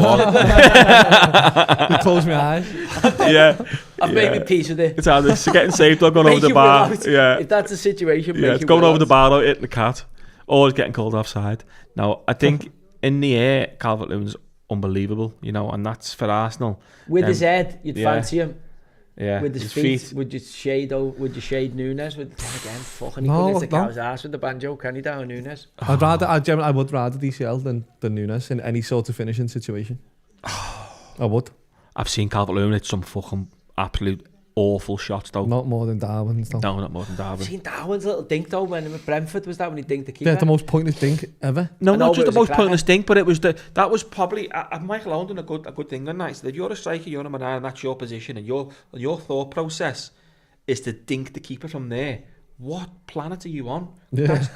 You close my eyes.
Yeah.
I've made my peace with it.
It's either getting saved or going over the bar. Yeah.
If that's the situation,
it's going over the bar or hitting the cat, or getting called offside. Now, I think in the air, Calvert-Lewin's unbelievable, and that's for Arsenal.
With his head, you'd fancy him.
Yeah.
With his feet, would you shade Nunez? He couldn't hit the cow's ass with the banjo, can he, down Nunez?
I would rather DCL than Nunez in any sort of finishing situation. I would.
I've seen Calvert-Lewin hit some fucking absolute awful shots though.
Not more than Darwin's though.
No, not more than Darwin.
I've seen Darwin's little dink though when Brentford was that when he dinked the keeper.
Yeah, the most pointless dink ever.
No, not just the most pointless dink, but that was probably Michael Owen done a good thing on that. So if you're a striker, you're a man, and that's your position, and your thought process is to dink the keeper from there. What planet are you on? Because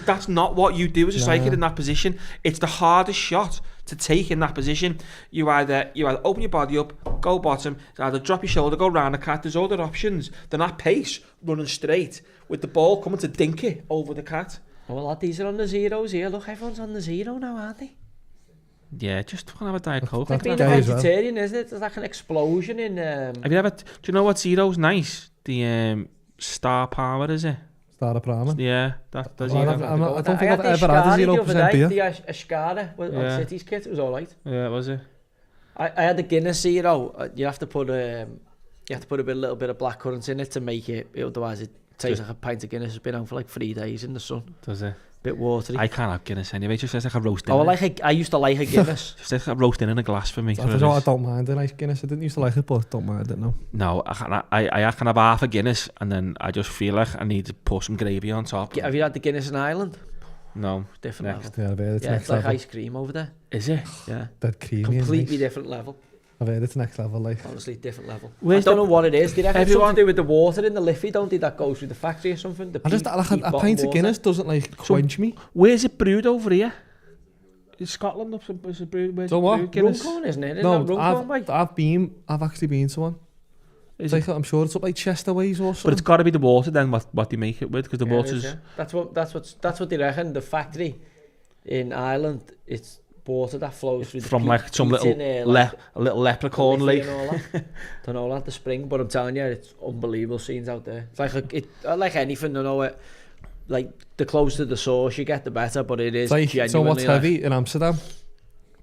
that's not what you do as a striker in that position. It's the hardest shot to take in that position. You either open your body up, go bottom, either drop your shoulder, go round the cat. There's other options than that pace running straight with the ball coming to dink it over the cat.
Well, lad, these are on the zeros here. Look, everyone's on the zero now, aren't they?
Yeah, just have a Diet Coke.
Like being a vegetarian, isn't it? There's like an explosion in.
Have you ever? Do you know what zero's nice? The Star Power, is it?
Star Power.
Yeah, that does.
I don't think I've ever had a 0% beer.
The Ashkara on City's kit, it was alright.
Yeah, was it?
I had the Guinness zero. You have to put a little bit of blackcurrant in it to make it. Otherwise, it tastes like a pint of Guinness has been out for like 3 days in the sun.
Does it?
Bit watery.
I can't have Guinness anyway. Just tastes like a roast dinner.
I used to like a Guinness.
Just tastes like a roast dinner in a glass for me.
I don't mind a nice Guinness. I didn't used to like it, but don't mind it now.
No, I can have half a Guinness and then I just feel like I need to pour some gravy on top.
Have you had the Guinness in Ireland?
No.
Different
next.
level.
Yeah,
it's like ice cream over there.
Is it?
Yeah.
That creamy.
Completely different level.
I've heard it's next level, like.
Honestly, different level. I don't know what it is. They reckon it's something to do with the water in the Liffey, don't they? That goes through the factory or something.
I just like a pint of Guinness doesn't like quench me.
Where's it brewed over here? Is Scotland up? Is it brewed? Where's it brewed? Guinness?
Runcorn, isn't it?
No, I've actually been to one. I'm sure it's up like Chester ways or something.
But it's got to be the water then. What they make it with, because the water's.
That's what they reckon. The factory in Ireland, it's water that flows through
from like some little little leprechaun lake.
Don't know that the spring, but I'm telling you, it's unbelievable scenes out there. It's like anything, you know it. Like the closer to the source you get, the better. But it is like, genuinely.
So what's heavy in Amsterdam?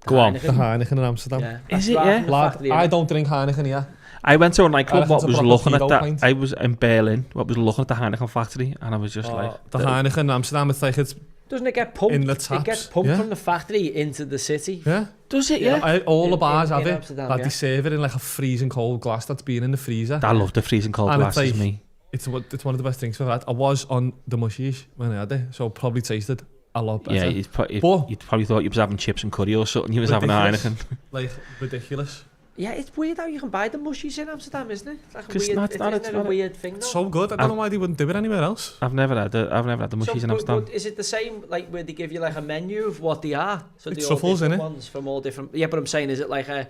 Go on.
The Heineken in Amsterdam.
Yeah.
Is it? Yeah.
Lad, I don't drink Heineken here.
I went to a nightclub. What was looking at that? Pint. I was in Berlin. What was looking at the Heineken factory, and I was just like,
the Heineken in Amsterdam. It's like it's.
Doesn't it get pumped?
In the taps.
It gets pumped from the factory into the city.
Yeah.
Does it? Yeah.
All the bars have it.
Amsterdam,
like they serve it in like a freezing cold glass that's been in the freezer.
I love the freezing cold glasses, me.
It's one of the best things I've had. I was on the mushies when I had it, so probably tasted a lot better.
Yeah, you probably thought you was having chips and curry or something. You was having a Heineken.
Like ridiculous.
Yeah, it's weird how you can buy the mushies in Amsterdam, isn't it? It's like a weird thing.
It's so good. I don't know why they wouldn't do it anywhere else.
I've never had the mushies in Amsterdam.
But is it the same, like where they give you like a menu of what they are? So
it's truffles, isn't it?
Ones from all different. Yeah, but I'm saying, is it like a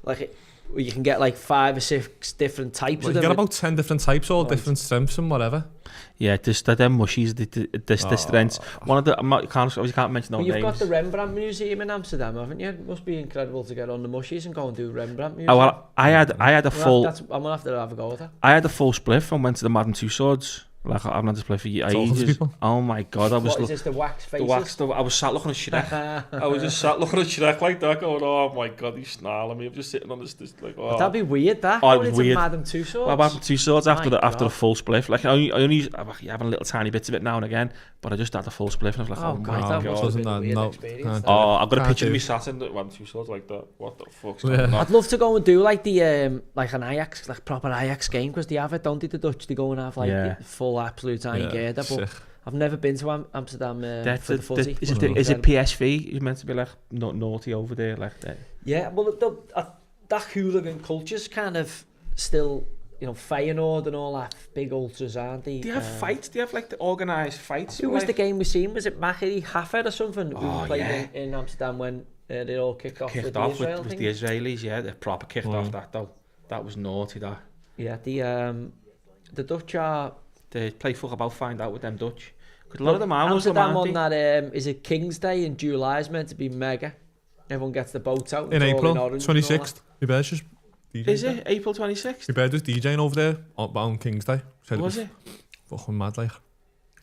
where you can get like 5 or 6 different types of them?
You get about 10 different types, all different strengths and whatever.
Yeah, them mushies, the strengths. One of the, you can't mention no names.
You've got the Rembrandt Museum in Amsterdam, haven't you? It must be incredible to get on the mushies and go and do Rembrandt Museum.
Oh, well, I had a full.
I'm gonna have to have a go with that.
I had a full spliff and went to the Madame Tussauds. Like I haven't had a spliff for ages. Oh my god, I was.
What is this? The wax faces?
The wax. I was sat looking at Shrek. I was just sat looking at Shrek like that, going, "Oh my god, he's snarling me." I'm just sitting on this like. Oh.
That'd be weird. That.
Oh, it was weird.
Madame Tussauds.
Well, Madame Tussauds after the full spliff. Like I only having little tiny bits of it now and again, but I just had the full spliff and I was like, "Oh my god." I've got a picture of me sat in the Madame Tussauds like that. What the fuck's going on?
I'd love to go and do like the like an Ajax, like proper Ajax game, because they have it, don't they? The Dutch, they go and have like the full absolute time. But I've never been to Amsterdam for the footy.
Is it PSV? You're meant to be like naughty over there, like that.
Yeah, well, that hooligan culture's kind of still, you know, Feyenoord and all that big ultras, aren't they?
Do you have fights? Do you have like the organised fights?
Who was the game we seen? Was it Machiri Hafford or something? Who played in Amsterdam when they all kicked off with the Israel thing?
With the Israelis, yeah, they proper kicked off that though. That was naughty, that.
Yeah, the Dutch are.
They play fuck about find out with them Dutch. Because a lot of them are
Amsterdam on that, is it King's Day in July is meant to be mega. Everyone gets the boats out.
In April 26th. My bed's just DJing.
Is it? April 26th?
My bed was DJing over there on King's Day.
Was it?
Fucking mad, like.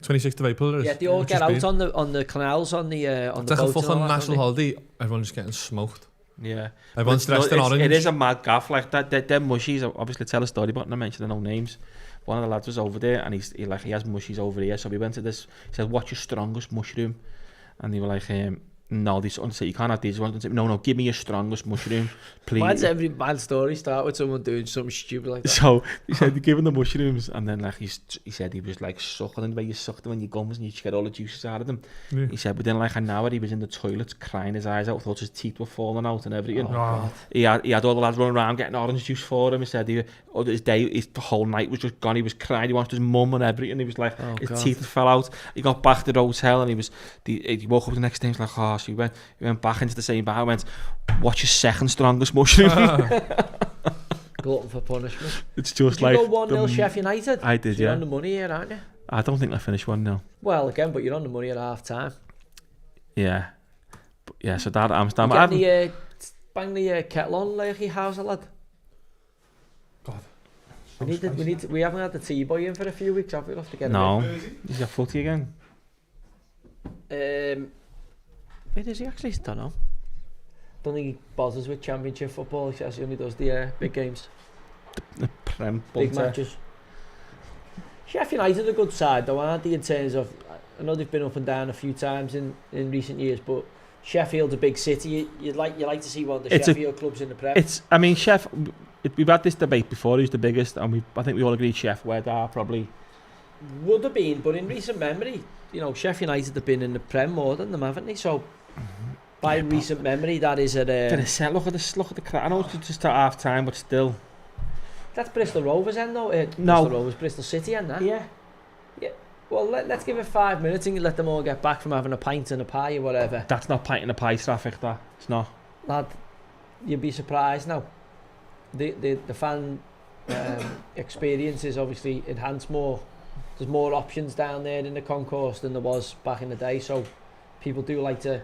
26th of April.
Yeah, they all get out on the canals, on the boats.
It's like a fucking national holiday. Everyone's just getting smoked.
Yeah.
Everyone's dressed in orange.
It is a mad gaff like that. Them mushies, obviously tell a story, but I mentioned no names. One of the lads was over there and he has mushies over here, so we went to this. He said, "What's your strongest mushroom?" And they were like, "No, these ones say you can't have these ones." No, give me your strongest mushroom, please.
Why does every bad story start with someone doing something stupid like that?
So he said, "Give him the mushrooms," and then like he said he was like sucking the way you suck them when you gums and you just get all the juices out of them. Yeah. He said within like an hour he was in the toilet crying his eyes out, thought his teeth were falling out and everything.
Oh.
He had all the lads running around getting orange juice for him. He said the whole night was just gone. He was crying. He wanted his mum and everything. He was like his teeth fell out. He got back to the hotel and he woke up the next day and he was like, "Oh," so he went back into the same bar and went, "What's your second strongest mushroom?"
Glutton for punishment.
It's just
did
like
you go 1-0 Sheffield United?
I did,
You're on the money here, aren't you?
I don't think I finished 1-0.
Well, again, but you're on the money at half time.
Yeah. So that Amsterdam.
Bang the kettle on like your house, lad.
God.
We haven't had the T-boy in for a few weeks, have we? We'll have to get him
in. He's got footy again.
Where is he actually? I don't know. don't think he bothers with Championship football. He says he only does the big games.
The Prem
big matches. Sheffield United are a good side though, aren't they, in terms of, I know they've been up and down a few times in recent years, but Sheffield's a big city. You'd like to see one of the Sheffield clubs in the Prem.
We've had this debate before, who's the biggest, and I think we all agreed Sheffield are probably...
Would have been, but in recent memory, Sheffield United have been in the Prem more than them, haven't they? So, by recent memory, that is at...
Look at the crowd. I know it's just at half time, but still...
That's Bristol Rovers end though.
No.
Bristol Rovers, Bristol City end that.
Yeah.
Well, let's give it 5 minutes and let them all get back from having a pint and a pie or whatever.
That's not pint and a pie traffic, that. It's not.
Lad, you'd be surprised now. The fan experience is obviously enhanced more. There's more options down there in the concourse than there was back in the day, so people do like to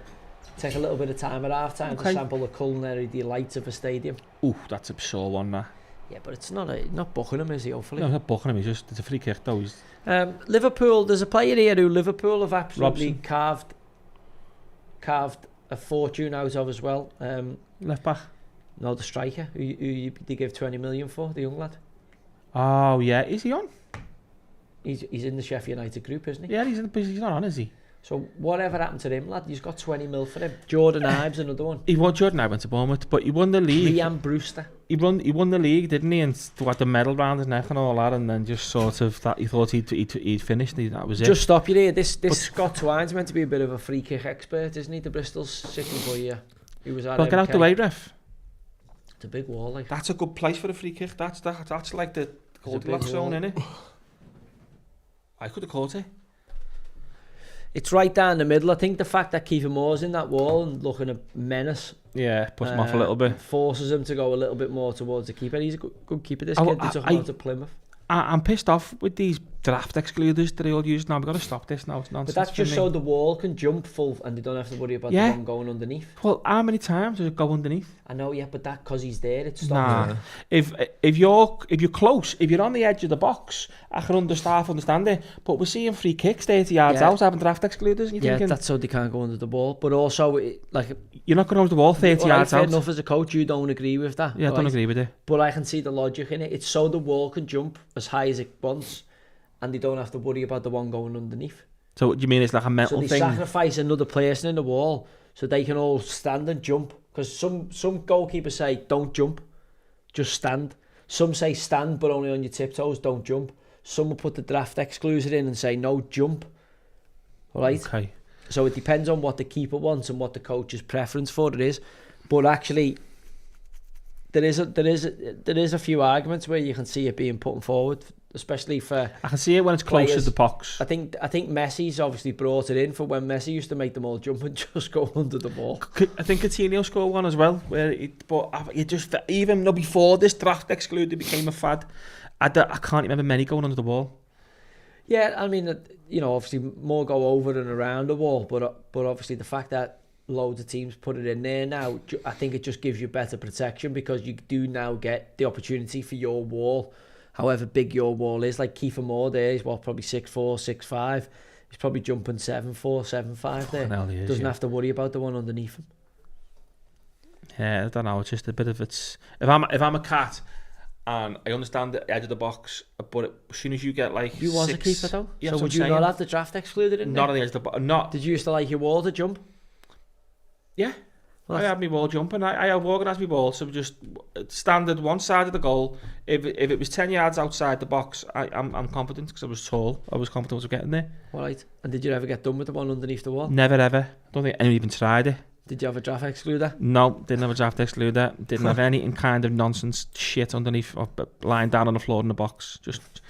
take a little bit of time at half time to sample the culinary delights of a stadium.
Ooh, that's a sore one, that.
Yeah, but it's not Buckingham, is he, hopefully?
No, not Buckingham, it's a free kick though.
Liverpool, there's a player here who Liverpool have absolutely carved a fortune out of as well.
Left back?
No, the striker, who they give 20 million for, the young lad.
Oh, yeah, is he on?
He's in the Sheffield United group, isn't he?
Yeah, he's not on, is he?
So whatever happened to him, lad, he's got 20 mil for him. Jordan Ives, another one.
Jordan Ives went to Bournemouth, but he won the league.
Liam Brewster.
He won the league, didn't he? And had the medal round his neck and all that, and then just sort of that he thought he'd finished. That was it.
Just stop you there. This Scott Twine's meant to be a bit of a free kick expert, isn't he? The Bristol City boy here. He was at.
Well, get out the way, ref.
It's a big wall, like.
That's a good place for a free kick. That's like the Goldilocks zone, innit? I could have caught it.
It's right down the middle. I think the fact that Kiefer Moore's in that wall and looking a menace,
puts him off a little bit,
forces him to go a little bit more towards the keeper. He's a good keeper, this kid. They took him out to Plymouth.
I'm pissed off with these draft excluders that they all use now. We've got to stop this now. It's nonsense.
But that's just so the wall can jump full and they don't have to worry about the one going underneath.
Well, how many times does it go underneath?
I know, yeah, but that because he's there, it stops.
Nah. If you're close, if you're on the edge of the box, I can understand it. But we're seeing free kicks 30 yards out having draft excluders. And you're thinking,
that's so they can't go under the ball. But also,
you're not going under the ball 30 yards out.
Enough as a coach, you don't agree with that.
Yeah, I don't agree with it.
But I can see the logic in it. It's so the wall can jump as high as it wants, and they don't have to worry about the one going underneath.
So what do you mean it's like a mental thing?
So they sacrifice another person in the wall so they can all stand and jump. Because some goalkeepers say, don't jump, just stand. Some say stand, but only on your tiptoes, don't jump. Some will put the draft exclusion in and say, no, jump. All right?
Okay.
So it depends on what the keeper wants and what the coach's preference for it is. But actually, there is a few arguments where you can see it being put forward, especially for.
I can see it when it's close to the box.
I think Messi's obviously brought it in for when Messi used to make them all jump and just go under the ball.
I think Coutinho scored one as well, where even though before this draft excluder became a fad, I can't remember many going under the wall.
Yeah, I mean, obviously more go over and around the wall, but obviously the fact that loads of teams put it in there now, I think it just gives you better protection because you do now get the opportunity for your wall, however big your wall is. Like Kiefer Moore there, he's probably 6'4", 6'5". He's probably jumping 7'4", 7'5" there. Doesn't have to worry about the one underneath him.
Yeah, I don't know. It's just a bit of it's. If I'm a cat, and I understand the edge of the box, but as soon as you get like
you was a keeper though,
yeah,
so would you not have the draft excluded in there?
Not on the edge of the box. Not.
Did you used to like your wall to jump?
Yeah. Well, I had my ball jumping. I have organised my ball, so just standard one side of the goal. If it was 10 yards outside the box, I'm confident because I was tall. I was confident of getting there.
All right. And did you ever get done with the one underneath the wall?
Never ever. I don't think anyone even tried it.
Did you have a draft excluder?
No, didn't have a draft excluder. Didn't have any kind of nonsense shit underneath or lying down on the floor in the box. Just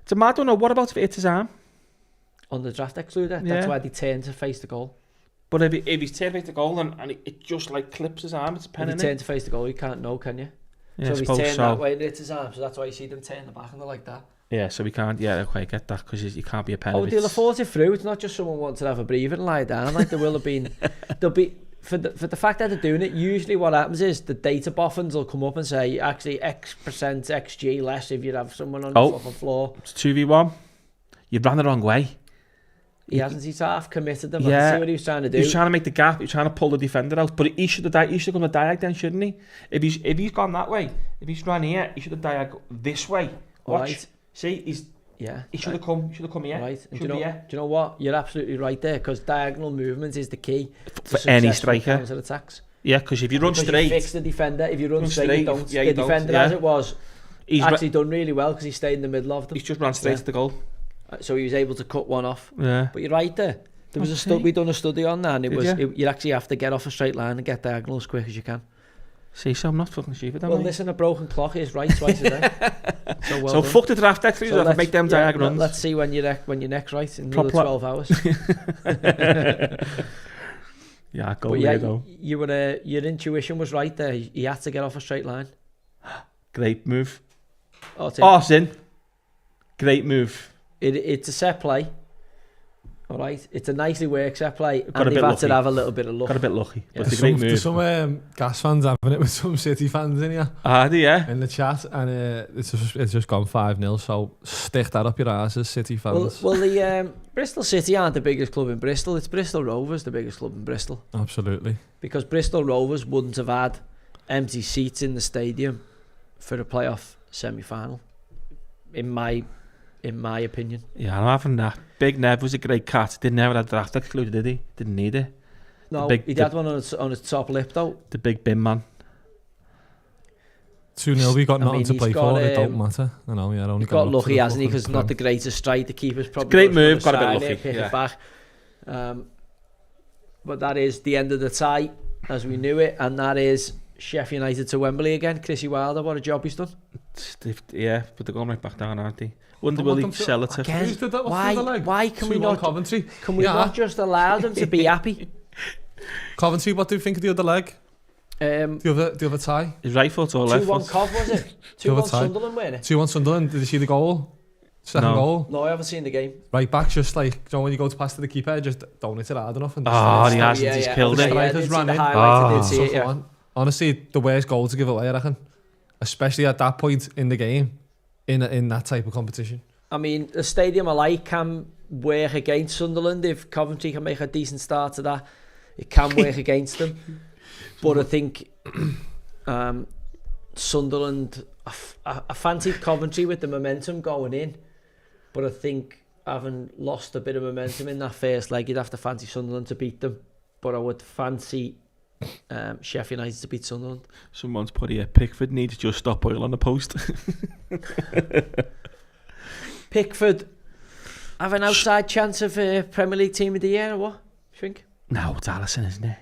it's a mad one. What about if it hit his arm?
On the draft excluder? Yeah. That's why they turn to face the goal.
But if he's turned to face the goal and it just like clips his arm, it's a pen in it.
If he turns to face the goal, you can't know, can you?
Yeah,
so if he's turned that way and it's his arm, so that's why you see them turn the back and they're like that.
Yeah, so we can't, I get that because you can't be a pen.
Oh, they'll have thought it through. It's not just someone wanting to have a breather and lie down. Like there will have been, there'll be, for the fact that they're doing it, usually what happens is the data boffins will come up and say, actually X% XG less if you have someone on the fucking floor.
It's 2v1. You ran the wrong way.
He hasn't. He's half committed them. I can see what he was trying to do.
He's trying to make the gap. He's trying to pull the defender out. But he should have gone the diag then, shouldn't he? If he's gone that way, if he's run here, he should have diag this way. Watch. Right. See, he should have come here.
Right. Do you know what? You're absolutely right there, because diagonal movement is the key
for any striker.
Attacks.
Yeah, because if you run straight,
you fix the defender. If you run straight, you don't. The defender, as it was, he's actually done really well because he stayed in the middle of them.
He's just ran straight to the goal.
So he was able to cut one off.
Yeah.
But you're right there. There was we done a study on that, and you actually have to get off a straight line and get diagonal as quick as you can.
See, so I'm not fucking stupid, am I?
Well, listen, a broken clock is right twice a day. So
fuck the draft actually, so make them diagonals.
Let's see when you're next right in another 12 hours.
Yeah, go weirdo.
Your intuition was right there. He had to get off a straight line.
Great move.
It's
in. Great move.
It's a set play. All right, it's a nicely worked set play, and they've had to have a little bit of luck.
Got a bit lucky,
but
it's a great move.
There's some Gas fans having it with some City fans in here.
Yeah.
In the chat, and it's just gone 5-0. So stick that up your asses, City fans.
Well, the Bristol City aren't the biggest club in Bristol. It's Bristol Rovers, the biggest club in Bristol.
Absolutely.
Because Bristol Rovers wouldn't have had empty seats in the stadium for a playoff semi-final, in my opinion.
Yeah, I'm having that. Big Nev was a great cat. Didn't have that draft excluded, did he? Didn't need it.
No, he had one on his top lip though.
The big bin man.
2-0, we got nothing to play for. It don't matter. I know, yeah. Only
he's got lucky, hasn't he? Because not the greatest strike. The keeper's probably
great move. Got a bit lucky.
Pick it back. But that is the end of the tie, as we knew it, and that is Sheffield United to Wembley again. Chrissy Wilder, what a job he's done.
Yeah, but they're going right back down, aren't they? Wonder will he sell it to
again? Why can we not?
Coventry?
Can we not just allow them to be happy?
Coventry, what do you think of the other leg? The other tie?
His right foot or left foot?
2-1 Cov, was it? 2-1 Sunderland, weren't it?
2-1 Sunderland. Did you see the goal? Second goal?
No, I haven't seen the game.
Right back, just like, you know, when you go to pass to the keeper, just don't hit it hard enough. And
he hasn't. He's killed it.
Strikers ran in.
Honestly, the worst goal to give away, I reckon. Especially at that point in the game, in that type of competition.
I mean, the stadium alike can work against Sunderland. If Coventry can make a decent start to that, it can work against them. But I think Sunderland, I fancied Coventry with the momentum going in, but I think having lost a bit of momentum in that first leg, you'd have to fancy Sunderland to beat them. But I would fancy Sheffield United to beat Sunderland.
Someone's put here, Pickford needs just stop oil on the post.
Pickford have an outside chance of Premier League Team of the Year or what? You think?
No, it's Alisson, isn't it?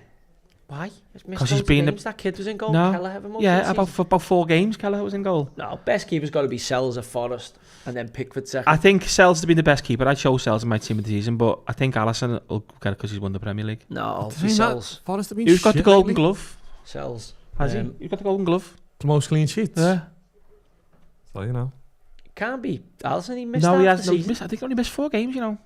Why? Because he's been that kid was in goal.
No.
Yeah,
about 4 games Kelleher was in goal.
No, best keeper's got to be Sells at Forest, and then Pickford second.
I think Sells has been the best keeper. I'd show Sells in my team of the season, but I think Alisson will get it because he's won the Premier League.
No, Sells.
Forest have been
Who's got the Golden Glove?
Sells.
Has he? You've got the Golden Glove.
The most clean sheets.
Yeah.
So you know.
Can't be Alisson. He missed.
No, he has. No, I think he only missed 4 games. You know.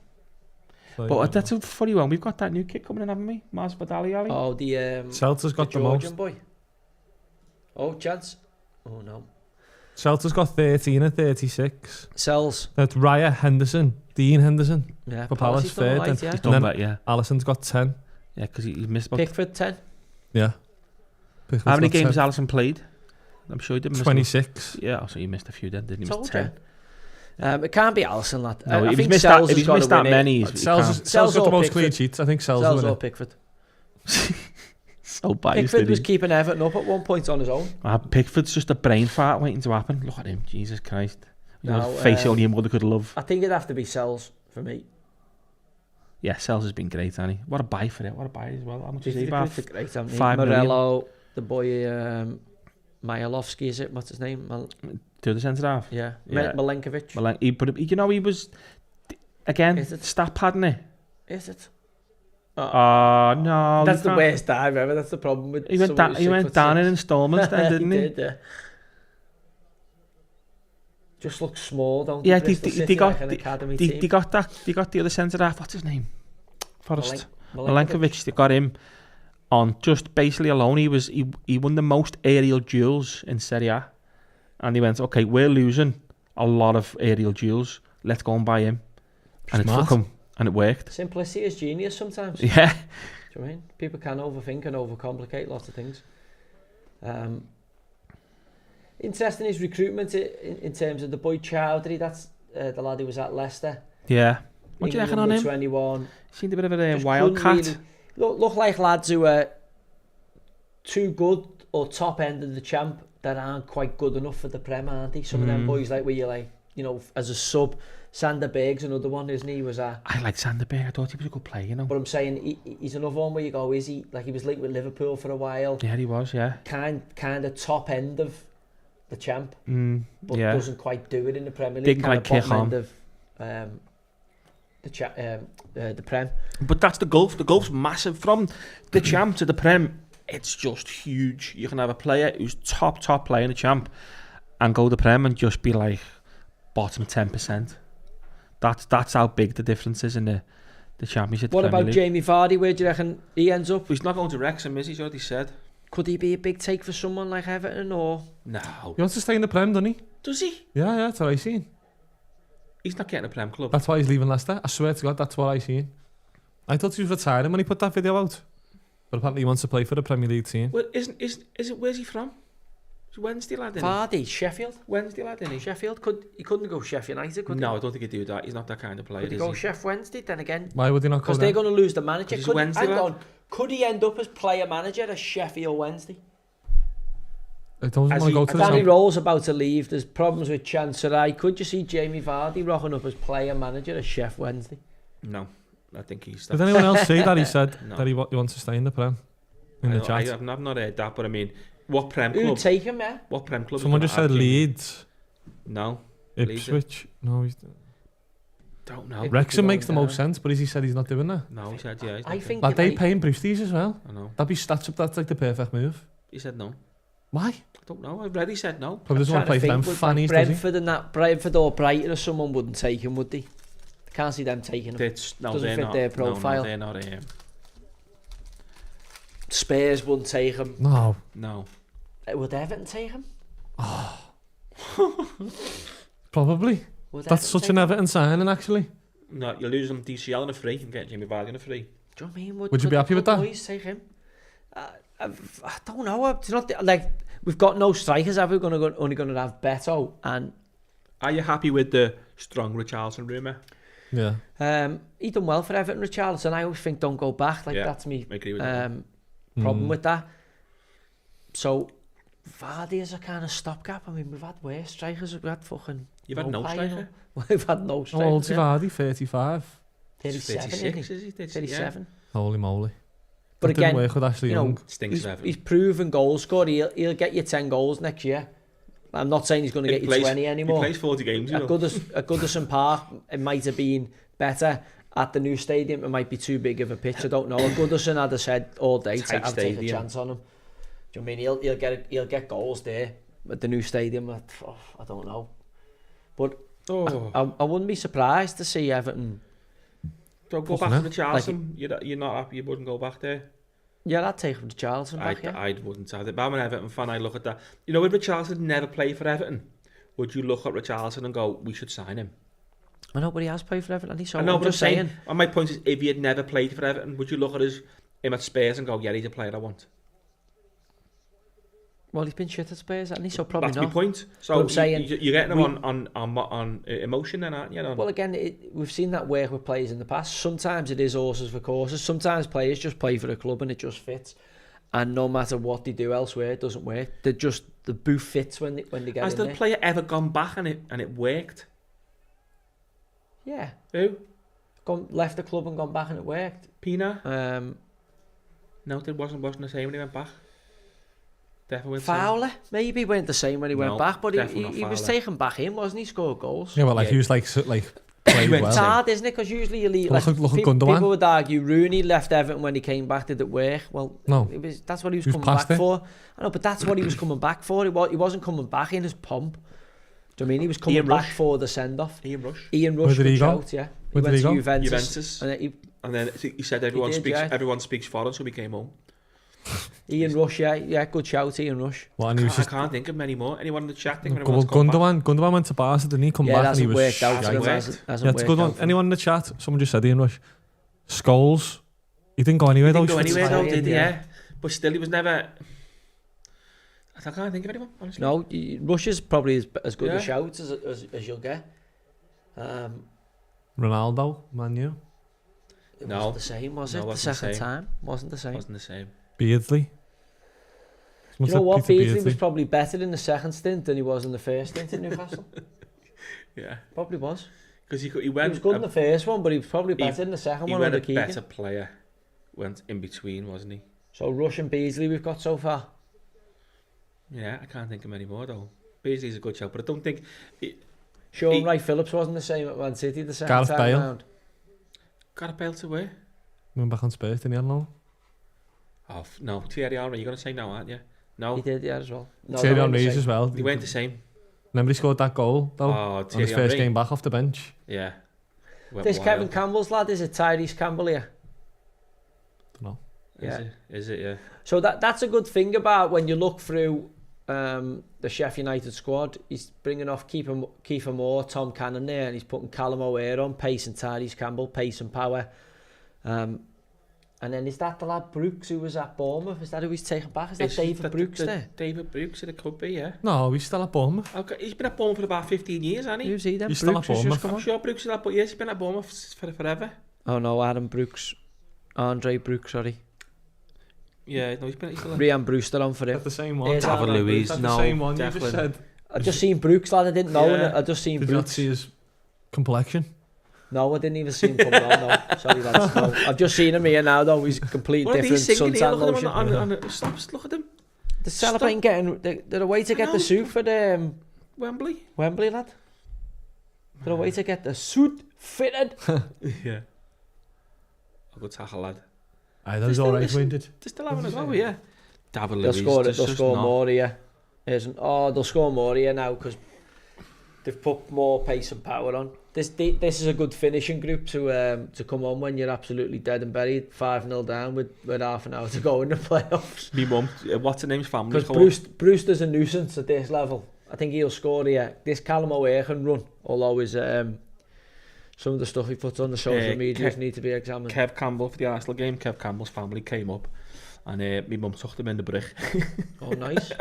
So
but that's a funny one. We've got that new kid coming in, haven't we? Maz Badali Ali.
Oh, the
Celta's got the
Georgian
most.
Boy. Oh, chance. Oh no.
Celta's got 13 and 36.
Sells.
That's Raya Henderson, Dean Henderson.
Yeah.
For Palace third.
Right,
he's done that, yeah.
Alisson's got 10.
Yeah, because he missed about.
Pickford 10.
Yeah.
Pickford's how many games has Alisson played? I'm sure he didn't miss
26.
Yeah, so he missed a few then, didn't he?
Missed 10. It can't be Alisson, lad.
No,
I
if
think
he's missed that many,
Sells got the most clean sheets. I think Sells
or Pickford.
So biased.
Pickford was keeping Everton up at one point on his own.
Pickford's just a brain fart waiting to happen. Look at him, Jesus Christ. Face only a mother could love.
I think it'd have to be Sells for me.
Yeah, Sells has been great, hasn't he? What a buy for it. What a buy as well. How much is he about?
Great,
5
Morello,
million.
the boy Mihailovsky, is it? What's his name?
To the centre half.
Yeah. Milenkovic.
He was again stat padding it.
Is it?
No.
That's the worst dive ever. That's the problem with.
He went down in instalments then, didn't he?
Did, yeah. Just looks small, don't
yeah,
they?
They got the other centre half. What's his name? Forest. Milenkovic. They got him on just basically alone. He won the most aerial duels in Serie A. And he went, okay, we're losing a lot of aerial duels. Let's go and buy him. And and it worked.
Simplicity is genius sometimes.
Yeah.
Do you know what I mean? People can overthink and overcomplicate lots of things. Interesting is recruitment in terms of the boy Chowdhury. That's the lad who was at Leicester.
Yeah. What do you reckon on him?
21.
Seemed a bit of a wildcat.
Really, look like lads who are too good or top end of the champ that aren't quite good enough for the Prem, aren't they? Some of them boys like where you like, you know, as a sub, Sander Berg's another one, isn't he? I
like Sander Berg. I thought he was a good player, you know.
But I'm saying he's another one where you go, is he? Like he was linked with Liverpool for a while.
Yeah, he was. Yeah.
Kind of top end of the champ, but
yeah.
doesn't quite do it in the Premier League.
Didn't quite kick on.
Of the Prem.
But that's the gulf. The gulf's massive from the champ to the Prem. It's just huge. You can have a player who's top player in the champ and go to the Prem and just be like bottom 10%. That's how big the difference is in the Championship.
What about Jamie Vardy? Where do you reckon he ends up?
He's not going to Wrexham, is he? He's already said.
Could he be a big take for someone like Everton or?
No.
He wants to stay in the Prem, doesn't he?
Does he?
Yeah, that's what I seen.
He's not getting a Prem club.
That's why he's leaving Leicester. I swear to God, that's what I seen. I thought he was retiring when he put that video out. But apparently he wants to play for the Premier League team.
Well, is it? Where's he from? It's Wednesday lad, isn't
Vardy, Sheffield.
Wednesday lad, isn't he?
Sheffield. He couldn't go Sheffield United, could he?
No, I don't think he'd do that. He's not that kind of player.
Could he go Sheff Wednesday then again?
Why would he not go?
Because they're going to lose the manager.
Could
he end up as player manager at Sheffield Wednesday?
I don't want to go to
Danny Roll's about to leave. There's problems with Chancery. Could you see Jamie Vardy rocking up as player manager at Sheff Wednesday?
No, I think he's.
Did anyone else say that he said that he wants to stay in the Prem? In the chat.
I've not heard that, but I mean, what Prem club?
Who'd take him, yeah?
What Prem club?
Someone just said Leeds.
No.
Ipswich. No, he
don't know.
Wrexham makes the most sense, but he said he's not doing that.
No, he said yeah.
I think
like they pay him Brewsties as well.
I know.
That's like the perfect move.
He said no.
Why?
I don't know. I've already said no.
Probably doesn't want to play for them fannies,
Brentford and that. Brentford or Brighton or someone wouldn't take him, would they? Can't see them taking him. Doesn't fit their profile.
No, they're not him.
Spurs wouldn't take him.
No.
Would Everton take him?
Oh. Probably. That's such an Everton signing, actually.
No, you're losing him DCL on a free and get Jamie Vardy on a free.
Do you know what I mean?
Would you be happy with that?
Boys take him? I don't know. It's not like we've got no strikers. Are we only going to have Beto? And
are you happy with the strong Richarlison rumour?
Yeah.
He done well for Everton, Richarlison. I always think don't go back. Like that's me.
I agree with that.
Problem with that. So Vardy is a kind of stopgap. I mean, we've had worse strikers. We've had fucking.
You've had no striker.
We've had no strikers.
How old's Vardy? 35.
37.
36, is he?
37.
Yeah. Holy moly.
But again,
work with Ashley Young.
He's proven goal scorer. He'll get you 10 goals next year. I'm not saying he's going to get you 20 anymore.
He plays 40 games.
At Goodison Park, it might have been better. At the new stadium, it might be too big of a pitch. I don't know. At Goodison, I'd have said all day, I'd take a chance on him. Do you know what I mean? He'll get goals there at the new stadium. I don't know. But I wouldn't be surprised to see Everton.
Don't go back to the Charlton. You're not happy you wouldn't go back there?
Yeah, I'd take him to Charlton back,
I wouldn't. If I'm an Everton fan, I'd look at that. You know, if Richarlison never played for Everton, would you look at Richarlison and go, we should sign him?
I know, but he has played for Everton. So
I know, but I'm saying, and my point is, if he had never played for Everton, would you look at him at Spurs and go, yeah, he's a player I want?
Well, he's been shit at Spurs, hasn't he? So probably
that's
not.
That's my point. So I'm saying, you're getting him on emotion then, aren't you?
Well, again, we've seen that work with players in the past. Sometimes it is horses for courses. Sometimes players just play for a club and it just fits. And no matter what they do elsewhere, it doesn't work. The booth fits when they get in there.
Has the player ever gone back and it worked?
Yeah.
Who?
Left the club and gone back and it worked.
Pina? No, it wasn't the same when he went back. Definitely
Fowler maybe went the same when he went back, but he was taken back in, wasn't he? Scored goals.
Yeah, well, he was like played well.
It's hard, isn't it? Because usually you leave. People would argue Rooney left Everton when he came back. Did it work? Well, no. That's what he was coming back for. I know, but that's what he was coming back for. He wasn't coming back in his pomp. Do you know what I mean? He was coming back for the send off.
Ian Rush.
Where did he go? Yeah.
Where did he go?
Juventus. And then he said everyone speaks foreign, so he came home.
Ian Rush, yeah, good shout, Ian Rush.
Well, I can't think of many more. Anyone in the chat think
Gundogan went to Barca, didn't he? Come back and he was
worked out.
It's a good one. Anyone in the chat? Someone just said Ian Rush. Scholes. He didn't go anywhere though.
Did he? Yeah. But still, he was never. I can't think of anyone, honestly.
No, Rush is probably as good a shout as you'll get.
Ronaldo, Man U.
It wasn't the same, was it? The second time wasn't the same.
Beardsley.
You know what? Beardsley was probably better in the second stint than he was in the first stint at Newcastle.
Yeah,
probably was.
Because he
was good in the first one, but he was probably better in the second one.
He went a better player. Went in between, wasn't he?
So Rush and Beardsley we've got so far.
Yeah, I can't think of any more though. Beardsley's a good shout, but I don't think.
Sean Wright-Phillips wasn't the same at Man City the second time round.
Gareth Bale to where?
Went back on Spurs, didn't he? No.
Oh no, Thierry Henry. You're gonna say no, aren't you? No.
He did, as well. No,
Thierry Henry as well.
They weren't the same.
Remember he scored that goal though on his first game back off the bench.
Yeah.
This Kevin Campbell's lad, is it Tyrese Campbell here?
No.
Yeah.
Is it? Yeah.
So that's a good thing about when you look through the Sheffield United squad. He's bringing off Kiefer Moore, Tom Cannon there, and he's putting Callum O'Hare on, pace, and Tyrese Campbell, pace and power. And then is that the lad Brooks who was at Bournemouth? Is that who he's taken back? Is that David Brooks there?
David Brooks, it could be, yeah.
No, he's still at Bournemouth.
Okay, he's been at Bournemouth for about 15 years, hasn't he?
Who's he then?
He's still at Bournemouth.
I'm sure Brooks is at Bournemouth. Yes, he's been at Bournemouth for forever.
Oh no, Adam Brooks. Andre Brooks, sorry.
Yeah, no, he's still at...
Ryan Brewster on for him.
That's the same one.
David Luiz,
that's the same one you just said.
I just seen Brooks, lad. I didn't know. Yeah. I just seen
Brooks. Did you not see his complexion?
No, I didn't even see him coming on, no. Sorry, lads. No. I've just seen him here now, though. He's completely different suntan lotion.
Stop, look at him.
They're celebrating getting... They're away to get the suit for the...
Wembley,
lad. They're away to get the suit fitted.
Yeah. A good tackle, lad.
Aye, that was alright, winded.
They're still having a go, yeah. David Luiz.
They'll score more here. They'll score more here now because they've put more pace and power on. This is a good finishing group to come on when you're absolutely dead and buried, 5-0 down with half an hour to go in the playoffs.
Me mum, what's her name's family?
Because Brewster's a nuisance at this level. I think he'll score here. This Callum O'Hare can run, although his some of the stuff he puts on the social media need to be examined.
Kev Campbell for the Arsenal game. Kev Campbell's family came up. And my mum took them in the brick.
Oh, nice.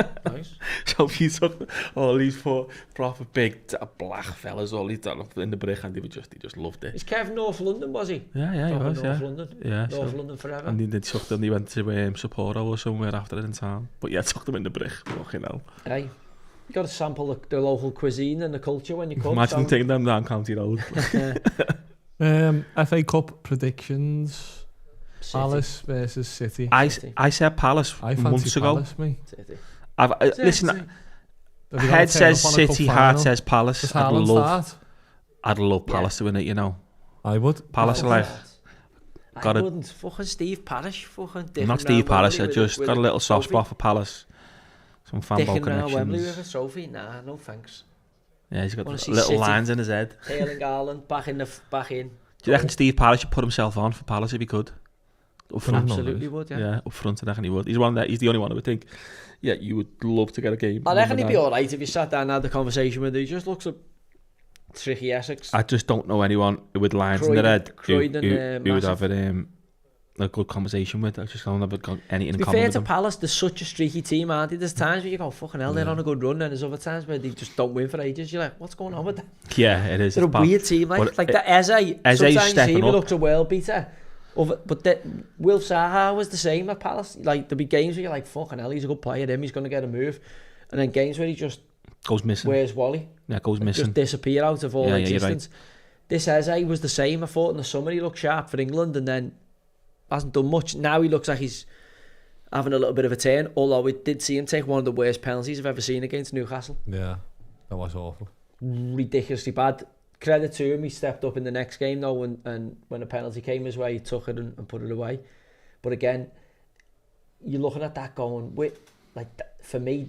So he took all these four proper big black fellas all these done in the brick, and they just loved it.
Is Kev North London, was he?
Yeah, he was,
North London.
Yeah,
North London forever.
And they took them, they went to Sapporo or somewhere after it in town. But yeah, took them in the brick, fucking hell.
Hey, you got to sample the local cuisine and the culture when you come.
Imagine taking them down County Road.
FA Cup predictions. City. Palace versus City.
I said Palace months ago.
Palace, mate.
City.
Listen, head says City, heart says Palace. I'd love Palace to win it, you know.
I would.
Palace are like...
I wouldn't. Fucking Steve Parish. Fucking
not Steve Parish, I just got a little soft spot for Palace. Some fanboy connections.
Wembley with a trophy? Nah, no thanks.
Yeah, he's got little lines in his head.
Erling Haaland back in.
Do you reckon Steve Parish should put himself on for Palace if he could? Up front,
absolutely would, yeah.
Yeah, up front, I reckon he would. He's the only one I would think. Yeah, you would love to get a game.
I reckon he'd be alright if you sat down and had the conversation with him. He just looks a tricky Essex.
I just don't know anyone with lines in their head who would have a good conversation with. I just don't have anything in common with them. To be fair to
Palace, they're such a streaky team, aren't they? There's times where you go, fucking hell, they're on a good run, and there's other times where they just don't win for ages. You're like, what's going on with that?
Yeah, it is.
They're a weird team, like the Eze. Sometimes you see him, he looks a world beater. But Wilf Zaha was the same at Palace. Like, there'll be games where you're like, fucking hell, he's a good player, he's going to get a move. And then games where he just
goes missing.
Where's Wally?
Yeah, goes missing.
Just disappear out of all existence.
Right.
This Eze was the same. I thought in the summer he looked sharp for England and then hasn't done much. Now he looks like he's having a little bit of a turn, although we did see him take one of the worst penalties I've ever seen against Newcastle.
Yeah, that was awful.
Ridiculously bad. Credit to him, he stepped up in the next game though, and when a penalty came his way, he took it and put it away. But again, you're looking at that going, for me,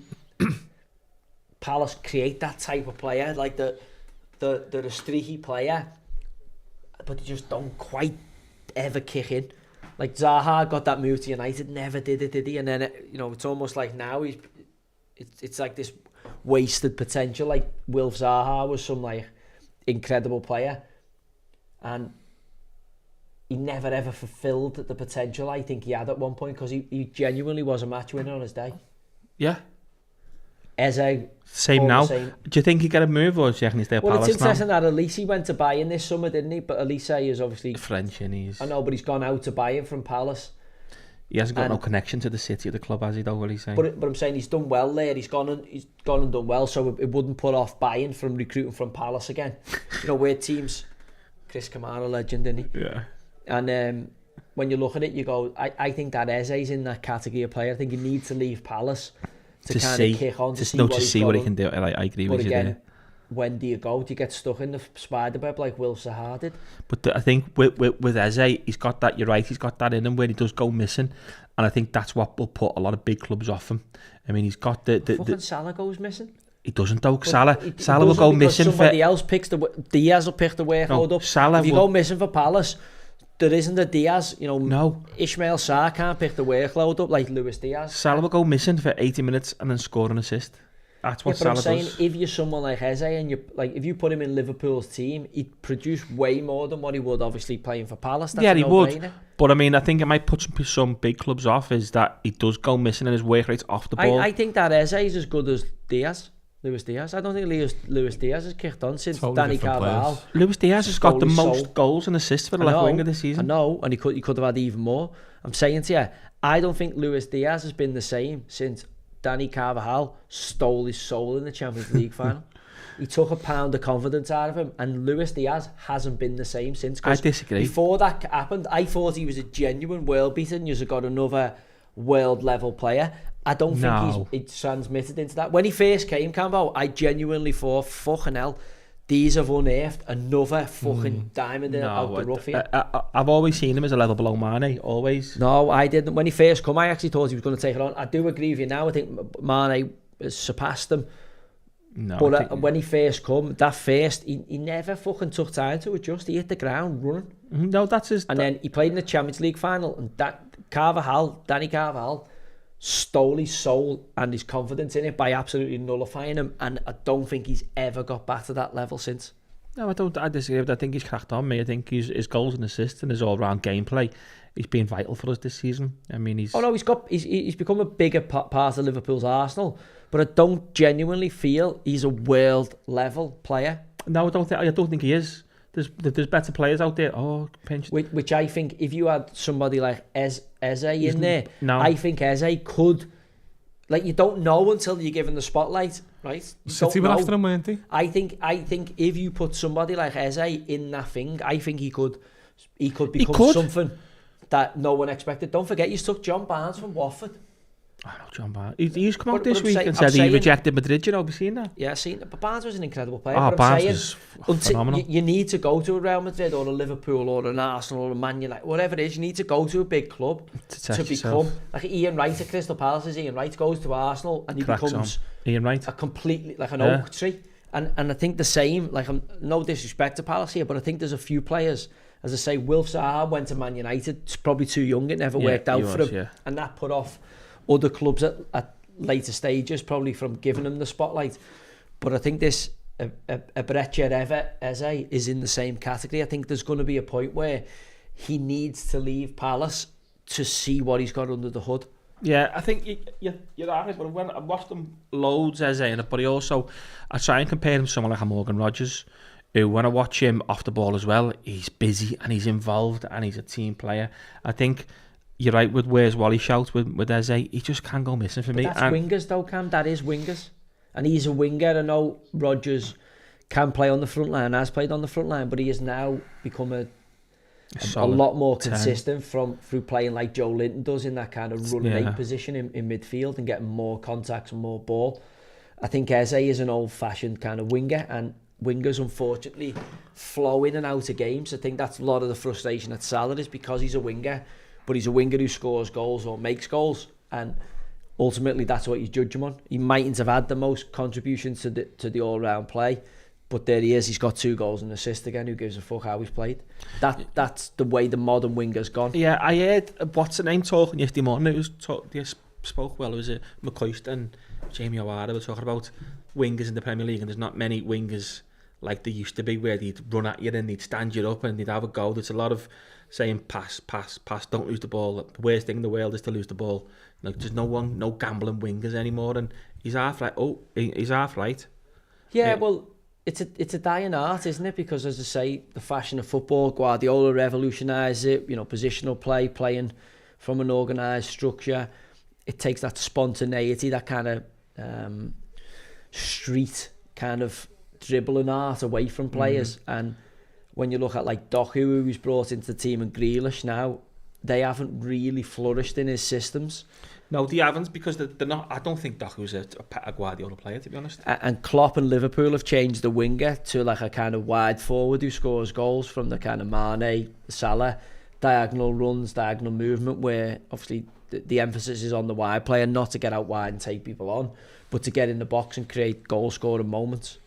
Palace create that type of player, like they're a streaky player, but they just don't quite ever kick in. Like Zaha got that move to United, never did it, did he? And then it's almost like now it's like this wasted potential. Like Wilf Zaha was some like incredible player, and he never ever fulfilled the potential I think he had at one point, because he genuinely was a match winner on his day.
Yeah.
Eze,
same now. Do you think he got a move, or do you reckon he's there?
Well, it's interesting that Elise went to Bayern this summer, didn't he? But Elise is obviously
French, and he's...
I know, but he's gone out to Bayern from Palace.
He hasn't got no connection to the city of the club, has he? Though, what he's saying.
But I'm saying he's done well there. He's gone and done well, so it wouldn't put off Bayern from recruiting from Palace again. Where teams, Chris Kamara legend, didn't he?
Yeah.
And when you look at it, you go, I think that Eze's in that category of player. I think he needs to leave Palace to kind of kick on, to see what
he can do. I agree
but
with
again,
you there.
When do you go? Do you get stuck in the spider web like Will Zaha did?
But I think with Eze, he's got that. You're right. He's got that in him where he does go missing, and I think that's what will put a lot of big clubs off him. I mean, he's got the
fucking Salah goes missing.
He doesn't though. Salah will go missing.
Somebody else picks Diaz will pick the workload up.
Salah
if you go missing for Palace, there isn't a Diaz. No. Ismail Sarr can't pick the workload up like Luis Diaz.
Salah will go missing for 80 minutes and then score an assist. That's what Salah does.
I'm saying, if you're someone like Eze and if you put him in Liverpool's team, he'd produce way more than what he would obviously playing for Palace. That's
he would. But I mean, I think it might put some big clubs off is that he does go missing and his work rate's off the ball.
I think that Eze is as good as Luis Diaz. I don't think Luis Diaz has kicked on since Danny Carvajal.
Luis Diaz has got the most goals and assists for the left winger this season.
I know, and he could have had even more. I'm saying to you, I don't think Luis Diaz has been the same since Danny Carvajal stole his soul in the Champions League final. He took a pound of confidence out of him, and Luis Diaz hasn't been the same since.
I disagree.
Before that happened, I thought he was a genuine world beater, and you've got another world level player. I don't think he's transmitted into that. When he first came, Cambo, I genuinely thought, fucking hell, these have unearthed another fucking diamond out the rough here.
I've always seen him as a level below Mane, always.
No, I didn't. When he first come, I actually thought he was going to take it on. I do agree with you now. I think Mane has surpassed him.
No,
but when he first come, he never fucking took time to adjust. He hit the ground running.
No, that's his...
And then he played in the Champions League final, and Danny Carvajal stole his soul and his confidence in it by absolutely nullifying him, and I don't think he's ever got back to that level since.
No, I disagree. I think he's cracked on me. I think his goals and assists and his all-round gameplay, he's been vital for us this season. I mean, he's become a bigger part of Liverpool's Arsenal, but I don't genuinely feel he's a world level player. No, I don't think he is. There's better players out there.
Which I think if you had somebody like Eze in there, I think Eze could. Like, you don't know until you're given the spotlight, right?
City were after him, weren't they?
I think if you put somebody like Eze in that thing, I think he could become something that no one expected. Don't forget, you took John Barnes from Watford.
I know John Barnes. He's come out this week and said he rejected Madrid. Have you seen that?
Yeah, I've seen it. But Barnes was an incredible player.
Barnes was phenomenal.
You need to go to a Real Madrid or a Liverpool or an Arsenal or a Man United, whatever it is. You need to go to a big club to become like Ian Wright at Crystal Palace. Ian Wright goes to Arsenal and he becomes
Ian Wright,
a completely like an oak tree. And I think the same. Like, no disrespect to Palace here, but I think there's a few players. As I say, Wilf Zaha went to Man United. It's probably too young. It never worked out for him, and that put off other clubs at later stages, probably from giving him the spotlight. But I think this Beverage Eze is in the same category. I think there's going to be a point where he needs to leave Palace to see what he's got under the hood.
Yeah, I think you're right, but when I watched him loads Eze in it, but I try and compare him to someone like a Morgan Rogers, who, when I watch him off the ball as well, he's busy and he's involved and he's a team player. I think you're right with where's Wally shout with Eze. He just can't go missing for me.
That's wingers though, Cam. That is wingers. And he's a winger. I know Rodgers can play on the front line, has played on the front line, but he has now become a lot more consistent through playing like Joe Linton does in that kind of running 8 position in midfield and getting more contacts and more ball. I think Eze is an old-fashioned kind of winger, and wingers unfortunately flow in and out of games. I think that's a lot of the frustration at Salah is because he's a winger, but he's a winger who scores goals or makes goals, and ultimately that's what you judge him on. He mightn't have had the most contributions to the all-round play. But there he is, he's got 2 goals and an assist again. Who gives a fuck how he's played? That's the way the modern winger's gone.
Yeah, I heard, what's the name talking yesterday morning, he spoke well, it was McCoist and Jamie O'Hara were talking about wingers in the Premier League, and there's not many wingers like there used to be, where they'd run at you and they'd stand you up and they'd have a go. There's a lot of saying pass, don't lose the ball. The worst thing in the world is to lose the ball. Like, there's no gambling wingers anymore, and he's half right. He's half right.
Yeah, well, it's a dying art, isn't it? Because, as I say, the fashion of football, Guardiola revolutionised it. Positional play, playing from an organised structure. It takes that spontaneity, that kind of street kind of dribbling art away from players. And when you look at like Doku, who's brought into the team, and Grealish now, they haven't really flourished in his systems.
No, they haven't, because they're not. I don't think Doku's a Guardiola player, to be honest.
And Klopp and Liverpool have changed the winger to like a kind of wide forward who scores goals from the kind of Mane, Salah, diagonal runs, diagonal movement, where obviously the emphasis is on the wide player, not to get out wide and take people on, but to get in the box and create goal-scoring moments.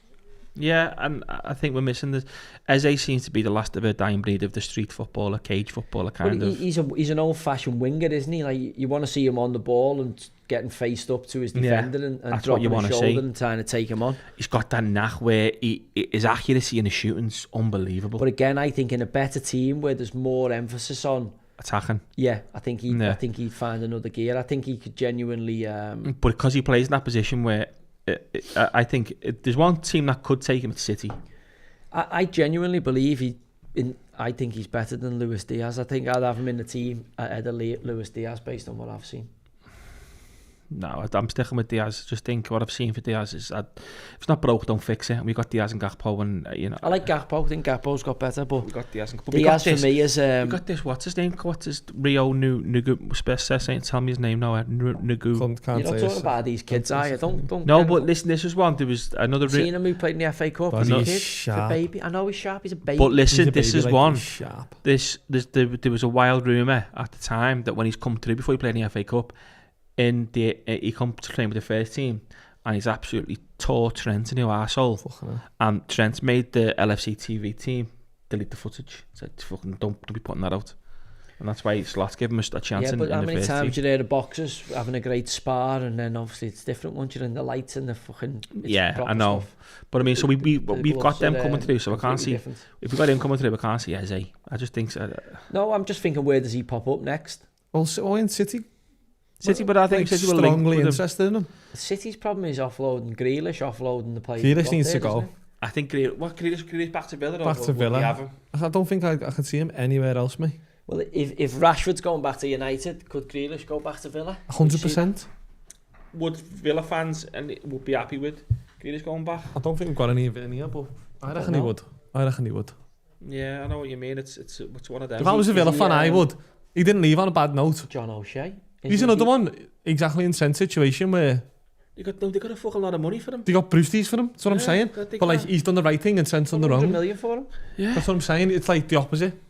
Yeah, and I think we're missing this. Eze seems to be the last of a dying breed of the street footballer, cage footballer kind of.
He's an old-fashioned winger, isn't he? Like, you want to see him on the ball and getting faced up to his defender and dropping his shoulder and trying to take him on.
He's got that knack where his accuracy in his shooting's unbelievable.
But again, I think in a better team where there's more emphasis on
attacking.
Yeah, I think he'd find another gear. I think he could genuinely.
But because he plays in that position where. I think there's one team that could take him to City.
I genuinely believe I think he's better than Luis Diaz. I think I'd have him in the team ahead of Luis Diaz based on what I've seen.
No, I'm sticking with Diaz. Just think what I've seen for Diaz is if it's not broke, don't fix it. And we got Diaz and Gakpo, and
I like Gakpo. I think Gakpo's got better, but
we got Diaz. And
Diaz for me is.
We got this. What's his name? What's his Rio Nugu? Saying, tell me his name now. Nugu.
You're not talking about these kids, are you? Don't.
No, but listen, this was one. There was another.
Seen him who played in the FA Cup.
He's
a
kid. He's a
baby. I know he's sharp. He's a baby.
But listen, this is
like
one.
There
was a wild rumour at the time that when he's come through before he played in the FA Cup. He come to train with the first team, and he's absolutely tore Trent a new arsehole. And Trent made the LFC TV team delete the footage. Said, "Fucking don't be putting that out." And that's why Slot's given us a chance.
Yeah, but
in
how
the
many
first
times
team.
you hear the boxers having a great spar, and then obviously it's different once you're in the lights and the fucking.
Yeah, I know. Stuff. But I mean, so we've got them coming through, so I can't see. Different. If we've got him coming through, I can't see Eze. I just think so.
No, I'm just thinking, where does he pop up next?
Also in City.
But I think City will
strongly interested in him.
City's problem is offloading Grealish, offloading the players.
Grealish needs to go.
I think Grealish back to Villa.
Back to Villa. I don't think I can see him anywhere else, mate.
Well, if Rashford's going back to United, could Grealish go back to Villa?
100%.
Would Villa fans would be happy with Grealish going back?
I don't think we've got any of it in here, but I reckon he would.
Yeah, I know what you mean. It's one of them.
If I was a Villa fan, I would. He didn't leave on a bad note.
John O'Shea.
He's another one, exactly in the same situation where
they got a fucking lot of money for him.
They got Brewsties for him. That's what I'm saying. But like, he's done the right thing and sent on the wrong.
100 million for him.
Yeah,
that's what I'm saying. It's like the opposite.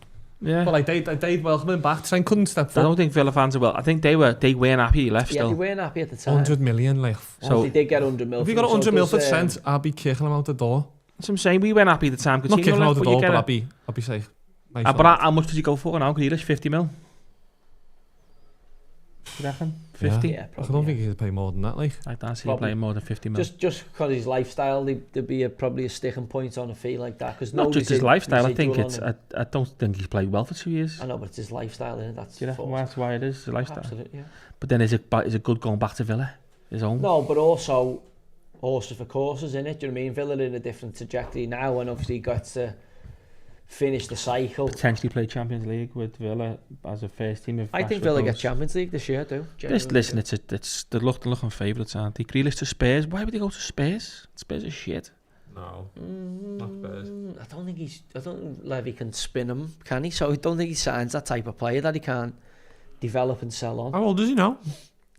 Yeah,
but like they'd welcome him back. Trent couldn't step forward.
I don't think Villa fans are well. I think they weren't happy he left.
Yeah, they weren't happy at the time.
100 million, like.
So they did get 100 million.
If he got 100 million for Trent, I'd be kicking him out the door.
That's what I'm saying. We weren't happy at the time.
Not kicking him out the door, but I'd be safe.
But how much did he go for now? Grealish, 50 mil. You reckon? 50?
Yeah,
probably, I don't think he'd pay more than that, like.
I don't see him playing more than 50 mil.
Just because his lifestyle, there'd be probably a sticking point on a fee like that. Cause
not just his lifestyle, I think it's... I don't think he's played well for 2 years.
I know, but it's his lifestyle, isn't it?
That's why it is, the lifestyle.
Absolutely, yeah.
But then is it good going back to Villa? His own?
No, but also horses for courses, innit? Do you know what I mean? Villa in a different trajectory now, and obviously got to finish the cycle.
Potentially play Champions League with Villa as a first team.
I think Villa get Champions League this year, too.
Listen, it's they're looking favourites, aren't they? Grealish to Spurs. Why would they go to Spurs? Spurs are shit.
No, not Spurs.
I don't think Levy can spin him, can he? So I don't think he signs that type of player that he can't develop and sell on.
How old is he now?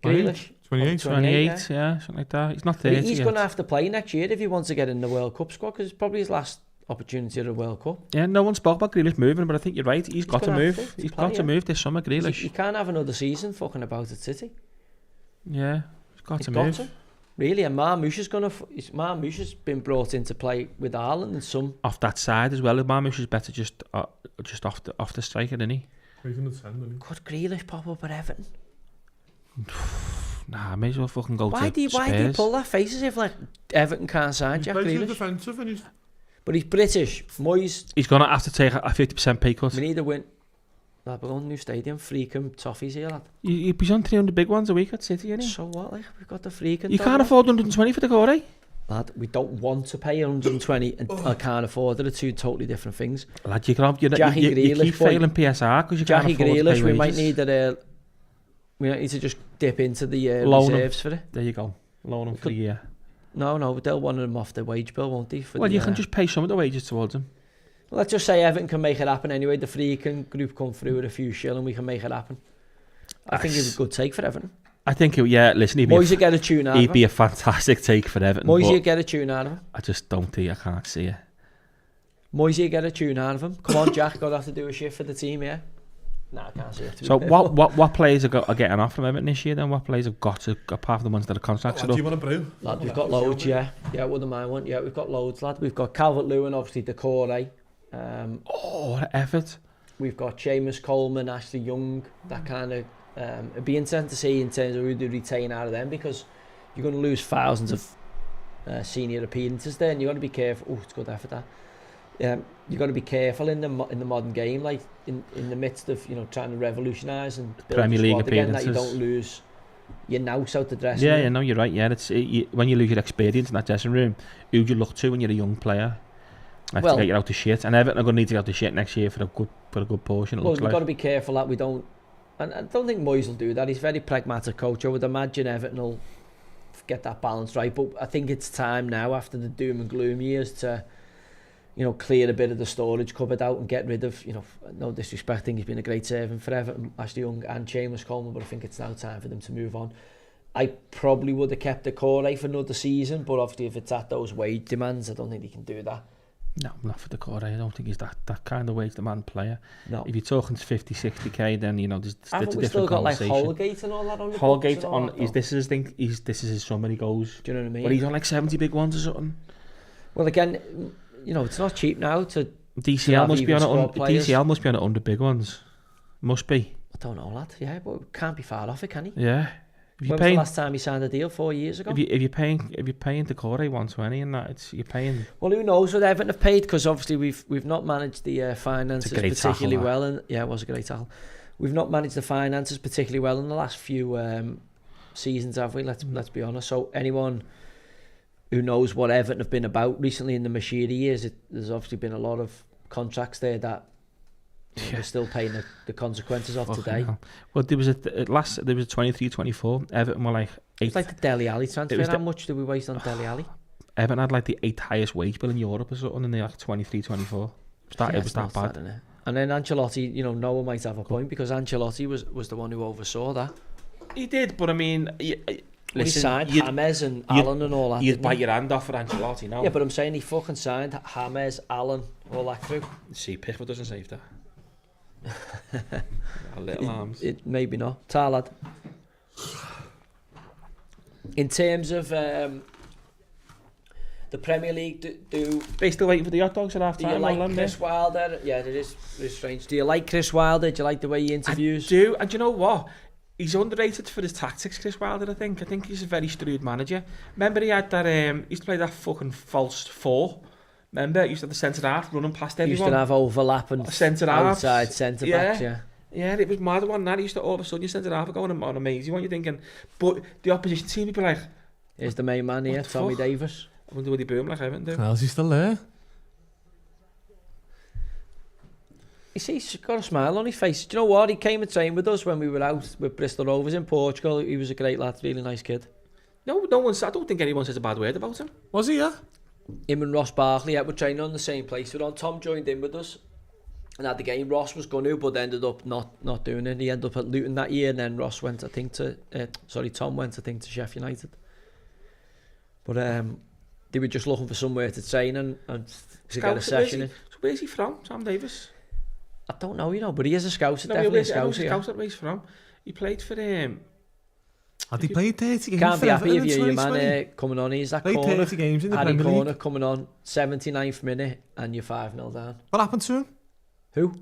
Grealish.
28,
yeah, something like that. He's not 30
He's going to have to play next year if he wants to get in the World Cup squad, because it's probably his last opportunity at the World Cup.
Yeah, no one spoke about Grealish moving, but I think you're right. He's got to move. He's got to move this summer, Grealish.
He can't have another season fucking about at City.
Yeah, he's got to move.
Really, and Marmoush's been brought into play with Haaland and some
off that side as well. Marmoush is better just off the striker, isn't he?
Could
Grealish pop up at Everton?
Nah, may as well fucking go to Spurs.
Why do you pull that face as if like Everton can't sign Jack Grealish?
Defensive and
but he's British. Moyes.
He's gonna have to take a 50% pay cut.
We need a win. Lad, we're going to new stadium, freaking toffees here, lad.
He's on 300 big ones a week at City, isn't he?
So what, like, we've got the freaking...
You can't afford 120 for the Corey.
Lad, we don't want to pay 120 and I can't afford it. They're two totally different things.
Lad, you keep failing PSR because you can't afford to pay wages.
We might need to just dip into the reserves for it.
There you go. Loan him for a year.
No, they'll want him off the wage bill, won't they?
You can just pay some of the wages towards him.
Let's just say Everton can make it happen anyway. The freaking group come through with a few shilling and we can make it happen. I think it's a good take for Everton.
I think, listen,
Moyes get a tune out of him.
He'd be a fantastic take for Everton.
Moyes get a tune out of him.
I just don't think I can't see it.
Moyes get a tune out of him. Come on, Jack, got to have to do a shift for the team, yeah? Nah, I can't see it.
So what players are getting off from Everton this year then? What players have got to, apart from the ones that are contracted up?
Do you want to brew?
Lad, we've got loads, yeah. Yeah, wouldn't mind one. Yeah, we've got loads, lad. We've got Calvert-Lewin, obviously, Decore.
What effort.
We've got Seamus Coleman, Ashley Young, that kind of it'd be interesting to see in terms of who do retain out of them, because you're going to lose thousands of senior appearances there, and you've got to be careful. It's good effort that. You've got to be careful in the modern game, like in the midst of trying to revolutionise and build
Premier League appearances,
that you don't lose your nous out the dressing
room.
Yeah,
no, you're right. Yeah, when you lose your experience in that dressing room, who do you look to when you're a young player? To get you out of shit, and Everton are going to need to get out of shit next year for a good portion. We've got
to be careful that we don't. And I don't think Moyes will do that. He's a very pragmatic coach. I would imagine Everton will get that balance right. But I think it's time now, after the doom and gloom years, to clear a bit of the storage cupboard out and get rid of, no disrespect, I think he's been a great servant for Everton, Ashley Young and Seamus Coleman, but I think it's now time for them to move on. I probably would have kept Decore for another season, but obviously if it's at those wage demands, I don't think he can do that.
No, not for Decore. I don't think he's that kind of wage demand player.
No.
If you're talking 50-60k, then there's a different
still got
conversation.
Like Holgate and all that on the
Holgate on this is his thing. This is his summer. He goes.
Do you know what I mean?
But he's on like 70 big ones or something.
Well, again, it's not cheap now to.
DCL must be on it. DCL must be on it under big ones. Must be.
I don't know, lad. Yeah, but can't be far off it, can he?
Yeah.
When was the last time he signed a deal? 4 years ago.
If you're paying Decore 120 and that, you're paying.
Well, who knows what Everton have paid? Because obviously we've not managed the finances particularly well. And it was a great tackle. We've not managed the finances particularly well in the last few seasons, have we? Let's be honest. So anyone who knows what Everton have been about recently in the Machiri years, there's obviously been a lot of contracts there that. They're still paying the consequences of today.
Hell. Well, there was a 23-24. Everton were like 8th.
It's like the Dele Alli transfer. How much did we waste on Dele Alli?
Everton had like the 8th highest wage bill in Europe or something, and they're like 23-24. It was that bad.
Sad, and then Ancelotti, no one might have a point, because Ancelotti was the one who oversaw that.
He did, but I mean,
he signed James and Allen and all that.
You'd bite your hand off for Ancelotti now.
Yeah, but I'm saying he fucking signed James, Allen, all that crew.
See, Pickford doesn't save that. Little arms.
Maybe not. Lad. In terms of the Premier League,
they still waiting for the hot dogs at half time?
Do you like Chris Wilder? Yeah, it is strange. Do you like Chris Wilder? Do you like the way he interviews?
I do, and do you know what? He's underrated for his tactics, Chris Wilder, I think he's a very shrewd manager. Remember he had that, he used to play that fucking false 4. Remember, he used to have the centre-half running past everyone.
Used to have overlapping outside centre-backs, yeah.
Yeah, it was mad one that. He used to all of a sudden your centre-half are going on amazing, what you're thinking. But the opposition team would be like...
Here's the main man here, Tommy Davis.
I wonder what he boom like Everton do.
How's he still there?
You see, he's got a smile on his face. Do you know what? He came and trained with us when we were out with Bristol Rovers in Portugal. He was a great lad, really nice kid.
No one. I don't think anyone says a bad word about him.
Was he, yeah?
Him and Ross Barkley, we're training on the same place. Tom joined in with us and at the game. Ross was going to, but ended up not doing it. He ended up at Luton that year, and then Tom went, I think, to Sheffield United. But they were just looking for somewhere to train and to get a session in.
So where's he from, Tom Davis?
I don't know, but he is a Scouser, definitely a Scouser.
Where's he from? He played for
Had he played 30 games?
Can't be happy if your man coming on. He's that corner.
30 games in the
Harry
Premier
corner
League.
coming on 79th minute and you're 5-0 down.
What happened to him?
Who?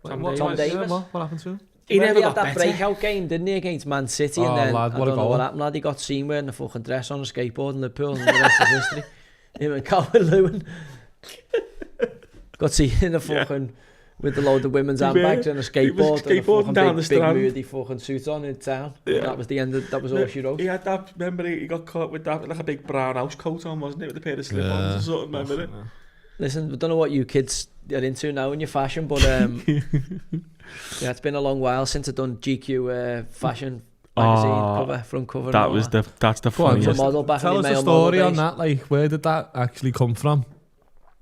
Tom
Davis.
Yeah, what happened to him?
He never got
that
better.
Breakout game, didn't he, against Man City? And then
lad,
I don't know what happened, lad. He got seen wearing a fucking dress on a skateboard in Liverpool, and the rest is history. Him and Calvert-Lewin got seen in a fucking with a load of women's handbags and a skateboard and a fucking
down
big moody fucking suit on in town. Yeah. That was the end of, that was all she wrote.
He had that, remember he got caught with that, like a big brown house coat on, wasn't it, with a pair of slip-ons or something, remember it?
Listen, I don't know what you kids are into now in your fashion, but yeah, it's been a long while since I've done GQ fashion magazine front cover.
That's the funniest.
Model back
Tell us the story on that, like where did that actually come from?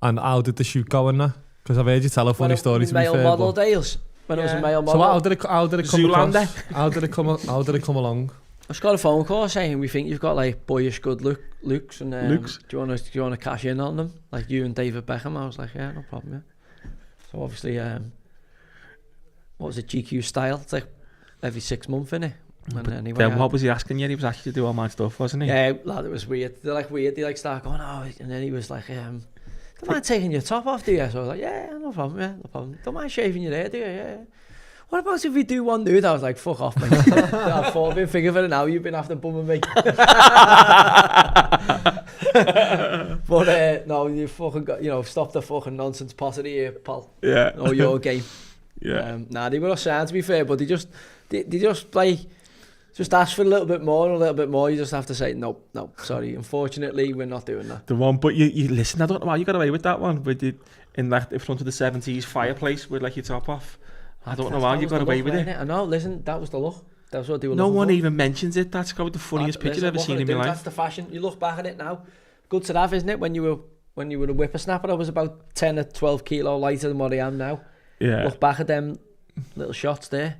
And how did the shoot go in that? Because I've heard you tell a funny story to be fair.
Male model deals. When it was a male model.
So how did it come
Zoolander.
across? How did it come along?
I just got a phone call saying we think you've got like boyish good looks and do you want to cash in on them like you and David Beckham? I was like, yeah, no problem. Yeah. So obviously, what was it, GQ style? It's like every 6 months, innit? Anyway,
then what was he asking you? He was asking you to do all my stuff, wasn't he?
Yeah, lad, it was weird. They're like weird. They like start going, oh, and then he was like, don't mind taking your top off, do you? So I was like, yeah, no problem, yeah, no problem. Don't mind shaving your hair, do you? Yeah. What about if we do one nude? I was like, fuck off, mate. I thought I've been thinking of it now. You've been after bumming me. But no, you fucking got, stop the fucking nonsense pottery here, pal.
Yeah.
Or your game.
Yeah.
They were all sound to be fair, but they just like just ask for a little bit more and a little bit more. You just have to say no, sorry. Unfortunately, we're not doing that.
The one, but you listen. I don't know why you got away with that one. With it in front of the 70s fireplace with like your top off. I don't know how you got away with it.
I know. Listen, that was the look. That was what they were.
No one
for.
even mentions it. That's probably the funniest picture I've ever seen in my life.
That's the fashion. You look back at it now. Good to have, isn't it? When you were a whippersnapper, I was about 10 or 12 kilo lighter than what I am now.
Yeah.
Look back at them little shots there.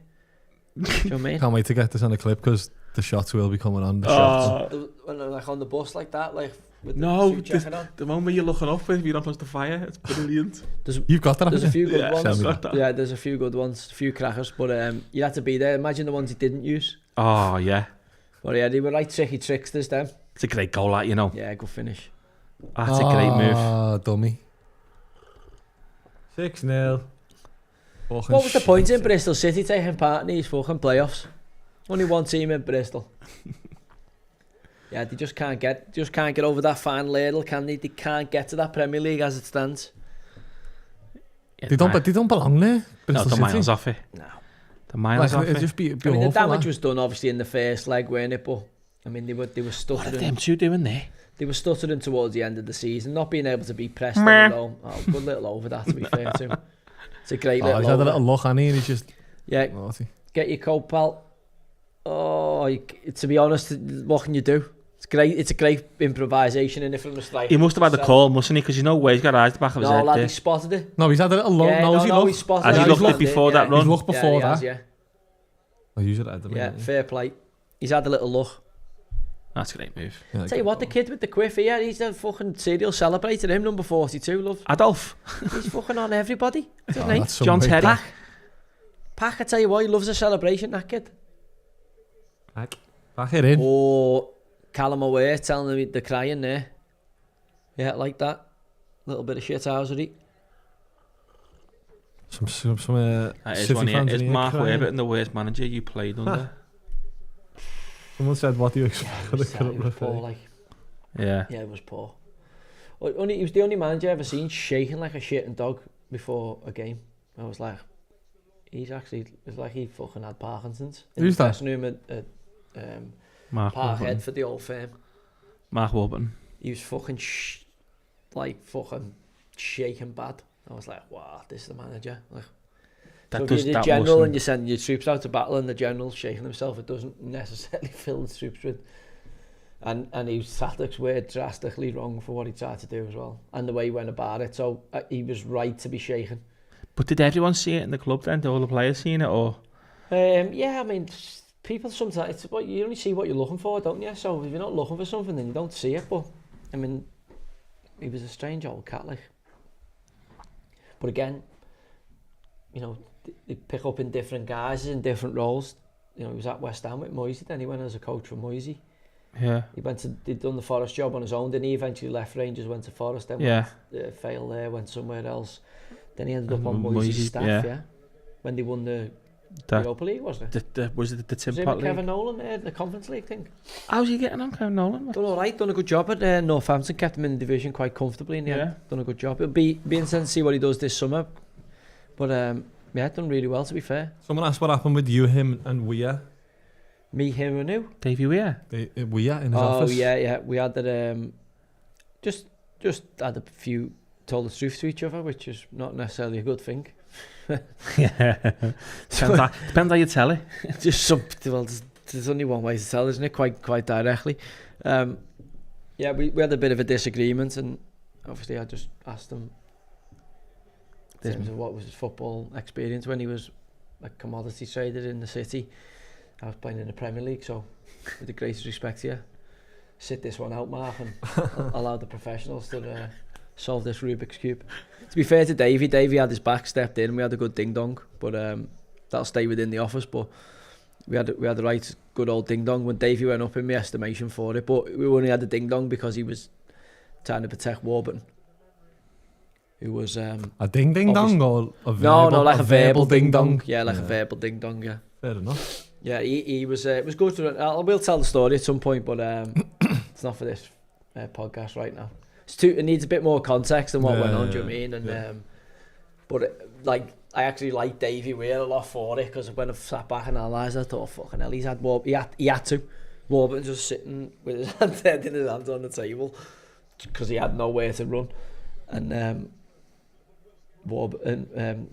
Do you know what I mean?
Can't wait to get this on the clip because the shots will be coming on. The shots.
When they're like on the bus like that, like.
The one where you're looking up with, you're not supposed to fire. It's brilliant.
You've got that.
There's a few good ones.
That.
Yeah, there's a few good ones, a few crackers, but you had to be there. Imagine the ones he didn't use.
Oh yeah.
But yeah, they were like tricky tricksters then.
It's a great goal, that,
Yeah, good finish.
That's a great move.
Ah, dummy. 6-0.
What was the point in Bristol City taking part in these fucking playoffs? Only one team in Bristol. Yeah, they just can't get over that final hurdle, can they? They can't get to that Premier League as it stands.
Yeah, they don't belong there.
No, the miles off it.
No.
The miles off it.
Just be
the damage was done obviously in the first leg, weren't it? But I mean, they were stuttering.
What are them two doing there?
They were stuttering towards the end of the season, not being able to beat Preston alone. Oh, good little over that, to be fair to him. It's a great little.
He's had a little look, hasn't he? And he's just
naughty. Get your coat, pal. Oh, to be honest, what can you do? It's great. It's a great improvisation in it from the striker.
He must have had the call, mustn't he? Because you know where he's got eyes the back of his head.
No, lad,
there.
he spotted it.
No, he's had a little long nosy look.
He spotted
Has
it.
he looked before that run?
He's looked before that.
Yeah.
I usually had
fair play. He's had a little look.
That's a great move.
Yeah, tell you what, the kid with the quiff here, he's a fucking serial celebrator. Him, number 42, love.
Adolf.
He's fucking on everybody. What's his
name?
John Terry.
Pack, I tell you what, he loves a celebration, that kid.
Back it in.
Oh, Callum away, telling them they're crying there. Yeah, like that. Little bit of shithousery.
Some
City fans. Is Mark Everton the worst manager you played under?
Someone said, what do you expect?
It was poor, like.
Yeah,
it was poor. He was the only manager I've ever seen shaking like a shitting dog before a game. I was like, it's like he fucking had Parkinson's.
Who's that?
Room at Parkhead for the Old Firm.
Mark Warburton.
He was fucking fucking shaking bad. I was like, wow, this is the manager. Like, so if you're the general and you're sending your troops out to battle and the general's shaking himself, it doesn't necessarily fill the troops with. And his tactics were drastically wrong for what he tried to do as well, and the way he went about it. So he was right to be shaken.
But did everyone see it in the club then? Did all the players seen it, or?
Yeah, I mean, people sometimes, it's what you only see what you're looking for, don't you? So if you're not looking for something, then you don't see it. But I mean, he was a strange old cat, like. But again, they pick up in different guises, in different roles. he was at West Ham with Moisey. Then he went as a coach for Moisey.
Yeah.
He'd done the Forest job on his own. Then he eventually left Rangers, went to Forest. Then failed there, went somewhere else. Then he ended up on Moisey's staff. Yeah. When they won the Europa League, wasn't it?
Was it the Tim
Pot
Pot League?
Kevin Nolan there, the Conference League thing.
How's he getting on, Kevin Nolan?
Done all right. Done a good job at Northampton. Kept him in the division quite comfortably. Yeah. Done a good job. It'll be interesting to see what he does this summer. But done really well, to be fair.
Someone asked what happened with you, him, and Weir.
Me, him, and who?
Davey Weir.
Weir in his office.
Oh yeah. We had that. Just had a few told the truth to each other, which is not necessarily a good thing.
Depends how you tell it.
There's only one way to tell, isn't it? Quite directly. We had a bit of a disagreement, and obviously I just asked him in terms of what was his football experience when he was a commodity trader in the city. I was playing in the Premier League, so with the greatest respect to you, sit this one out, Mark, and allow the professionals to solve this Rubik's Cube. To be fair to Davey had his back, stepped in, and we had a good ding-dong, but that'll stay within the office. But we had the right good old ding-dong when Davey went up in my estimation for it, but we only had the ding-dong because he was trying to protect Warburton, who was... a
ding-ding-dong or a verbal?
No, like a verbal ding-dong. Yeah, like a verbal ding-dong, yeah.
Fair enough.
Yeah, he was... it was good to... I will tell the story at some point, but it's not for this podcast right now. It needs a bit more context than what went on, do you know what I mean? And I actually liked Davey Weir a lot for it, because when I sat back and analysed it, I thought, fucking hell, he had to. Warburton just sitting with his head in his hands on the table because he had nowhere to run. And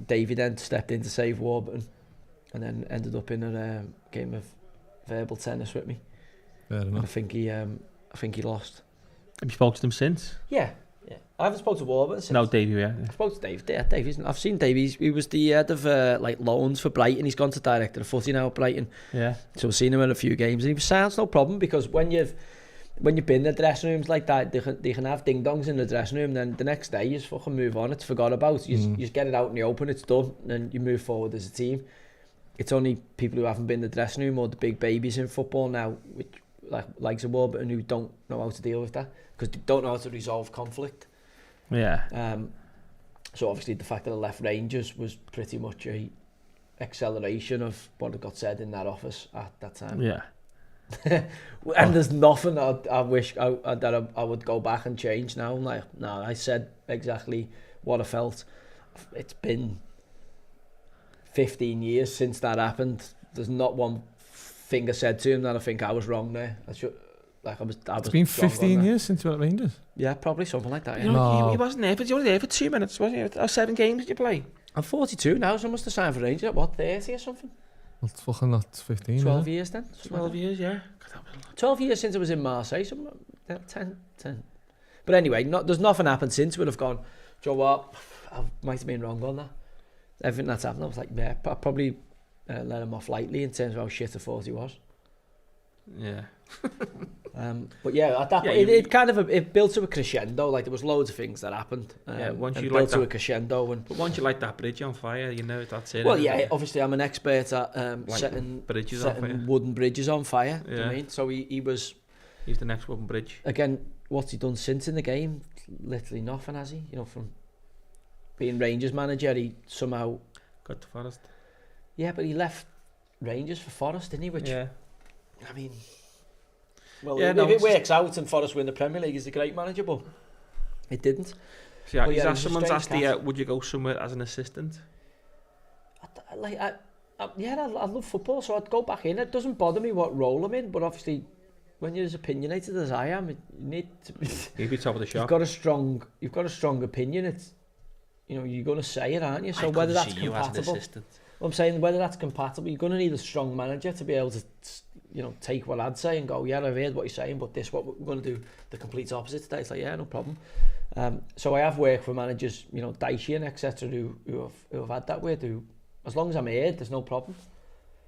Davey then stepped in to save Warburton, and then ended up in a game of verbal tennis with me.
Fair enough.
And I think he lost.
Have you spoken to him since?
Yeah. I haven't spoken to Warburton since.
No, Davey, yeah.
I spoke to Dave. Yeah, Dave. I've seen Dave. He was the head of loans for Brighton. He's gone to director of footy now at Brighton. Yeah. So I've seen him in a few games, and he was sounds no problem, because when you've been in the dressing rooms like that, they can have ding dongs in the dressing room. Then the next day you just fucking move on. It's forgot about. You just get it out in the open. It's done, and you move forward as a team. It's only people who haven't been in the dressing room or the big babies in football now, which like Warburton, who don't know how to deal with that, because they don't know how to resolve conflict.
Yeah.
So obviously the fact that I left Rangers was pretty much a acceleration of what had got said in that office at that time.
Yeah.
And there's nothing I wish that I would go back and change now. Like, no, I said exactly what I felt. It's been 15 years since that happened. There's not one thing I said to him that I think I was wrong there. It's
been 15 years since you went to Rangers?
Yeah, probably something like that. Yeah.
You know, he wasn't there, but you were there for 2 minutes, wasn't you? 7 games did you play?
I'm 42 now, so I must have signed for Rangers at, 30 or something?
Well, it's fucking not 15.
12 years then?
12 years, yeah.
12 years since I was in Marseille, 10. But anyway, there's nothing happened since. Would have gone, do you know what? I might have been wrong on that. Everything that's happened, I was like, yeah, I probably let him off lightly in terms of how shit I thought he was.
Yeah.
But yeah, at that point, it built to a crescendo. Like, there was loads of things that happened.
Once you
built to a crescendo,
but once you light that bridge on fire, you know that's it.
Well, yeah, obviously I'm an expert at setting wooden bridges on fire. Yeah. You know what I mean? So he's
the next wooden bridge.
Again, what's he done since in the game? Literally nothing, has he? You know, from being Rangers manager, he somehow
got to Forest.
Yeah, but he left Rangers for Forest, didn't he? Which, I mean, well, if it works out and Forest win the Premier League, he's a great manager, but it didn't.
So yeah, someone's asked you, would you go somewhere as an assistant?
I love football, so I'd go back in. It doesn't bother me what role I'm in, but obviously, when you're as opinionated as I am, you need to be.
You'd be top of the shop.
You've got a strong opinion. It's, you know, you're going to say it, aren't you? So whether that's compatible. I'm saying whether that's compatible, you're going to need a strong manager to be able to, you know, take what I'd say and go, yeah, I've heard what you're saying, but this, what we're going to do, the complete opposite today. It's like, yeah, no problem. So I have worked for managers, you know, Dicey and etc. who have had that way. As long as I'm heard, there's no problem.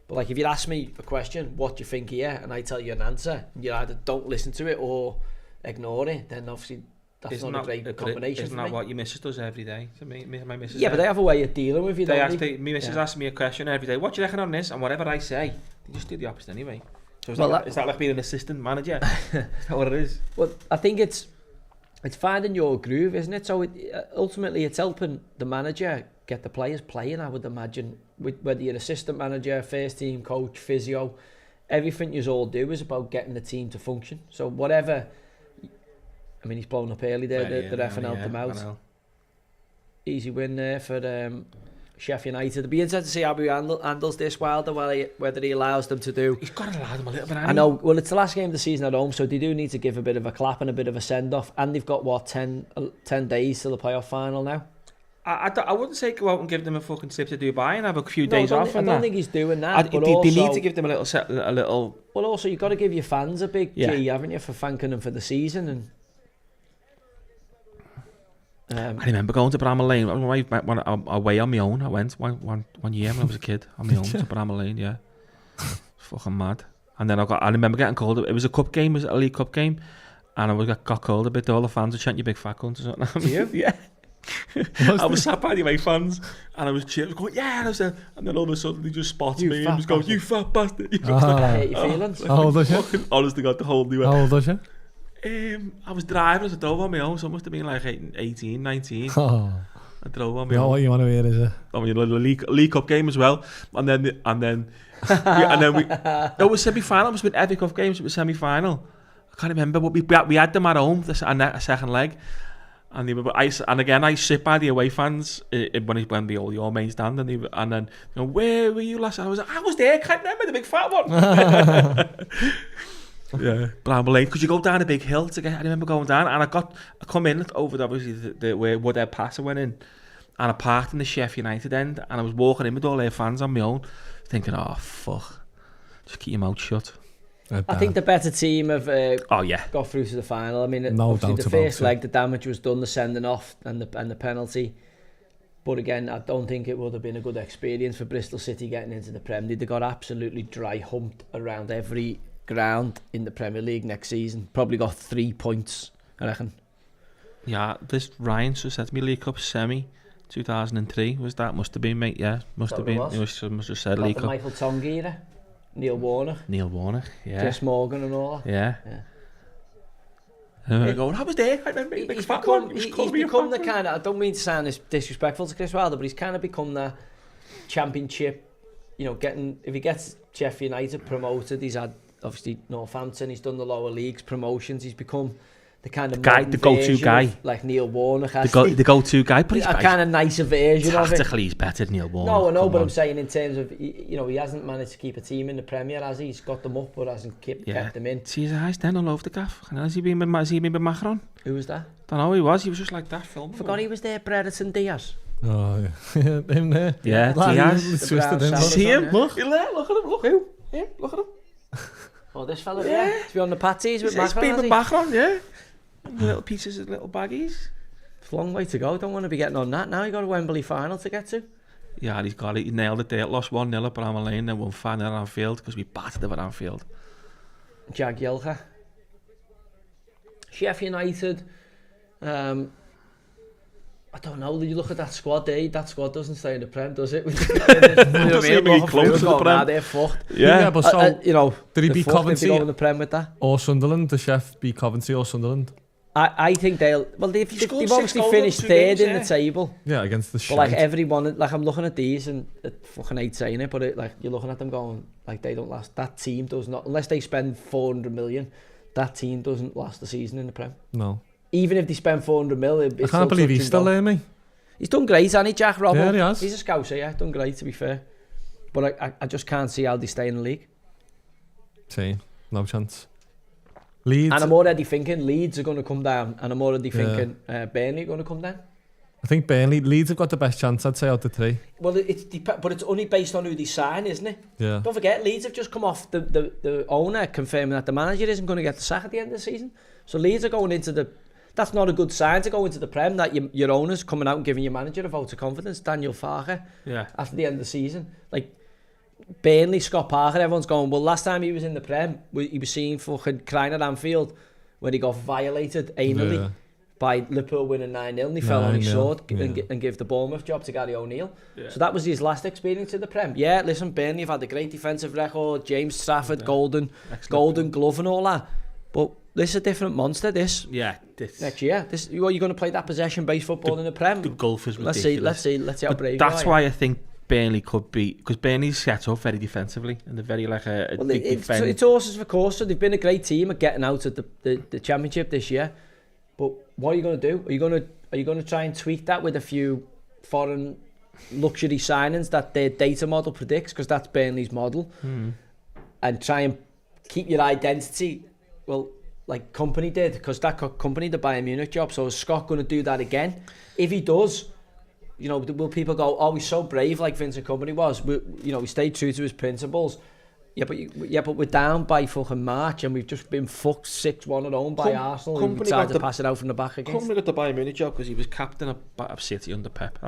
But like, if you ask me a question, what do you think here, and I tell you an answer, and you either don't listen to it or ignore it, then obviously that's not a great combination.
Isn't that what your missus does every day? So my missus.
Yeah, but they have a way of dealing with you.
My missus asks me a question every day. What do you reckon on this? And whatever I say, they just do the opposite anyway. So is that like being an assistant manager? Is that what it is?
Well, I think it's finding your groove, isn't it? So ultimately, it's helping the manager get the players playing. I would imagine, whether you're an assistant manager, first team coach, physio, everything you all do is about getting the team to function. So whatever. I mean, he's blown up early there. The ref out them out. Easy win there for Sheffield United. It'll be interesting to see how he handles this Wilder, whether he allows them to do.
He's got to allow them a little bit.
I know. Well, it's the last game of the season at home, so they do need to give a bit of a clap and a bit of a send off. And they've got 10 days till the playoff final now.
I wouldn't say go out and give them a fucking trip to Dubai and have a few days off.
I don't think he's doing that.
They need to give them a little.
Well, also you've got to give your fans a big G, haven't you, for thanking them for the season. And I
remember going to Bramall Lane when away on my own. I went one year when I was a kid on my own to Bramall Lane. Yeah, it's fucking mad. And then I remember getting called. It was a cup game, it was a league cup game, and I got called a bit. All the fans were chanting, "You big fat cunt" or something. Yeah. I was sat by the away fans and I was cheering, going, yeah, and then all of a sudden they just spotted me and was going, you fat bastard.
Hurt your feelings.
How old was you?
Honestly, got the whole new.
How old was you?
I was driving, I drove on my own, so I must have been like 18, 19. I drove on my own.
What you want to hear, is it?
I mean, a League Cup game as well, and then it was semi-final. It was with every cup games. It was semi-final. I can't remember, but we had them at home, a second leg. And again, I sit by the away fans when the your main stand, and then you know, where were you last? And I was there. Can't remember the big fat one. Yeah, Bramall Lane, because you go down a big hill to get. I remember going down, and I come in over obviously where Woodhead Passer went in, and I parked in the Sheffield United end, and I was walking in with all their fans on my own, thinking, oh fuck, just keep your mouth shut.
I think the better team have got through to the final. I mean, obviously the first leg, the damage was done, the sending off and the penalty. But again, I don't think it would have been a good experience for Bristol City getting into the Premier League. They got absolutely dry humped around every ground in the Premier League next season. Probably got 3 points, I reckon.
Yeah, this Ryan just said to me League Cup semi 2003 was that? Must have been, mate. Yeah, must have been. It must have said League Cup.
Michael Tongue era. Neil Warnock, yeah. Jess Morgan and all that.
Yeah. I go, I was there. I remember he's become
the kind of, I don't mean to sound disrespectful to Chris Wilder, but he's kind of become that championship, you know, if he gets Sheffield United promoted, he's had, obviously, Northampton, he's done the lower leagues, promotions, he's become the kind of
the go-to guy,
like Neil Warnock.
The go-to guy, but he's
a kind of nicer version of it.
Tactically, he's better than Neil Warnock.
No, I know, but I'm saying in terms of, you know, he hasn't managed to keep a team in the Premier, has he? He's got them up, but hasn't kept them in.
See his eyes then all over the gaff. Has he been with Macron?
Who was that?
Don't know who he was. He was just like that film.
Forgot he was there, Brereton Diaz.
Oh, yeah. Him there.
Yeah, Diaz.
See him?
Look at him. Look. Who?
Yeah, look at him. Oh, this fella, yeah. He's been on the patties with Macron,
he's been with Macron, yeah. Little pieces of little baggies.
It's a long way to go. Don't want to be getting on that now. You got a Wembley final to get to.
Yeah, he's got it. He nailed it there. Lost 1-0 at Bramall Lane, then won 5-0 at Anfield because we battered them at Anfield.
Jagielka. Sheffield United. I don't know. You look at that squad. That squad doesn't stay in the Prem, does it?
Close to the Prem.
They're fucked.
Yeah, but so
you know,
did he beat Coventry
in the Prem with that?
Or Sunderland? The chef beat Coventry or Sunderland?
I think they've obviously finished third in the table.
Yeah, against the.
But like everyone, like I'm looking at these and fucking hate saying it, but like you're looking at them going like they don't last. That team does not, unless they spend 400 million. That team doesn't last the season in the Prem.
No.
Even if they spend 400 million,
I can't believe he's still there, mate.
He's done great, hasn't he, Jack Robbo?
Yeah, he has.
He's a scouser, yeah, done great, to be fair. But I just can't see how they stay in the league.
See, no chance. Leeds.
And I'm already thinking Leeds are going to come down, and I'm already thinking Burnley are going to come down.
I think Leeds have got the best chance, I'd say, out of the three.
Well, but it's only based on who they sign, isn't it?
Yeah.
Don't forget, Leeds have just come off the owner confirming that the manager isn't going to get the sack at the end of the season. So Leeds are going into the... That's not a good sign to go into the Prem, that your owner's coming out and giving your manager a vote of confidence, Daniel Farke, after the end of the season. Like, Burnley, Scott Parker, everyone's going, well, last time he was in the Prem, he was seen fucking crying at Anfield when he got violated anally by Liverpool winning 9-0, and he fell on his sword and gave the Bournemouth job to Gary O'Neill. Yeah. So that was his last experience in the Prem. Yeah, listen, Burnley have had a great defensive record, James Trafford, Golden Glove and all that. But this is a different monster, this.
Yeah.
Next year. You're going to play that possession-based football in the Prem.
The golf is ridiculous.
Let's see how brave
that's why I think Burnley could be, because Burnley's set up very defensively and they're very like a big defense.
It's horses for course. So they've been a great team at getting out of the Championship this year. But what are you going to do? Are you going to try and tweak that with a few foreign luxury signings that their data model predicts, because that's Burnley's model, and try and keep your identity? Well, like Company did, because that got Company the Bayern Munich job. So is Scott going to do that again? If he does, you know, will people go, oh, he's so brave like Vincent Kompany was? He stayed true to his principles. Yeah, but we're down by fucking March and we've just been fucked 6-1 at home by Arsenal, and we decided to pass it out from the back again.
Kompany got the Bayern Munich job because he was captain of City under Pep.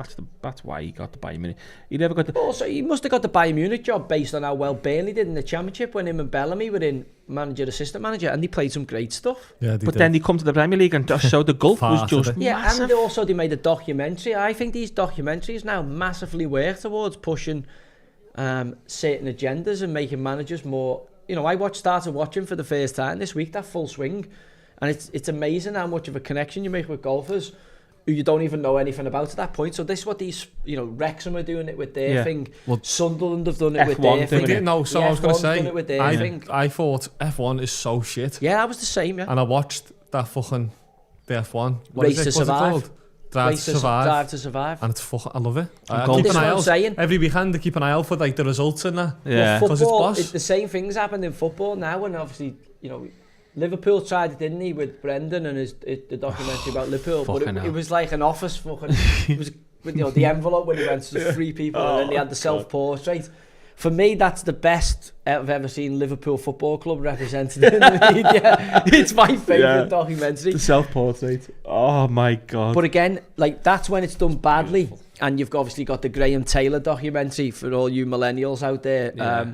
That's why he got the Bayern Munich. He never got the...
Also, he must have got the Bayern Munich job based on how well Burnley did in the Championship when him and Bellamy were in manager, assistant manager, and they played some great stuff.
Yeah,
but then they come to the Premier League and just so the gulf was just massive.
And also they made a documentary. I think these documentaries now massively work towards pushing certain agendas and making managers more. I started watching for the first time this week, that Full Swing, and it's amazing how much of a connection you make with golfers who you don't even know anything about at that point. So this is what these, Wrexham are doing it with their thing. Well, Sunderland have done it with their thing.
I didn't know, so I was going to say,
I
thought F1 is so shit.
Yeah, I was the same, yeah.
And I watched that fucking, the F1.
Race to Survive.
What's it called? Drive to Survive. And it's fucking, I love it.
Keep an eye out.
Every weekend I keep an eye out for like the results and that.
Yeah.
Well, football, the same things happened in football now, and obviously, Liverpool tried it, didn't he, with Brendan and the documentary about Liverpool, but it was like an office fucking, it was, the envelope when he went to 3 people and then they had the self-portrait. For me, that's the best I've ever seen Liverpool Football Club represented in the media. It's my favourite documentary.
The self-portrait. Oh my God.
But again, like, that's when it's done badly. And you've obviously got the Graham Taylor documentary for all you millennials out there. Yeah.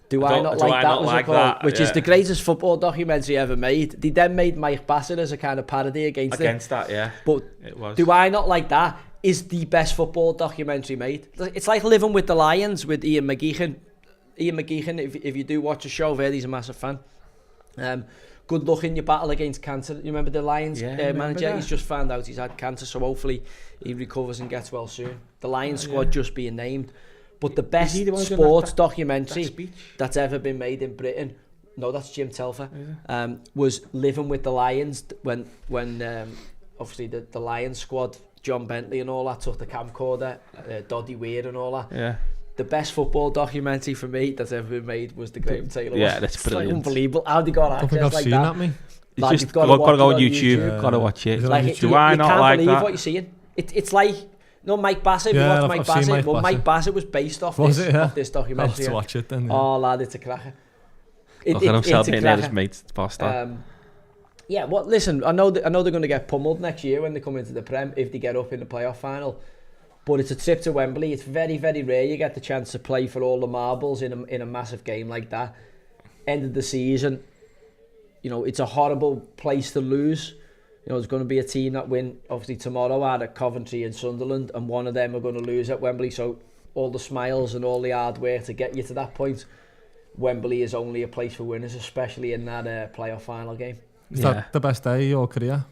Do I Not Like That? Which is the greatest football documentary ever made. They then made Mike Bassett as a kind of parody against
that, yeah.
But it was. Do I Not Like That is the best football documentary made. It's like Living with the Lions with Ian McGeechan. If you do watch the show, he's a massive fan. Good luck in your battle against cancer. You remember the Lions manager? That. He's just found out he's had cancer, so hopefully he recovers and gets well soon. The Lions squad just being named. But the best sports documentary that's ever been made in Britain, no, that's Jim Telfer, was Living with the Lions when obviously the Lions squad, John Bentley and all that, took the camcorder, Doddy Weir and all that.
Yeah.
The best football documentary for me that's ever been made was the Graham Taylor one.
Yeah, that's brilliant.
Like unbelievable. How they got access like that?
Like, you've got to go on YouTube. Got to watch it.
Like,
do I not like that?
You can't believe what you're seeing. It's like, Mike Bassett.
Yeah,
Mike Bassett. Well, Mike Bassett was based off this documentary.
I'll have to watch it then. Yeah.
Oh, lad, it's a cracker.
Look at him celebrating his mates.
Yeah, well, listen, I know they're going to get pummeled next year when they come into the Prem if they get up in the playoff final. But it's a trip to Wembley. It's very, very rare you get the chance to play for all the marbles in a massive game like that. End of the season, it's a horrible place to lose. There's going to be a team that win, obviously, tomorrow out at Coventry and Sunderland, and one of them are going to lose at Wembley. So all the smiles and all the hard work to get you to that point, Wembley is only a place for winners, especially in that playoff final game.
Is that the best day of your career?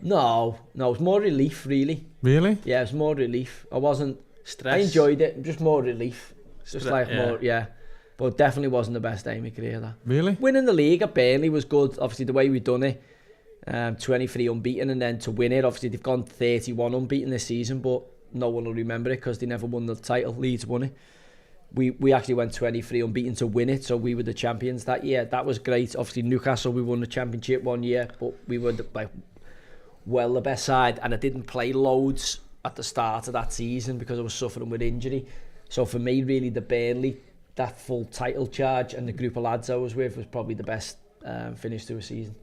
No, it's more relief, really.
Really?
Yeah, it's more relief. I wasn't
stressed.
I enjoyed it, just more relief. More, but it definitely wasn't the best day of my career. That.
Really?
Winning the league at Burnley was good. Obviously, the way we've done it, 23 unbeaten, and then to win it, obviously they've gone 31 unbeaten this season, but no one will remember it because they never won the title. Leeds won it. We actually went 23 unbeaten to win it, so we were the champions that year. That was great. Obviously, Newcastle, we won the championship one year, but we were the best side, and I didn't play loads at the start of that season because I was suffering with injury. So for me, really, the Burnley, that full title charge and the group of lads I was with was probably the best finish to a season.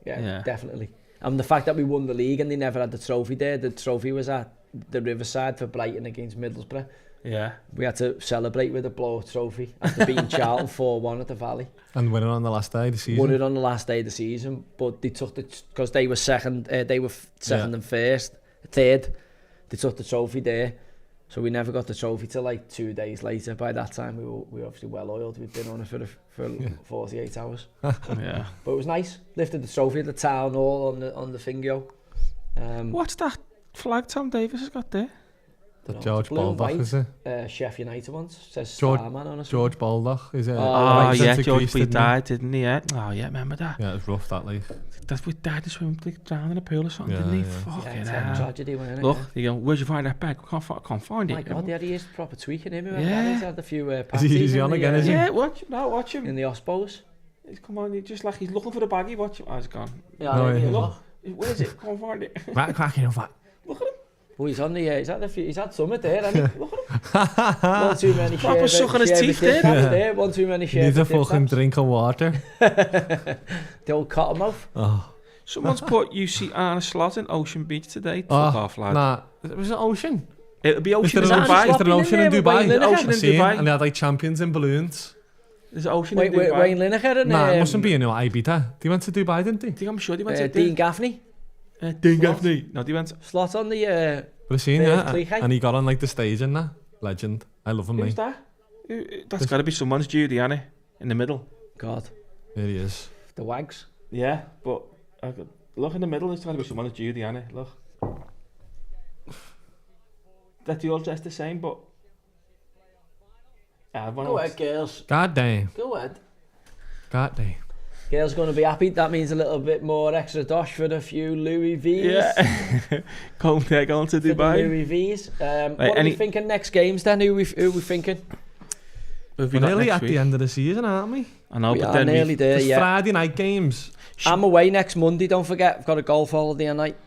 Yeah, definitely. And the fact that we won the league and they never had the trophy there, the trophy was at the Riverside for Brighton against Middlesbrough.
Yeah.
We had to celebrate with a blow-up trophy after beating Charlton 4-1 at the Valley.
And winning on the last day of the season.
Won it on the last day of the season, but they took because they were second and third. They took the trophy there, so we never got the trophy till like 2 days later. By that time, we were obviously well oiled. We'd been on it for 48 hours.
Yeah,
but it was nice. Lifted the trophy at the town hall on the Fingo.
What's that flag Tom Davis has got there?
The George Baldock, is it?
Sheffield United once says
Starman
on it.
George Baldock, is it?
George, he died, didn't he? Yeah. Oh yeah, remember that?
Yeah, it was rough that life.
That's what died to swim, drowned in a pool or something, didn't he? Fucking hell.
Tragedy, wasn't it?
Look, you go, where'd you find that bag? I can't find it.
My God, he is proper tweaking him.
He's
had a few
is he on again, is he?
Yeah, watch him.
In the Ospos.
Come on, he's looking for the baggie, watch him. Oh, he's gone.
Yeah,
look, where is it? Can't find it.
Right, cracking off that.
Look at him.
Oh, he's on the. He's had summit there, hasn't he? Look at him. One too many.
Proper sucking his teeth there.
One too many shares.
Needs a fucking drink of water.
The old cottonmouth.
Oh.
Someone's put UC Arne Slot in Ocean Beach today. Fuck off, lad.
Nah, was it Ocean?
It'll be Ocean in
Dubai. Is there an Ocean in Dubai?
Ocean in Dubai.
And they had like champions in balloons.
There's Ocean in Dubai.
Wayne Lineker and
it mustn't be in Ibiza. They went to Dubai, didn't they?
I'm sure they went to
Dean Gaffney.
Dean Gaffney. No, they went
Slot on the.
But I seen and he got on like the stage and that. Legend. I love him, mate.
Who's that? That's got to be someone's Judy, Annie, in the middle.
God.
There he is.
The Wags.
Yeah, but look in the middle. There's got to be someone's Judy, Annie. Look. That they all dressed the same, but.
Go ahead, girls.
God damn.
Go ahead.
God damn.
Girls going to be happy. That means a little bit more extra dosh for a few Louis V's.
Yeah. Going to Dubai.
Louis V's. What are we thinking next games then? Who we thinking?
We're nearly at the end of the season, aren't we?
I know,
but then nearly there, yeah.
Friday night games.
I'm away next Monday, don't forget. I've got a golf holiday at night.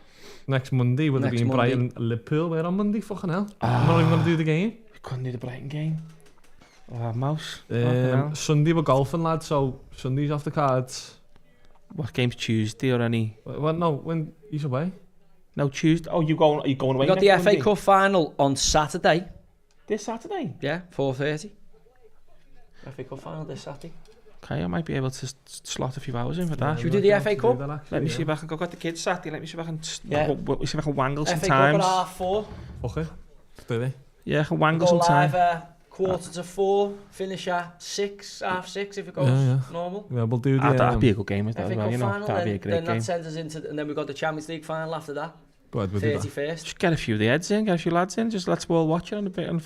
Next Monday, would it be in Brighton, Liverpool? We're on Monday, fucking hell. I'm not even going to do the game.
We couldn't do the Brighton game. Mouse.
Sunday we're golfing, lad, so Sunday's off the cards.
What game's Tuesday or any?
Well, no, when he's away.
No, Tuesday. Oh, are you going away?
We got the FA Cup final on Saturday.
This Saturday?
Yeah, 4:30. FA Cup final this Saturday.
Okay, I might be able to slot a few hours in for that.
Should we do the FA Cup?
Let me see if I can. I've got the kids Saturday. Let me see if I can. See if I can wangle some
FA
times.
Cup at 4:30.
Okay. Do they?
Yeah, I can wangle some time.
4:45, finish at 6:30 if it goes normal.
Yeah, we'll do the.
That'd be a good game as well.
Final,
that'd be a great game.
Then that sends us into, and then we've got the Champions League final after that.
Go ahead, we'll do that.
31st.
Just get a few of the heads in, get a few lads in. Just let's all watch it on a bit and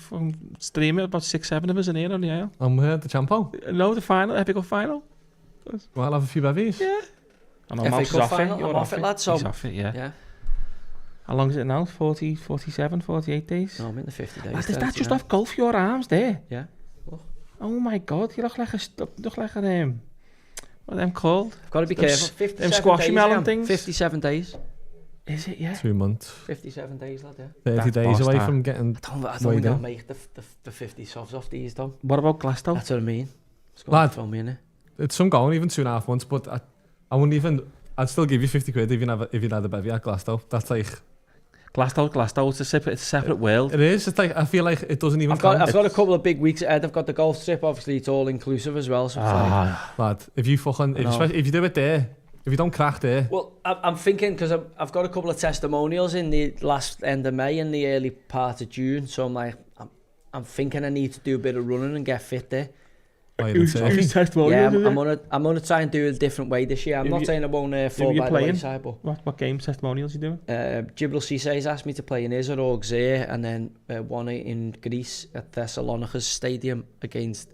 stream it. About 6-7 of us in here on the aisle.
And we're at the Champo.
No, the final, FA Cup final.
Well, I'll have a few bevies.
Yeah.
And I'm FA Cup final. I'm off it, lad. So.
He's off it, yeah. How long is it now? 40, 47, 48 days?
No, I'm in the 50 days.
Is that just off golf your arms there?
Yeah.
Oh my God, you look like a what are them called?
I've got to be careful. 57
squashy
days,
melon things.
57 days.
Is it? Yeah.
2 months.
57 days, lad. Yeah.
30
That's
days away from getting.
I don't think I'll make the 50 softs off these, though.
What about Glasgow?
That's what I mean.
Lad,
in
it's some going, even 2.5 months, but I wouldn't even. I'd still give you 50 quid if you had a bevy at Glasgow. That's like.
Glasgow, it's a separate world.
It is. It's like I feel like it doesn't even.
I've got a couple of big weeks ahead. I've got the golf trip. Obviously, it's all inclusive as well. So
lad, if you do it there, if you don't crack there.
Well, I'm thinking because I've got a couple of testimonials in the last end of May and the early part of June. So I'm like, I'm thinking I need to do a bit of running and get fit there.
Who's testimonials?
Yeah, I'm gonna try and do it a different way this year. I'm not saying I won't fall by the wayside, but
what game testimonials you doing?
Djibril Cissé asked me to play in his at Auxerre and then one in Greece at Thessalonika's stadium against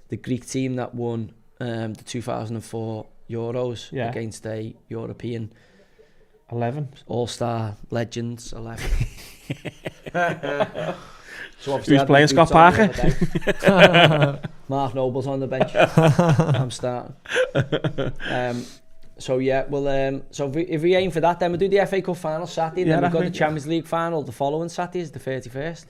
the Greek team that won the 2004 Euros against a European
11
All-Star Legends 11. So
who's playing Scott Parker?
Mark Noble's on the bench. I'm starting. So yeah, well, so if we aim for that, then we'll do the FA Cup final Saturday. Then we've got the Champions League final the following Saturday, is the 31st.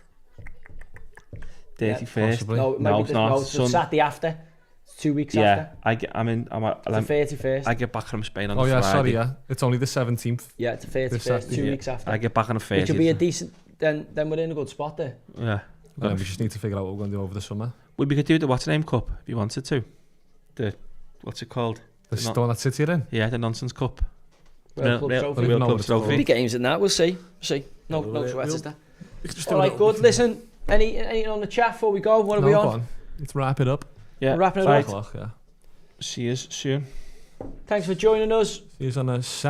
31st?
No, it's not. So Saturday after. It's 2 weeks after.
I'm the
31st.
I get back from Spain on the
Friday.
Friday.
Sorry, it's only the 17th.
Yeah, it's the 31st, 2 weeks after.
I get back on the 30th.
Which will be a decent, then we're in a good spot there.
Yeah.
We just need to figure out what we're going to do over the summer.
We could do the what's name cup if you wanted to. What's it called?
The stone that sits here in?
Yeah, the nonsense cup.
World Club Trophy. There'll be games in that. We'll see. No sweat is that. All right, good. Listen, anything on the chat before we go? What are we on?
Let's wrap it up.
Yeah, we're wrapping it up.
Yeah.
See you soon.
Thanks for joining us.
See you on a Saturday.